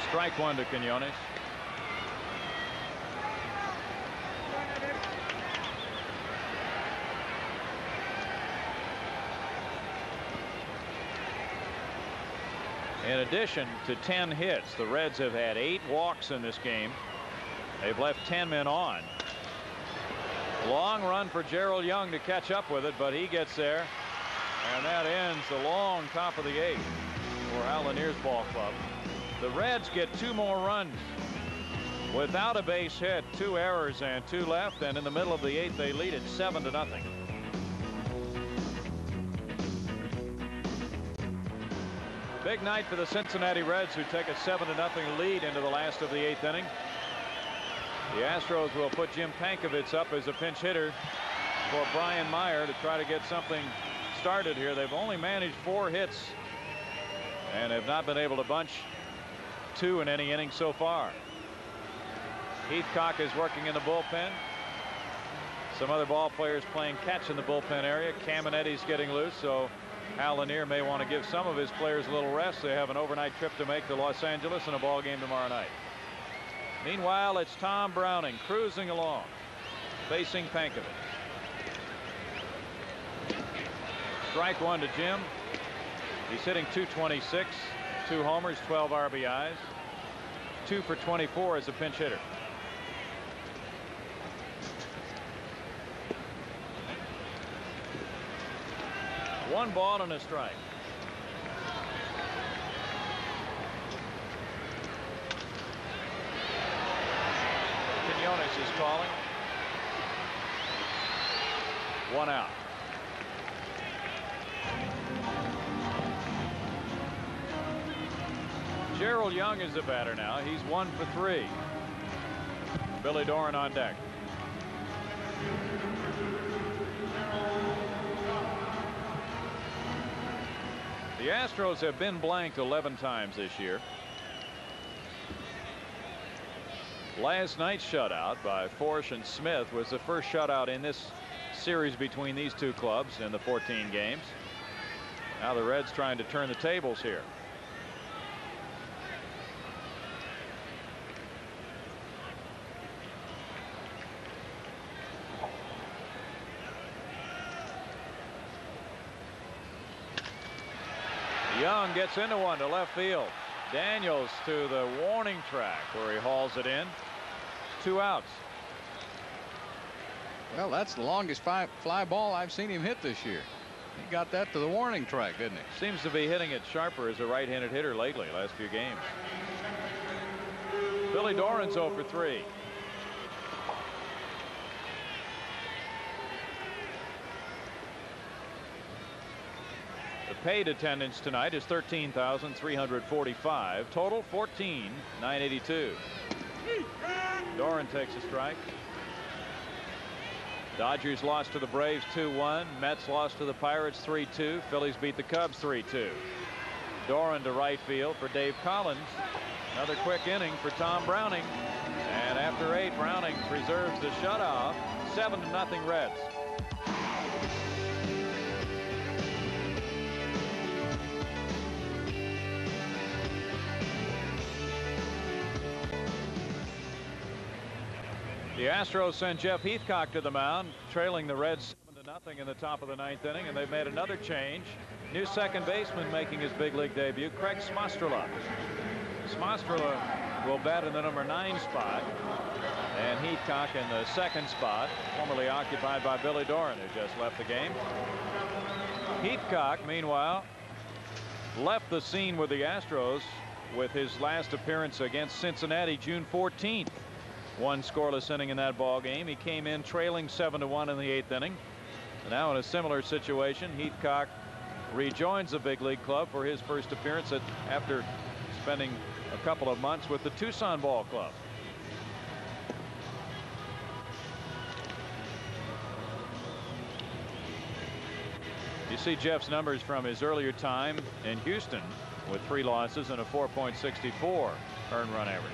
Strike 1 to Quinones. In addition to 10 hits, the Reds have had 8 walks in this game. They've left 10 men on. Long run for Gerald Young to catch up with it, but he gets there, and that ends the long top of the 8th for Al Lanier's ball club. The Reds get 2 more runs without a base hit, 2 errors and 2 left, and in the middle of the 8th they lead it 7-0. Big night for the Cincinnati Reds, who take a 7-0 lead into the last of the 8th inning. The Astros will put Jim Pankovitz up as a pinch hitter for Brian Meyer to try to get something started here. They've only managed 4 hits and have not been able to bunch 2 in any inning so far. Heathcock is working in the bullpen. Some other ball players playing catch in the bullpen area. Caminetti's getting loose, so Al Lanier may want to give some of his players a little rest. They have an overnight trip to make to Los Angeles and a ball game tomorrow night. Meanwhile, it's Tom Browning cruising along, facing Pankovitz. Strike 1 to Jim. He's hitting .226, 2 homers, 12 RBIs, 2 for 24 as a pinch hitter. One ball and a strike. Quinones is calling. 1 out. Gerald Young is the batter now. He's 1 for 3. Billy Doran on deck. The Astros have been blanked 11 times this year. Last night's shutout by Forsh and Smith was the first shutout in this series between these two clubs in the 14 games. Now the Reds trying to turn the tables here. Young gets into one to left field. Daniels to the warning track where he hauls it in. 2 outs. Well, that's the longest fly ball I've seen him hit this year. He got that to the warning track, didn't he? Seems to be hitting it sharper as a right-handed hitter lately, last few games. Billy Doran's 0 for 3. The paid attendance tonight is 13,345. Total 14,982. Doran takes a strike. Dodgers lost to the Braves 2-1. Mets lost to the Pirates 3-2. Phillies beat the Cubs 3-2. Doran to right field for Dave Collins. Another quick inning for Tom Browning. And after 8, Browning preserves the shutout. 7-0 Reds. The Astros sent Jeff Heathcock to the mound, trailing the Reds 7-0 in the top of the 9th inning, and they've made another change. New second baseman making his big league debut, Craig Smostrela. Smostrela will bat in the number 9 spot, and Heathcock in the 2nd spot, formerly occupied by Billy Doran, who just left the game. Heathcock, meanwhile, left the scene with the Astros with his last appearance against Cincinnati June 14th. One scoreless inning in that ball game. He came in trailing 7-1 in the 8th inning. And now in a similar situation, Heathcock rejoins the big league club for his first appearance after spending a couple of months with the Tucson Ball Club. You see Jeff's numbers from his earlier time in Houston with 3 losses and a 4.64 earned run average.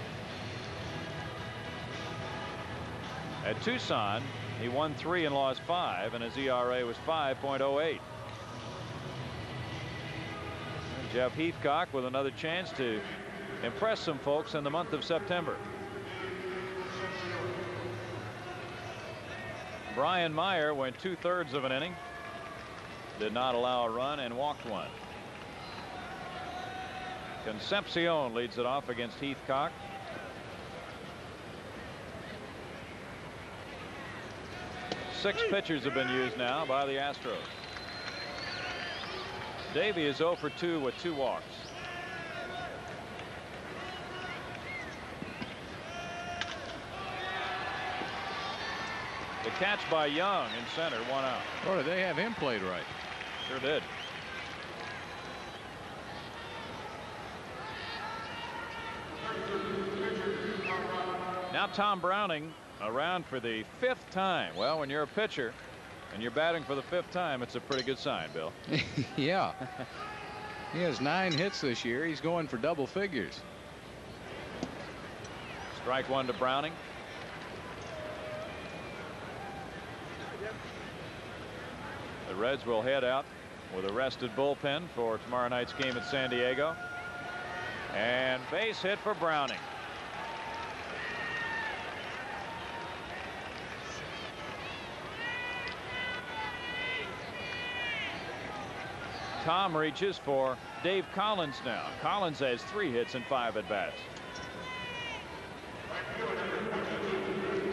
At Tucson, he won 3 and lost 5, and his ERA was 5.08. Jeff Heathcock with another chance to impress some folks in the month of September. Brian Meyer went 2/3 of an inning, did not allow a run, and walked 1. Concepcion leads it off against Heathcock. Six pitchers have been used now by the Astros. Davey is 0 for 2 with 2 walks. The catch by Young in center, 1 out. Boy, did they have him played right. Sure did. Now Tom Browning around for the 5th time. Well, when you're a pitcher and you're batting for the 5th time, it's a pretty good sign, Bill. Yeah. He has 9 hits this year. He's going for double figures. Strike 1 to Browning. The Reds will head out with a rested bullpen for tomorrow night's game at San Diego. And base hit for Browning. Tom reaches for Dave Collins now. Collins has 3 hits and 5 at-bats.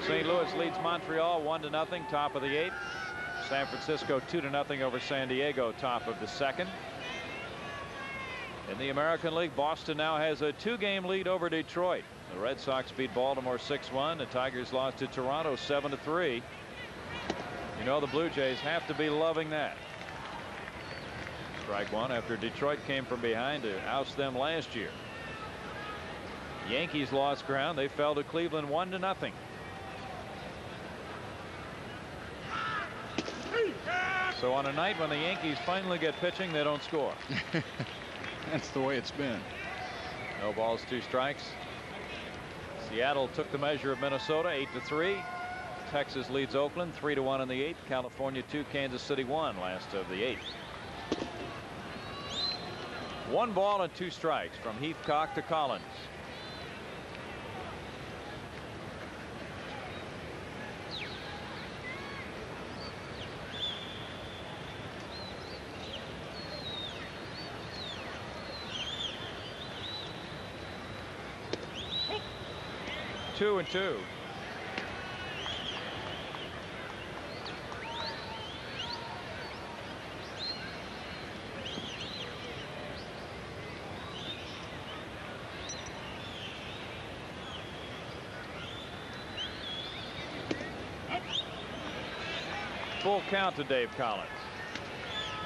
St. Louis leads Montreal 1-0, top of the 8th. San Francisco 2-0 over San Diego, top of the 2nd. In the American League, Boston now has a 2-game lead over Detroit. The Red Sox beat Baltimore 6-1. The Tigers lost to Toronto 7-3. You know the Blue Jays have to be loving that. Strike 1 after Detroit came from behind to oust them last year. Yankees lost ground. They fell to Cleveland 1-0. So on a night when the Yankees finally get pitching, they don't score. That's the way it's been. No balls, 2 strikes. Seattle took the measure of Minnesota 8-3. Texas leads Oakland 3-1 in the 8th. California 2, Kansas City 1, last of the 8th. 1 ball and 2 strikes from Heathcock to Collins. Two and 2. Full count to Dave Collins.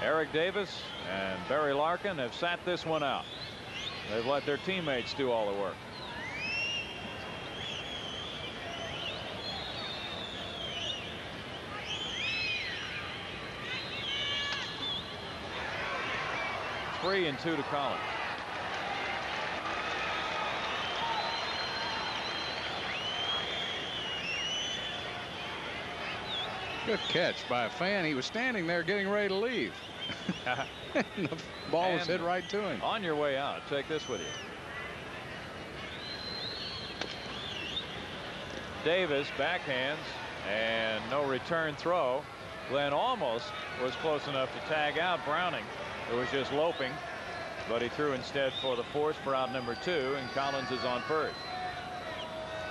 Eric Davis and Barry Larkin have sat this one out. They've let their teammates do all the work. Three and 2 to Collins. Good catch by a fan. He was standing there getting ready to leave. The ball was hit right to him. On your way out, take this with you. Davis backhands and no return throw. Glenn almost was close enough to tag out Browning. It was just loping, but he threw instead for the 4th for out number 2, and Collins is on first.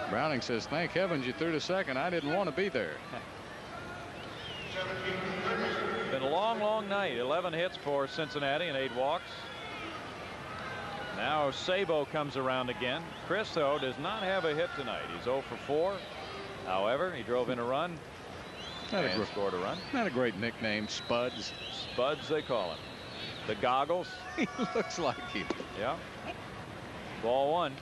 Browning says, thank heavens you threw to second. I didn't want to be there. Been a long night. 11 hits for Cincinnati and 8 walks. Now Sabo comes around again. Chris, though, does not have a hit tonight. He's 0 for 4. However, he drove in a run and scored a run. Not a great nickname, Spuds. Spuds, they call him. The goggles. He looks like him. Yeah. Ball 1.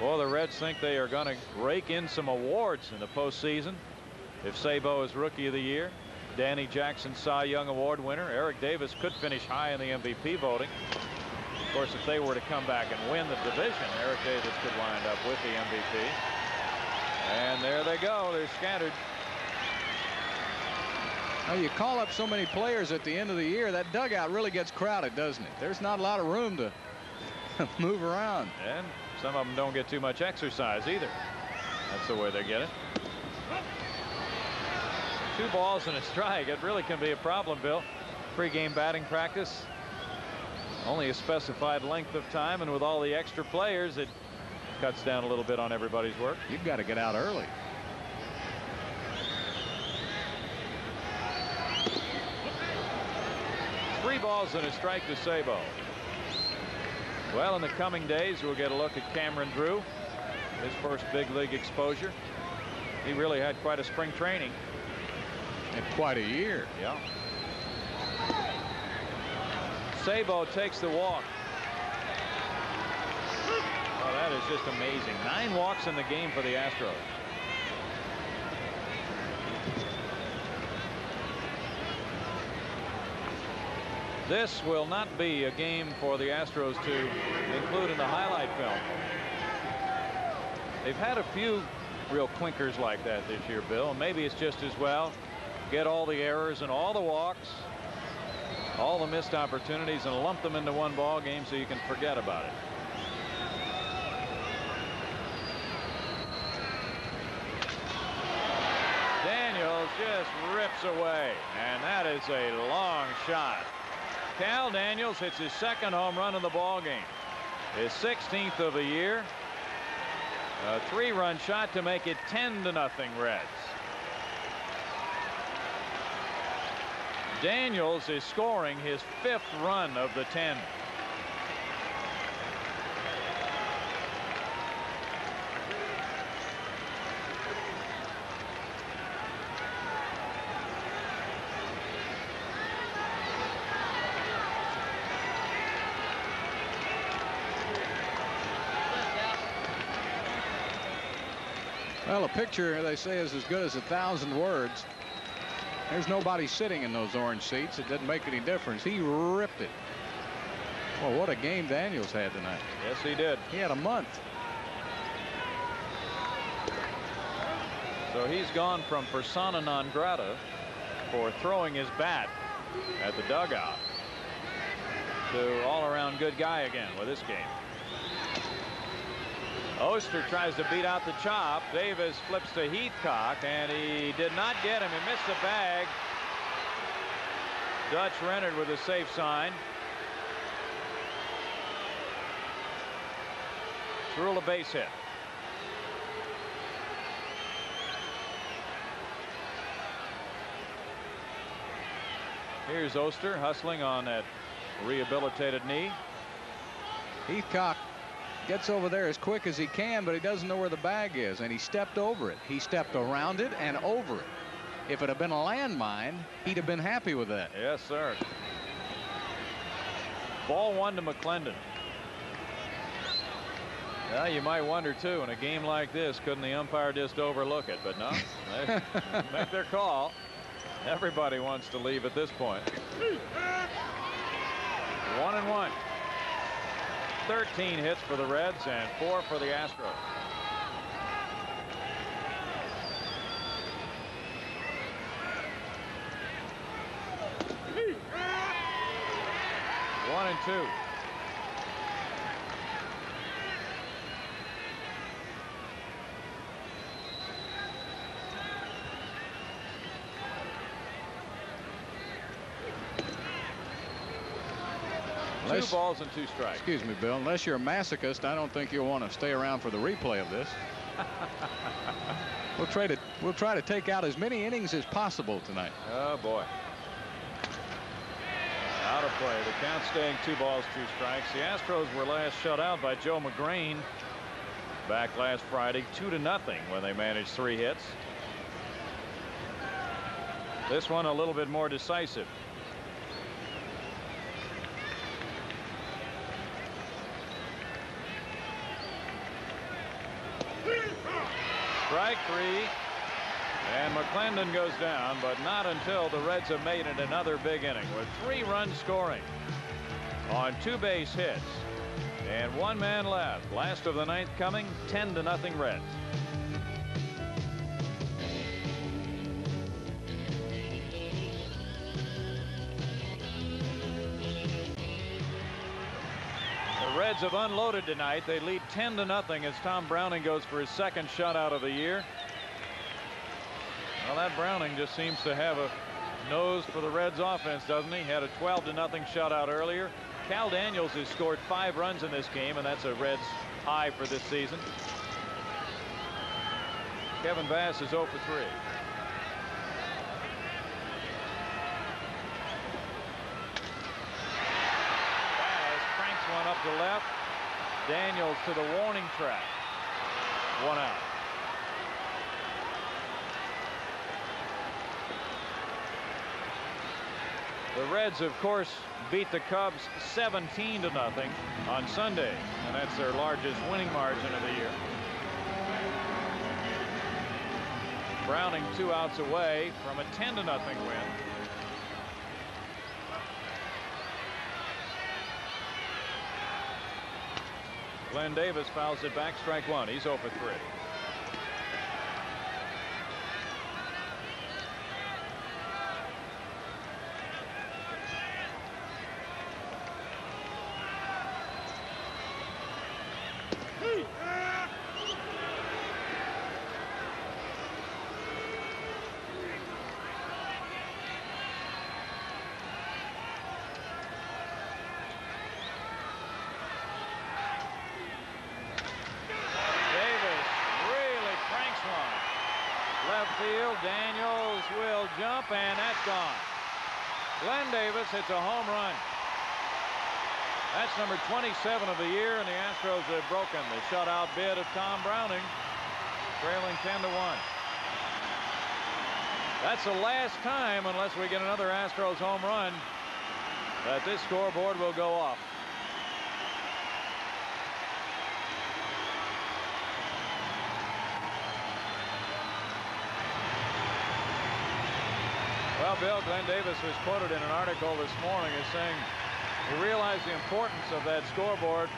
Well, the Reds think they are going to rake in some awards in the postseason. If Sabo is Rookie of the Year, Danny Jackson Cy Young Award winner, Eric Davis could finish high in the MVP voting. Of course, if they were to come back and win the division, Eric Davis could wind up with the MVP. And there they go. They're scattered. Now, you call up so many players at the end of the year, that dugout really gets crowded, doesn't it? There's not a lot of room to move around. And some of them don't get too much exercise either. That's the way they get it. 2 balls and a strike. It really can be a problem, Bill. Pre-game batting practice. Only a specified length of time, and with all the extra players, it cuts down a little bit on everybody's work. You've got to get out early. Three balls and a strike to Sabo. Well, in the coming days, we'll get a look at Cameron Drew, his first big league exposure. He really had quite a spring training. And quite a year. Yeah. Sabo takes the walk. Oh, that is just amazing. 9 walks in the game for the Astros. This will not be a game for the Astros to include in the highlight film. They've had a few real clinkers like that this year, Bill. Maybe it's just as well. Get all the errors and all the walks, all the missed opportunities, and lump them into one ball game so you can forget about it. Daniels just rips away, and that is a long shot. Cal Daniels hits his 2nd home run of the ball game, his 16th of the year. A 3-run shot to make it 10-0 Reds. Daniels is scoring his 5th run of the 10. Well, a picture, they say, is as good as 1,000 words. There's nobody sitting in those orange seats. It didn't make any difference. He ripped it. Well, what a game Daniels had tonight. Yes, he did. He had a month. So he's gone from persona non grata for throwing his bat at the dugout to all-around good guy again with this game. Oster tries to beat out the chop. Davis flips to Heathcock, and he did not get him. He missed the bag. Dutch Renard with a safe sign. Threw a base hit. Here's Oster hustling on that rehabilitated knee. Heathcock gets over there as quick as he can, but he doesn't know where the bag is, and he stepped over it. He stepped around it and over it. If it had been a landmine, he'd have been happy with that. Yes, sir. Ball 1 to McClendon. Well, you might wonder, too, in a game like this, couldn't the umpire just overlook it? But no, they make their call. Everybody wants to leave at this point. 1-1. 13 hits for the Reds and 4 for the Astros. One and 2. Two balls and 2 strikes. Excuse me, Bill. Unless you're a masochist, I don't think you'll want to stay around for the replay of this. We'll try to take out as many innings as possible tonight. Oh boy. Out of play. The count staying 2 balls, 2 strikes. The Astros were last shut out by Joe McGrain back last Friday, 2-0 when they managed 3 hits. This one a little bit more decisive. Strike 3. And McClendon goes down, but not until the Reds have made it another big inning with 3 runs scoring on 2 base hits and 1 man left. Last of the 9th coming, 10-0 Reds. The Reds have unloaded tonight. They lead 10-0 as Tom Browning goes for his 2nd shutout of the year. Well, that Browning just seems to have a nose for the Reds offense, doesn't he? Had a 12-0 shutout earlier. Cal Daniels has scored 5 runs in this game, and that's a Reds high for this season. Kevin Bass is 0 for 3. Bass cranks one up to left. Daniels to the warning track. 1 out. The Reds, of course, beat the Cubs 17-0 on Sunday, and that's their largest winning margin of the year. Browning 2 outs away from a 10-0 win. Glenn Davis fouls it back, strike 1. He's 0 for 3. Daniels will jump, and that's gone. Glenn Davis hits a home run. That's number 27 of the year, and the Astros have broken the shutout bid of Tom Browning, trailing 10-1. That's the last time, unless we get another Astros home run, that this scoreboard will go off. Well, Bill, Glenn Davis was quoted in an article this morning as saying he realized the importance of that scoreboard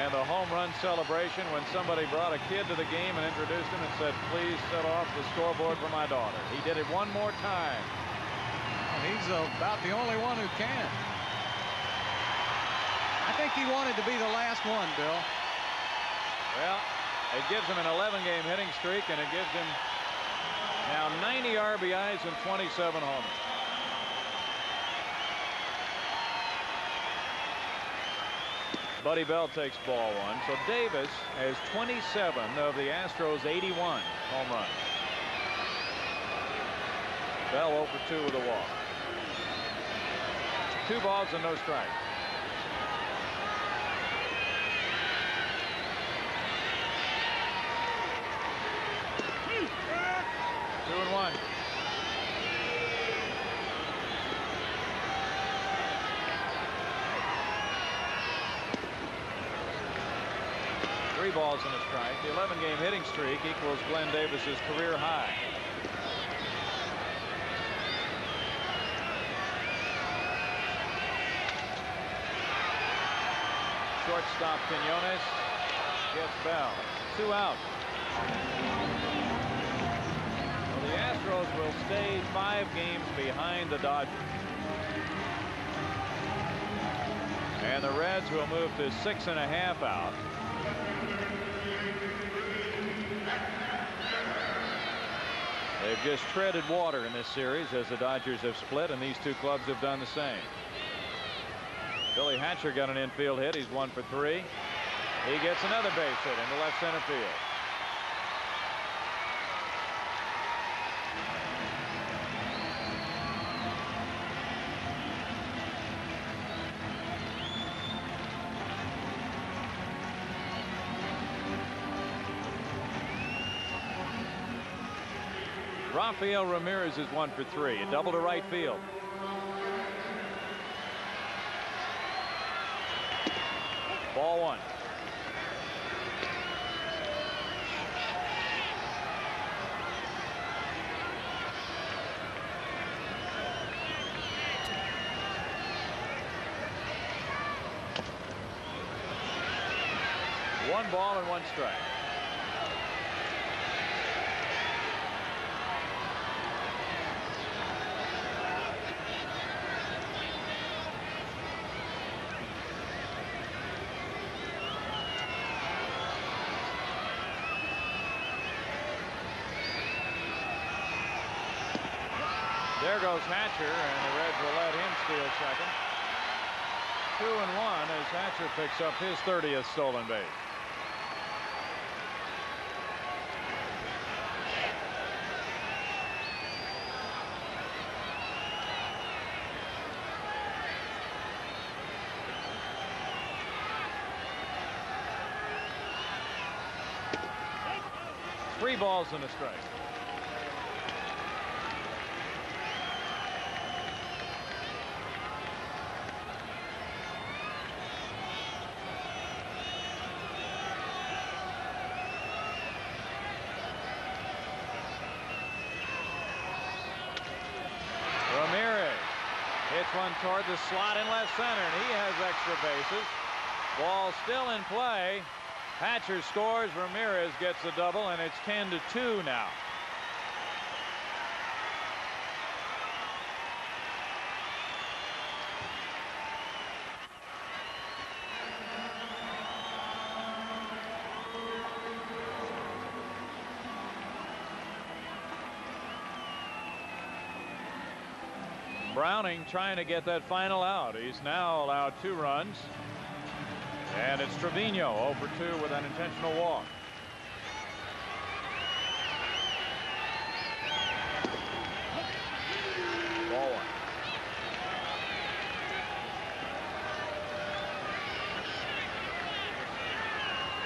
and the home run celebration when somebody brought a kid to the game and introduced him and said, "Please set off the scoreboard for my daughter." He did it one more time. Well, he's about the only one who can. I think he wanted to be the last one, Bill. Well, it gives him an 11-game hitting streak, and it gives him now 90 RBIs and 27 homers. Buddy Bell takes ball 1. So Davis has 27 of the Astros' 81 home runs. Bell 0 for 2 with a walk. 2 balls and no strikes. Two and 1. Three balls and a strike. The 11-game hitting streak equals Glenn Davis's career high. Shortstop Quinones gets Bell. 2 out. Well, the Astros will stay 5 games behind the Dodgers. And the Reds will move to 6.5 out. They've just treaded water in this series as the Dodgers have split, and these two clubs have done the same. Billy Hatcher got an infield hit. He's 1 for 3. He gets another base hit into left center field. Rafael Ramirez is 1 for 3. A double to right field. Ball 1. One ball and 1 strike. There goes Hatcher, and the Reds will let him steal second. 2-1 as Hatcher picks up his 30th stolen base. Three balls and a strike. Ramirez hits one toward the slot in left center, and he has extra bases. Ball still in play. Hatcher scores. Ramirez gets the double, and it's 10-2 now. Browning trying to get that final out. He's now allowed 2 runs. And it's Trevino 0 for 2 with an intentional walk. Ball 1.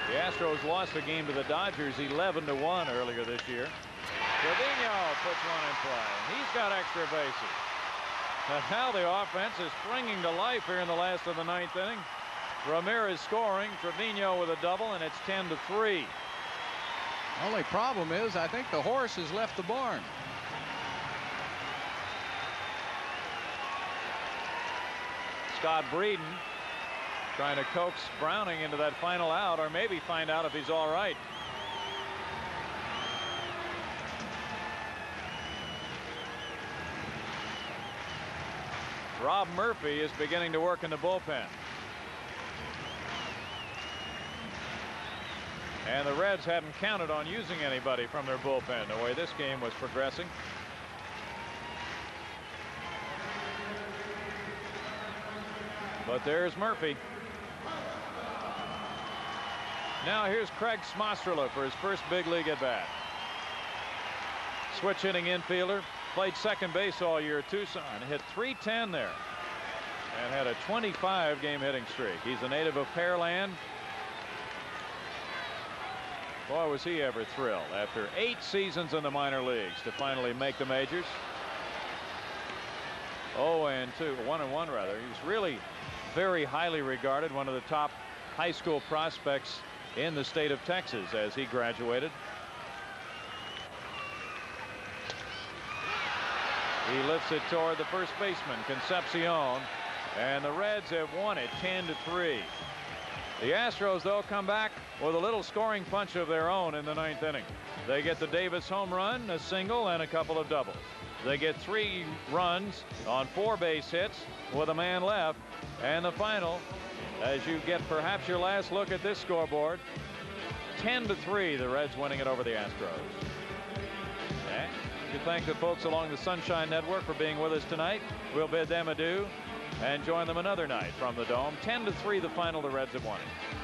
The Astros lost the game to the Dodgers 11-1 earlier this year. Trevino puts one in play. He's got extra bases. And now the offense is springing to life here in the last of the 9th inning. Ramirez scoring, Trevino with a double, and it's 10-3. Only problem is I think the horse has left the barn. Scott Breeden trying to coax Browning into that final out, or maybe find out if he's all right. Rob Murphy is beginning to work in the bullpen. And the Reds hadn't counted on using anybody from their bullpen the way this game was progressing. But there's Murphy. Now here's Craig Smostrela for his first big league at bat. Switch hitting infielder. Played second base all year at Tucson. Hit .310 there. And had a 25 game hitting streak. He's a native of Pearland. Boy, was he ever thrilled after 8 seasons in the minor leagues to finally make the majors. 1-1 rather. He was really very highly regarded, one of the top high school prospects in the state of Texas as he graduated. He lifts it toward the first baseman, Concepcion, and the Reds have won it 10-3. The Astros, though, come back with a little scoring punch of their own in the 9th inning. They get the Davis home run, a single, and a couple of doubles. They get 3 runs on 4 base hits with a man left. And the final, as you get perhaps your last look at this scoreboard, 10-3, the Reds winning it over the Astros. And we thank the folks along the Sunshine Network for being with us tonight. We'll bid them adieu and join them another night from the Dome. 10-3 the final. The Reds have won it.